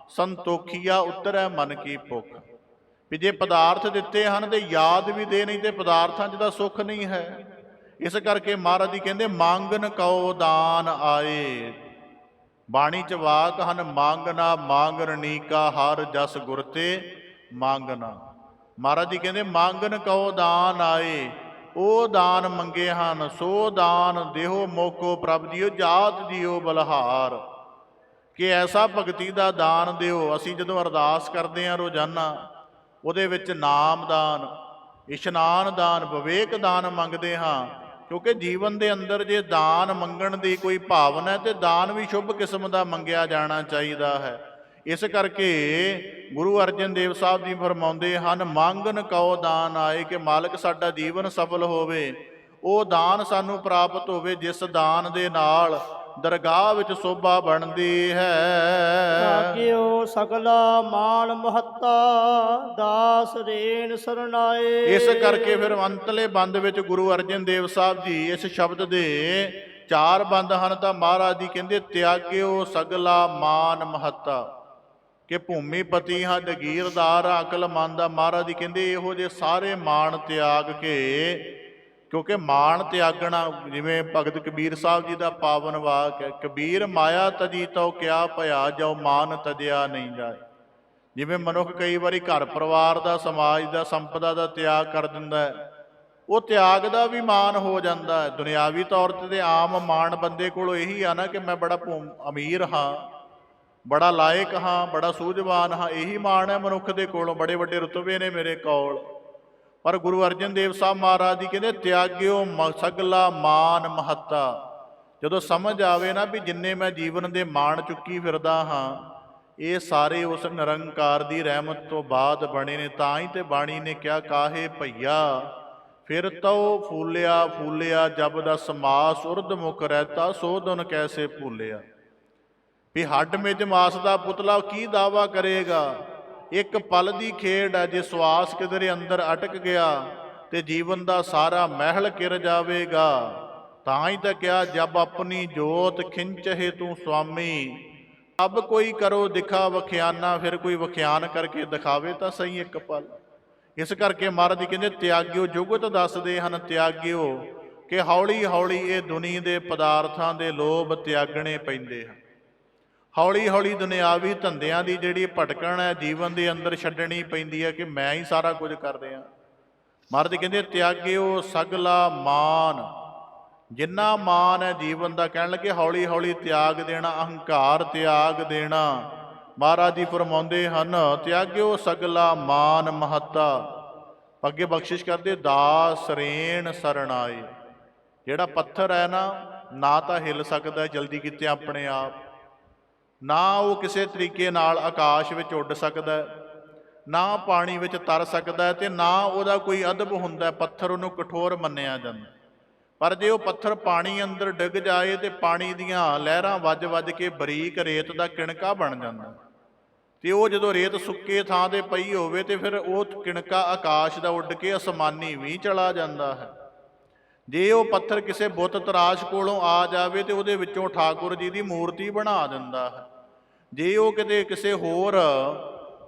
A: ਸੰਤੋਖੀਆ ਉਤਰੈ ਮਨ ਕੀ ਭੁੱਖ। ਵੀ ਜੇ ਪਦਾਰਥ ਦਿੱਤੇ ਹਨ ਤੇ ਯਾਦ ਵੀ ਦੇ, ਨਹੀਂ ਤੇ ਪਦਾਰਥਾਂ 'ਚ ਤਾਂ ਸੁੱਖ ਨਹੀਂ ਹੈ। ਇਸ ਕਰਕੇ ਮਹਾਰਾਜ ਜੀ ਕਹਿੰਦੇ ਮੰਗਨ ਕਉ ਦਾਨ ਆਏ। ਬਾਣੀ ਚ ਵਾਕ ਹਨ, ਮੰਗਣਾ ਮੰਗਣ ਨੀਕਾ, ਹਰ ਜਸ ਗੁਰ ਤੇ ਮੰਗਣਾ। ਮਹਾਰਾਜ ਜੀ ਕਹਿੰਦੇ ਮੰਗਣ ਕਉ ਦਾਨ ਆਏ, ਉਹ ਦਾਨ ਮੰਗੇ ਹਨ, ਸੋ ਦਾਨ ਦੇਹੋ ਮੋਕੋ ਪ੍ਰਭ ਜੀਓ, ਜਾਤ ਜੀਓ ਬਲਹਾਰ। ਕਿ ਐਸਾ ਭਗਤੀ ਦਾ ਦਾਨ ਦਿਓ। ਅਸੀਂ ਜਦੋਂ ਅਰਦਾਸ ਕਰਦੇ ਹਾਂ ਰੋਜ਼ਾਨਾ, ਉਹਦੇ ਵਿੱਚ ਨਾਮ ਦਾਨ, ਇਸ਼ਨਾਨ ਦਾਨ, ਵਿਵੇਕ ਦਾਨ ਮੰਗਦੇ ਹਾਂ। ਕਿਉਂਕਿ ਜੀਵਨ ਦੇ ਅੰਦਰ ਜੇ ਦਾਨ ਮੰਗਣ ਦੀ ਕੋਈ ਭਾਵਨਾ ਹੈ, ਤੇ ਦਾਨ ਵੀ ਸ਼ੁਭ ਕਿਸਮ ਦਾ ਮੰਗਿਆ ਜਾਣਾ ਚਾਹੀਦਾ ਹੈ। ਇਸ ਕਰਕੇ ਗੁਰੂ ਅਰਜਨ ਦੇਵ ਸਾਹਿਬ ਜੀ ਫਰਮਾਉਂਦੇ ਹਨ, ਮੰਗਣ ਕਉ ਦਾਨ ਆਏ, ਕਿ ਮਾਲਕ ਸਾਡਾ ਜੀਵਨ ਸਫਲ ਹੋਵੇ, ਉਹ ਦਾਨ ਸਾਨੂੰ ਪ੍ਰਾਪਤ ਹੋਵੇ ਜਿਸ ਦਾਨ ਦੇ ਨਾਲ ਦਰਗਾਹ ਵਿੱਚ ਸੋਭਾ ਬਣਦੀ ਹੈ।
B: ਆਗਿਓ ਸਗਲਾ ਮਾਨ ਮਹੱਤਾ, ਦਾਸ ਰੇਣ ਸਰਨਾਏ।
A: ਇਸ ਕਰਕੇ ਫਿਰ ਅੰਤਲੇ ਬੰਦ ਵਿੱਚ ਗੁਰੂ ਅਰਜਨ ਦੇਵ ਸਾਹਿਬ ਜੀ ਇਸ ਸ਼ਬਦ ਦੇ 4 ਬੰਦ ਹਨ। ਤਾਂ ਮਹਾਰਾਜ ਜੀ ਕਹਿੰਦੇ ਤਿਆਗਿਓ ਸਗਲਾ ਮਾਨ ਮਹੱਤਾ, ਕਿ ਭੂਮੀਪਤੀ ਹਾਂ, ਜਗੀਰਦਾਰ ਹਾਂ, ਅਕਲਮੰਦ ਆ। ਮਹਾਰਾਜ ਜੀ ਕਹਿੰਦੇ ਇਹੋ ਜਿਹੇ ਸਾਰੇ ਮਾਣ ਤਿਆਗ ਕੇ, ਕਿਉਂਕਿ ਮਾਣ ਤਿਆਗਣਾ, ਜਿਵੇਂ ਭਗਤ ਕਬੀਰ ਸਾਹਿਬ ਜੀ ਦਾ ਪਾਵਨ ਵਾਕ ਹੈ, ਕਬੀਰ ਮਾਇਆ ਤਜੀ ਤਉ ਕਿਆ ਭਇਆ, ਜੋ ਮਾਨ ਤਜਿਆ ਨਹੀਂ ਜਾਏ। ਜਿਵੇਂ ਮਨੁੱਖ ਕਈ ਵਾਰੀ ਘਰ ਪਰਿਵਾਰ ਦਾ, ਸਮਾਜ ਦਾ, ਸੰਪਦਾ ਦਾ ਤਿਆਗ ਕਰ ਦਿੰਦਾ ਹੈ, ਉਹ ਤਿਆਗ ਦਾ ਵੀ ਮਾਣ ਹੋ ਜਾਂਦਾ ਹੈ। ਦੁਨਿਆਵੀ ਤੌਰ ਤੇ ਆਮ ਮਾਣ ਬੰਦੇ ਕੋਲੋਂ ਇਹੀ ਆ ਨਾ, ਕਿ ਮੈਂ ਬੜਾ ਅਮੀਰ ਹਾਂ, ਬੜਾ ਲਾਇਕ ਹਾਂ, ਬੜਾ ਸੂਝਵਾਨ ਹਾਂ, ਇਹੀ ਮਾਣ ਹੈ ਮਨੁੱਖ ਦੇ ਕੋਲੋਂ, ਬੜੇ ਵੱਡੇ ਰੁਤਬੇ ਨੇ ਮੇਰੇ ਕੋਲ। ਪਰ ਗੁਰੂ ਅਰਜਨ ਦੇਵ ਸਾਹਿਬ ਮਹਾਰਾਜ ਜੀ ਕਹਿੰਦੇ ਤਿਆਗਿਓ ਸਗਲਾ ਮਾਨ ਮਹੱਤਾ। ਜਦੋਂ ਸਮਝ ਆਵੇ ਨਾ ਵੀ ਜਿੰਨੇ ਮੈਂ ਜੀਵਨ ਦੇ ਮਾਣ ਚੁੱਕੀ ਫਿਰਦਾ ਹਾਂ, ਇਹ ਸਾਰੇ ਉਸ ਨਿਰੰਕਾਰ ਦੀ ਰਹਿਮਤ ਤੋਂ ਬਾਅਦ ਬਣੇ ਨੇ। ਤਾਂ ਹੀ ਤੇ ਬਾਣੀ ਨੇ ਕਿਹਾ, ਕਾਹੇ ਭਈਆ ਫਿਰ ਤਉ ਫੂਲਿਆ ਫੂਲਿਆ, ਜਬ ਦਾ ਸਮਾਸ ਉਰਦ ਮੁਖ ਰਹਿਤਾ, ਸੋ ਦੁਨ ਕੈਸੇ ਭੂਲਿਆ। ਵੀ ਹੱਡ ਮਿਜ ਮਾਸ ਦਾ ਪੁਤਲਾ ਕੀ ਦਾਵਾ ਕਰੇਗਾ। ਇੱਕ ਪਲ ਦੀ ਖੇਡ ਹੈ, ਜੇ ਸਵਾਸ ਕਿਧਰੇ ਅੰਦਰ ਅਟਕ ਗਿਆ ਤੇ ਜੀਵਨ ਦਾ ਸਾਰਾ ਮਹਿਲ ਕਿਰ ਜਾਵੇਗਾ। ਤਾਂ ਹੀ ਤਾਂ ਕਿਹਾ, ਜਬ ਆਪਣੀ ਜੋਤ ਖਿੰਚਹਿ ਤੂੰ ਸੁਆਮੀ, ਅਬ ਕੋਈ ਕਰੋ ਦਿਖਾ ਵਖਿਆਨਾ। ਫਿਰ ਕੋਈ ਵਖਿਆਨ ਕਰਕੇ ਦਿਖਾਵੇ ਤਾਂ ਸਹੀ ਇੱਕ ਪਲ। ਇਸ ਕਰਕੇ ਮਹਾਰਾਜ ਜੀ ਕਹਿੰਦੇ ਤਿਆਗਿਓ, ਜੁਗਤ ਦੱਸਦੇ ਹਨ ਤਿਆਗਿਓ, ਕਿ ਹੌਲੀ ਹੌਲੀ ਇਹ ਦੁਨੀਆ ਦੇ ਪਦਾਰਥਾਂ ਦੇ ਲੋਭ ਤਿਆਗਣੇ ਪੈਂਦੇ ਹਨ। ਹੌਲੀ ਹੌਲੀ ਦੁਨਿਆਵੀ ਧੰਦਿਆਂ ਦੀ ਜਿਹੜੀ ਭਟਕਣ ਹੈ ਜੀਵਨ ਦੇ ਅੰਦਰ ਛੱਡਣੀ ਪੈਂਦੀ ਹੈ, ਕਿ ਮੈਂ ਹੀ ਸਾਰਾ ਕੁਝ ਕਰ ਰਿਹਾ। ਮਹਾਰਾਜ ਕਹਿੰਦੇ ਤਿਆਗਿਓ ਸਗਲਾ ਮਾਨ, ਜਿੰਨਾ ਮਾਨ ਹੈ ਜੀਵਨ ਦਾ, ਕਹਿਣ ਲੱਗੇ ਹੌਲੀ ਹੌਲੀ ਤਿਆਗ ਦੇਣਾ, ਅਹੰਕਾਰ ਤਿਆਗ ਦੇਣਾ। ਮਹਾਰਾਜ ਜੀ ਫਰਮਾਉਂਦੇ ਹਨ, ਤਿਆਗਿਓ ਸਗਲਾ ਮਾਨ ਮਹੱਤਾ। ਅੱਗੇ ਬਖਸ਼ਿਸ਼ ਕਰਦੇ, ਦਾਸ ਰੇਣ ਸਰਣਾਏ। ਜਿਹੜਾ ਪੱਥਰ ਹੈ ਨਾ ਤਾਂ ਹਿੱਲ ਸਕਦਾ ਜਲਦੀ ਕਿਤੇ ਆਪਣੇ ਆਪ, ਨਾ ਉਹ ਕਿਸੇ ਤਰੀਕੇ ਨਾਲ ਆਕਾਸ਼ ਵਿੱਚ ਉੱਡ ਸਕਦਾ, ਨਾ ਪਾਣੀ ਵਿੱਚ ਤਰ ਸਕਦਾ, ਤੇ ਨਾ ਉਹਦਾ ਕੋਈ ਅਦਬ ਹੁੰਦਾ। ਪੱਥਰ ਉਹਨੂੰ ਕਠੋਰ ਮੰਨਿਆ ਜਾਂਦਾ। ਪਰ ਜੇ ਉਹ ਪੱਥਰ ਪਾਣੀ ਅੰਦਰ ਡਿੱਗ ਜਾਏ ਤੇ ਪਾਣੀ ਦੀਆਂ ਲਹਿਰਾਂ ਵੱਜ ਵੱਜ ਕੇ ਬਰੀਕ ਰੇਤ ਦਾ ਕਿਣਕਾ ਬਣ ਜਾਂਦਾ। ਤੇ ਉਹ ਜਦੋਂ ਰੇਤ ਸੁੱਕੇ ਥਾਂ ਤੇ ਪਈ ਹੋਵੇ, ਤੇ ਫਿਰ ਉਹ ਕਿਣਕਾ ਆਕਾਸ਼ ਦਾ ਉੱਡ ਕੇ ਅਸਮਾਨੀ ਵੀ ਚਲਾ ਜਾਂਦਾ ਹੈ। ਜੇ ਉਹ ਪੱਥਰ ਕਿਸੇ ਬੁੱਤ ਤਰਾਸ਼ ਕੋਲੋਂ ਆ ਜਾਵੇ, ਤੇ ਉਹਦੇ ਵਿੱਚੋਂ ਠਾਕੁਰ ਜੀ ਦੀ ਮੂਰਤੀ ਬਣਾ ਦਿੰਦਾ ਹੈ। ਜੇ ਉਹ ਕਿਤੇ ਕਿਸੇ ਹੋਰ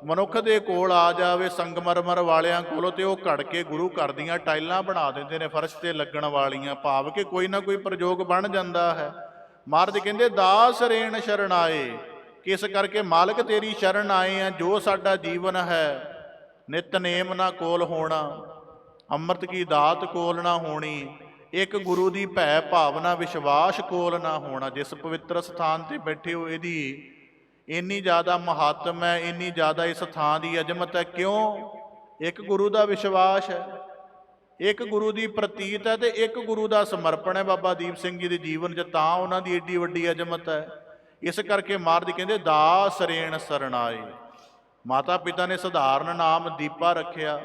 A: ਮਨੁੱਖ ਦੇ ਕੋਲ ਆ ਜਾਵੇ, ਸੰਗਮਰਮਰ ਵਾਲਿਆਂ ਕੋਲੋਂ, ਤੇ ਉਹ ਘੜ ਕੇ ਗੁਰੂ ਘਰ ਦੀਆਂ ਟਾਈਲਾਂ ਬਣਾ ਦਿੰਦੇ ਨੇ, ਫਰਸ਼ ਤੇ ਲੱਗਣ ਵਾਲੀਆਂ, ਭਾਵ ਕਿ ਕੋਈ ਨਾ ਕੋਈ ਪ੍ਰਯੋਗ ਬਣ ਜਾਂਦਾ ਹੈ। ਮਹਾਰਾਜ ਕਹਿੰਦੇ ਦਾਸ ਰੇਣ ਸ਼ਰਣਾਏ, ਕਿ ਇਸ ਕਰਕੇ ਮਾਲਕ ਤੇਰੀ ਸ਼ਰਨ ਆਏ ਆ। ਜੋ ਸਾਡਾ ਜੀਵਨ ਹੈ, ਨਿਤਨੇਮ ਨਾ ਕੋਲ ਹੋਣਾ, ਅੰਮ੍ਰਿਤ ਕੀ ਦਾਤ ਕੋਲ ਨਾ ਹੋਣੀ, ਇੱਕ ਗੁਰੂ ਦੀ ਭੈ ਭਾਵਨਾ ਵਿਸ਼ਵਾਸ ਕੋਲ ਨਾ ਹੋਣਾ। ਜਿਸ ਪਵਿੱਤਰ ਸਥਾਨ ਤੇ ਬੈਠੇ ਹੋ, ਇਹਦੀ ਇੰਨੀ ਜ਼ਿਆਦਾ ਮਹੱਤਮ ਹੈ, ਇੰਨੀ ਜ਼ਿਆਦਾ ਇਸ ਥਾਂ ਦੀ ਅਜ਼ਮਤ ਹੈ। ਕਿਉਂ? ਇੱਕ ਗੁਰੂ ਦਾ ਵਿਸ਼ਵਾਸ ਹੈ, ਇੱਕ ਗੁਰੂ ਦੀ ਪ੍ਰਤੀਤ ਹੈ, ਤੇ ਇੱਕ ਗੁਰੂ ਦਾ ਸਮਰਪਣ ਹੈ ਬਾਬਾ ਦੀਪ ਸਿੰਘ ਜੀ ਦੇ ਜੀਵਨ 'ਚ। ਤਾਂ ਉਹਨਾਂ ਦੀ ਏਡੀ ਵੱਡੀ ਅਜ਼ਮਤ ਹੈ। ਇਸ ਕਰਕੇ ਮਹਾਰਾਜ ਕਹਿੰਦੇ ਦਾਸ ਰੇਣ ਸਰਣਾਏ। ਮਾਤਾ ਪਿਤਾ ਨੇ ਸਧਾਰਨ ਨਾਮ ਦੀਪਾ ਰੱਖਿਆ,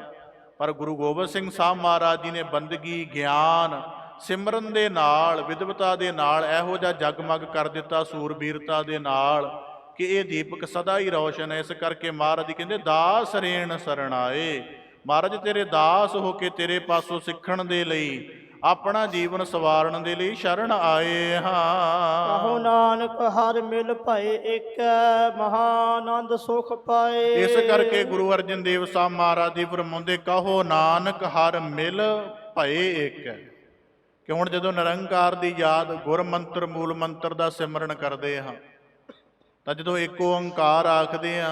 A: ਪਰ ਗੁਰੂ ਗੋਬਿੰਦ ਸਿੰਘ ਸਾਹਿਬ ਮਹਾਰਾਜ ਜੀ ਨੇ ਬੰਦਗੀ, ਗਿਆਨ, ਸਿਮਰਨ ਦੇ ਨਾਲ, ਵਿਦਵਤਾ ਦੇ ਨਾਲ ਇਹੋ ਜਿਹਾ ਜਗਮਗ ਕਰ ਦਿੱਤਾ, ਸੂਰਬੀਰਤਾ ਦੇ ਨਾਲ, ਕਿ ਇਹ ਦੀਪਕ ਸਦਾ ਹੀ ਰੌਸ਼ਨ ਹੈ। ਇਸ ਕਰਕੇ ਮਹਾਰਾਜ ਜੀ ਕਹਿੰਦੇ ਦਾਸ ਰੇਣ ਸਰਣਾਏ। ਮਹਾਰਾਜ ਤੇਰੇ ਦਾਸ ਹੋ ਕੇ ਤੇਰੇ ਪਾਸੋਂ ਸਿੱਖਣ ਦੇ ਲਈ, ਆਪਣਾ ਜੀਵਨ ਸਵਾਰਨ ਦੇ ਲਈ ਸ਼ਰਨ ਆਏ ਹਾਂ।
B: ਕਹੋ ਨਾਨਕ ਹਰ ਮਿਲ ਭਏ ਇੱਕ, ਮਹਾ ਆਨੰਦ ਸੁਖ ਪਾਏ।
A: ਇਸ ਕਰਕੇ ਗੁਰੂ ਅਰਜਨ ਦੇਵ ਸਾਹਿਬ ਮਹਾਰਾਜ ਜੀ ਫਰਮਾਉਂਦੇ, ਕਹੋ ਨਾਨਕ ਹਰ ਮਿਲ ਭਏ ਇੱਕ। ਕਿ ਹੁਣ ਜਦੋਂ ਨਿਰੰਕਾਰ ਦੀ ਯਾਦ, ਗੁਰ ਮੰਤਰ, ਮੂਲ ਮੰਤਰ ਦਾ ਸਿਮਰਨ ਕਰਦੇ ਹਾਂ, ਤਾਂ ਜਦੋਂ ਇੱਕ ਓੰਕਾਰ ਆਖਦੇ ਆ,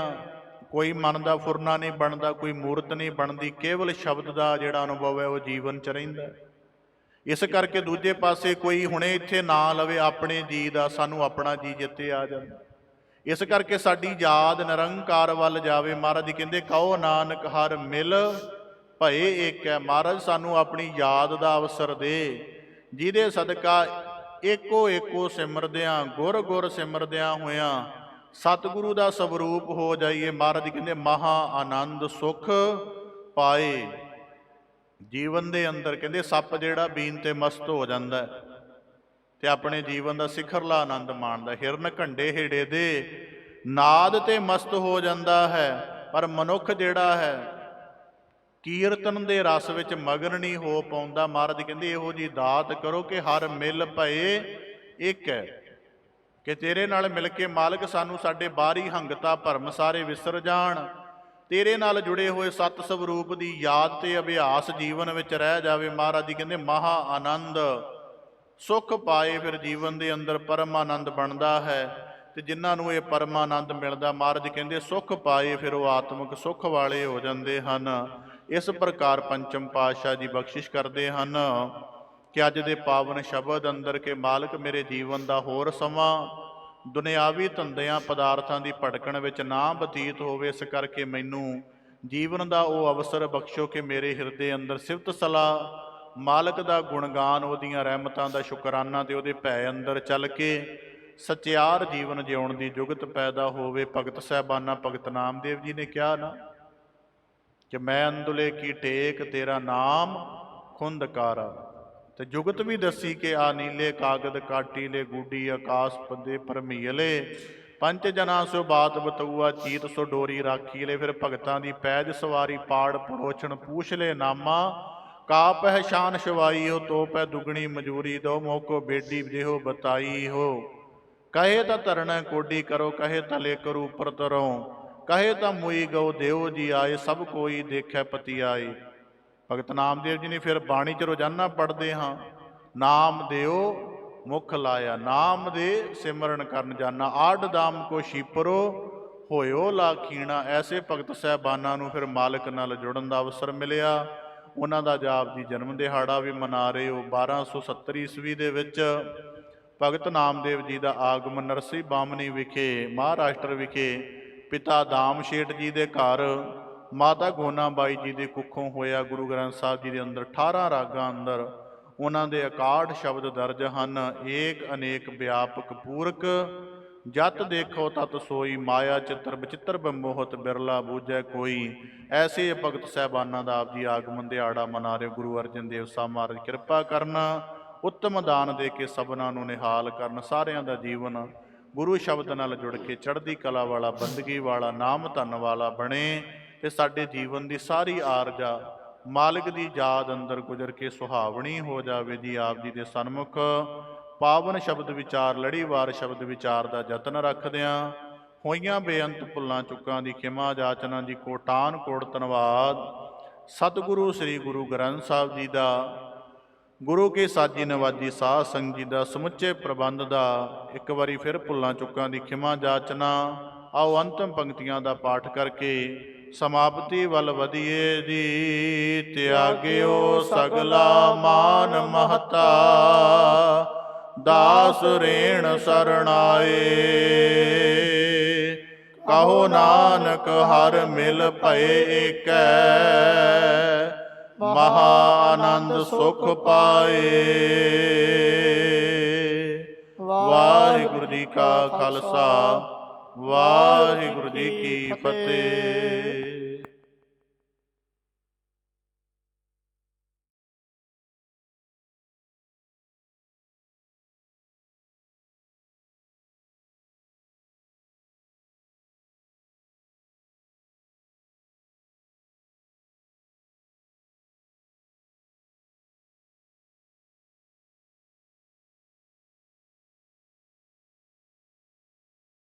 A: ਕੋਈ ਮਨ ਦਾ ਫੁਰਨਾ ਨਹੀਂ ਬਣਦਾ, ਕੋਈ ਮੂਰਤ ਨਹੀਂ ਬਣਦੀ, ਕੇਵਲ ਸ਼ਬਦ ਦਾ ਜਿਹੜਾ ਅਨੁਭਵ ਹੈ ਉਹ ਜੀਵਨ 'ਚ ਰਹਿੰਦਾ। ਇਸ ਕਰਕੇ ਦੂਜੇ ਪਾਸੇ ਕੋਈ ਹੁਣੇ ਇੱਥੇ ਨਾਂ ਲਵੇ ਆਪਣੇ ਜੀ ਦਾ, ਸਾਨੂੰ ਆਪਣਾ ਜੀ ਜਿੱਤੇ ਆ ਜਾਂਦਾ। ਇਸ ਕਰਕੇ ਸਾਡੀ ਯਾਦ ਨਿਰੰਕਾਰ ਵੱਲ ਜਾਵੇ। ਮਹਾਰਾਜ ਜੀ ਕਹਿੰਦੇ ਕਹੋ ਨਾਨਕ ਹਰ ਮਿਲ ਭਏ ਏਕ ਹੈ। ਮਹਾਰਾਜ ਸਾਨੂੰ ਆਪਣੀ ਯਾਦ ਦਾ ਅਵਸਰ ਦੇ, ਜਿਹਦੇ ਸਦਕਾ ਏਕੋ ਏਕੋ ਸਿਮਰਦਿਆਂ, ਗੁਰ ਗੁਰ ਸਿਮਰਦਿਆਂ ਹੋਇਆਂ ਸਤਿਗੁਰੂ ਦਾ ਸਵਰੂਪ ਹੋ ਜਾਈਏ। ਮਹਾਰਾਜ ਜੀ ਕਹਿੰਦੇ ਮਹਾ ਆਨੰਦ ਸੁਖ ਪਾਏ। ਜੀਵਨ ਦੇ ਅੰਦਰ ਕਹਿੰਦੇ ਸੱਪ ਜਿਹੜਾ ਬੀਨ ਤੇ ਮਸਤ ਹੋ ਜਾਂਦਾ ਤੇ ਆਪਣੇ ਜੀਵਨ ਦਾ ਸਿਖਰਲਾ ਆਨੰਦ ਮਾਣਦਾ। ਹਿਰਨ ਘੰਡੇ ਹੇੜੇ ਦੇ ਨਾਦ ਤੇ ਮਸਤ ਹੋ ਜਾਂਦਾ ਹੈ, ਪਰ ਮਨੁੱਖ ਜਿਹੜਾ ਹੈ ਕੀਰਤਨ ਦੇ ਰਸ ਵਿੱਚ ਮਗਨ ਨਹੀਂ ਹੋ ਪਾਉਂਦਾ। ਮਹਾਰਾਜ ਕਹਿੰਦੇ ਇਹੋ ਜੀ ਦਾਤ ਕਰੋ ਕਿ ਹਰ ਮਿਲ ਭਏ ਇੱਕ ਹੈ, ਕਿ ਤੇਰੇ ਨਾਲ ਮਿਲ ਕੇ ਮਾਲਕ ਸਾਨੂੰ ਸਾਡੇ ਬਾਹਰੀ ਹੰਗਤਾ ਭਰਮ ਸਾਰੇ ਵਿਸਰ ਜਾਣ, ਤੇਰੇ ਨਾਲ ਜੁੜੇ ਹੋਏ ਸਤ ਸਵਰੂਪ ਦੀ ਯਾਦ ਤੇ ਅਭਿਆਸ ਜੀਵਨ ਵਿੱਚ ਰਹਿ ਜਾਵੇ। ਮਹਾਰਾਜ ਜੀ ਕਹਿੰਦੇ ਮਹਾ ਆਨੰਦ ਸੁਖ ਪਾਏ। ਫਿਰ ਜੀਵਨ ਦੇ ਅੰਦਰ ਪਰਮ ਆਨੰਦ ਬਣਦਾ ਹੈ, ਤੇ ਜਿਨ੍ਹਾਂ ਨੂੰ ਇਹ ਪਰਮ ਆਨੰਦ ਮਿਲਦਾ ਮਹਾਰਾਜ ਕਹਿੰਦੇ ਸੁਖ ਪਾਏ, ਫਿਰ ਉਹ ਆਤਮਿਕ ਸੁਖ ਵਾਲੇ ਹੋ ਜਾਂਦੇ ਹਨ। ਇਸ ਪ੍ਰਕਾਰ ਪੰਚਮ ਪਾਤਸ਼ਾਹ ਜੀ ਬਖਸ਼ਿਸ਼ ਕਰਦੇ ਹਨ ਕਿ ਅੱਜ ਦੇ ਪਾਵਨ ਸ਼ਬਦ ਅੰਦਰ ਕੇ ਮਾਲਕ ਮੇਰੇ ਜੀਵਨ ਦਾ ਹੋਰ ਸਮਾਂ ਦੁਨਿਆਵੀ ਧੰਦਿਆਂ ਪਦਾਰਥਾਂ ਦੀ ਭਟਕਣ ਵਿੱਚ ਨਾ ਬਤੀਤ ਹੋਵੇ। ਇਸ ਕਰਕੇ ਮੈਨੂੰ ਜੀਵਨ ਦਾ ਉਹ ਅਵਸਰ ਬਖਸ਼ੋ ਕਿ ਮੇਰੇ ਹਿਰਦੇ ਅੰਦਰ ਸਿਫਤ ਸਲਾਹ ਮਾਲਕ ਦਾ ਗੁਣਗਾਨ, ਉਹਦੀਆਂ ਰਹਿਮਤਾਂ ਦਾ ਸ਼ੁਕਰਾਨਾ ਤੇ ਉਹਦੇ ਭੈ ਅੰਦਰ ਚੱਲ ਕੇ ਸਚਿਆਰ ਜੀਵਨ ਜਿਉਣ ਦੀ ਜੁਗਤ ਪੈਦਾ ਹੋਵੇ। ਭਗਤ ਸਾਹਿਬਾਨਾ ਭਗਤ ਨਾਮਦੇਵ ਜੀ ਨੇ ਕਿਹਾ ਨਾ ਕਿ ਮੈਂ ਅੰਦੁਲੇ ਕੀ ਟੇਕ ਤੇਰਾ ਨਾਮ ਖੁੰਦਕਾਰਾ, ਤੇ ਜੁਗਤ ਵੀ ਦੱਸੀ ਕਿ ਆ ਨੀਲੇ ਕਾਗਦ ਕਾਟੀ ਲੈ ਗੂਡੀ ਆਕਾਸ ਪੱਦੇ ਪਰਮੀਲੇ, ਪੰਚ ਜਨਾ ਸੋ ਬਾਤ ਬਤੂਆ ਚੀਤ ਸੋ ਡੋਰੀ ਰਾਖੀ ਲੈ। ਫਿਰ ਭਗਤਾਂ ਦੀ ਪੈਜ ਸਵਾਰੀ ਪਾੜ ਪੜੋਛਣ ਪੂਛ ਲੈ ਨਾਮਾ, ਕਾ ਪਹਿਚਾਨ ਸ਼ਵਾਈ ਹੋ ਤੋ ਪੈ ਦੁਗਣੀ ਮਜੂਰੀ ਦੋ, ਮੋਕੋ ਬੇਡੀ ਜਿਹੋ ਬਤਾਈ ਹੋ, ਕਹੇ ਤਾਂ ਧਰਣਾ ਕੋਡੀ ਕਰੋ, ਕਹੇ ਤਾਂ ਲੈ ਕਰੋ ਉੱਪਰ ਤਰੋ, ਕਹੇ ਤਾਂ ਮੁਈ ਗਉ ਦੇਉ ਜੀ ਆਏ, ਸਭ ਕੋਈ ਦੇਖੈ ਪਤੀ ਆਏ। ਭਗਤ ਨਾਮਦੇਵ ਜੀ ਨੇ ਫਿਰ ਬਾਣੀ 'ਚ ਰੋਜ਼ਾਨਾ ਪੜ੍ਹਦੇ ਹਾਂ, ਨਾਮ ਦਿਓ ਮੁਖ ਲਾਇਆ, ਨਾਮ ਦੇ ਸਿਮਰਨ ਕਰਨ ਜਾਣਾ, ਆਡ ਦਾਮ ਕੋ ਸ਼ੀਪਰੋ ਹੋਇਓ ਲਾਖੀਣਾ। ਐਸੇ ਭਗਤ ਸਾਹਿਬਾਨਾਂ ਨੂੰ ਫਿਰ ਮਾਲਕ ਨਾਲ ਜੁੜਨ ਦਾ ਅਵਸਰ ਮਿਲਿਆ। ਉਹਨਾਂ ਦਾ ਜਾਪ ਦੀ ਜਨਮ ਦਿਹਾੜਾ ਵੀ ਮਨਾ ਰਹੇ ਹੋ। 1270 ਈਸਵੀ ਦੇ ਵਿੱਚ ਭਗਤ ਨਾਮਦੇਵ ਜੀ ਦਾ ਆਗਮਨ ਨਰਸੀ ਬਾਮਨੀ ਵਿਖੇ, ਮਹਾਰਾਸ਼ਟਰ ਵਿਖੇ ਪਿਤਾ ਦਾਮ ਸ਼ੇਠ ਜੀ ਦੇ ਘਰ ਮਾਤਾ ਗੋਨਾ ਬਾਈ ਜੀ ਦੇ ਕੁੱਖੋਂ ਹੋਇਆ। ਗੁਰੂ ਗ੍ਰੰਥ ਸਾਹਿਬ ਜੀ ਦੇ ਅੰਦਰ 18 ਰਾਗਾਂ ਅੰਦਰ ਉਹਨਾਂ ਦੇ 61 ਸ਼ਬਦ ਦਰਜ ਹਨ। ਏਕ ਅਨੇਕ ਵਿਆਪਕ ਪੂਰਕ, ਜਤ ਦੇਖੋ ਤਤ ਸੋਈ, ਮਾਇਆ ਚਿੱਤਰ ਬਚਿੱਤਰ ਬੰਮੋਹਤ, ਬਿਰਲਾ ਬੂਝੈ ਕੋਈ। ਐਸੇ ਭਗਤ ਸਾਹਿਬਾਨਾਂ ਦਾ ਆਪ ਜੀ ਆਗਮਨ ਦਿਹਾੜਾ ਮਨਾ ਰਹੇ। ਗੁਰੂ ਅਰਜਨ ਦੇਵ ਸਾਹਿਬ ਮਹਾਰਾਜ ਕਿਰਪਾ ਕਰਨਾ, ਉੱਤਮ ਦਾਨ ਦੇ ਕੇ ਸਭਨਾਂ ਨੂੰ ਨਿਹਾਲ ਕਰਨ, ਸਾਰਿਆਂ ਦਾ ਜੀਵਨ ਗੁਰੂ ਸ਼ਬਦ ਨਾਲ ਜੁੜ ਕੇ ਚੜ੍ਹਦੀ ਕਲਾ ਵਾਲਾ, ਬੰਦਗੀ ਵਾਲਾ, ਨਾਮ ਧਨ ਵਾਲਾ ਬਣੇ, ਤੇ ਸਾਡੇ ਜੀਵਨ ਦੀ ਸਾਰੀ ਆਰਜਾ ਮਾਲਕ ਦੀ ਯਾਦ ਅੰਦਰ ਗੁਜ਼ਰ ਕੇ ਸੁਹਾਵਣੀ ਹੋ ਜਾਵੇ ਜੀ। ਆਪ ਜੀ ਦੇ ਸਨਮੁਖ ਪਾਵਨ ਸ਼ਬਦ ਵਿਚਾਰ, ਲੜੀਵਾਰ ਸ਼ਬਦ ਵਿਚਾਰ ਦਾ ਯਤਨ ਰੱਖਦਿਆਂ ਹੋਈਆਂ ਬੇਅੰਤ ਭੁੱਲਾਂ ਚੁੱਕਾਂ ਦੀ ਖਿਮਾ ਜਾਚਨਾ ਜੀ। ਕੋਟਾਨ ਕੋਟ ਧੰਨਵਾਦ ਸਤਿਗੁਰੂ ਸ੍ਰੀ ਗੁਰੂ ਗ੍ਰੰਥ ਸਾਹਿਬ ਜੀ ਦਾ, ਗੁਰੂ ਕੇ ਸਾਜੀ ਨਵਾਜੀ ਸਾਧ ਸੰਗਤ ਜੀ ਦਾ, ਸਮੁੱਚੇ ਪ੍ਰਬੰਧ ਦਾ। ਇੱਕ ਵਾਰੀ ਫਿਰ ਭੁੱਲਾਂ ਚੁੱਕਾਂ ਦੀ ਖਿਮਾ ਜਾਚਨਾ। ਆਓ ਅੰਤਮ ਪੰਕਤੀਆਂ ਦਾ ਪਾਠ ਕਰਕੇ ਸਮਾਪਤੀ ਵੱਲ ਵਧੀਏ ਜੀ। ਤਿਆਗਿਓ ਸਗਲਾ ਮਾਨ ਮਹਤਾ, ਦਾਸ ਰੇਣ ਸਰਣਾਏ, ਕਹੋ ਨਾਨਕ ਹਰ ਮਿਲ ਭਏ ਏਕੈ, ਮਹਾ ਆਨੰਦ ਸੁਖ ਪਾਏ। ਵਾਹਿਗੁਰੂ ਜੀ ਕਾ ਖਾਲਸਾ, ਵਾਹਿਗੁਰੂ ਜੀ ਕੀ ਫਤਿਹ।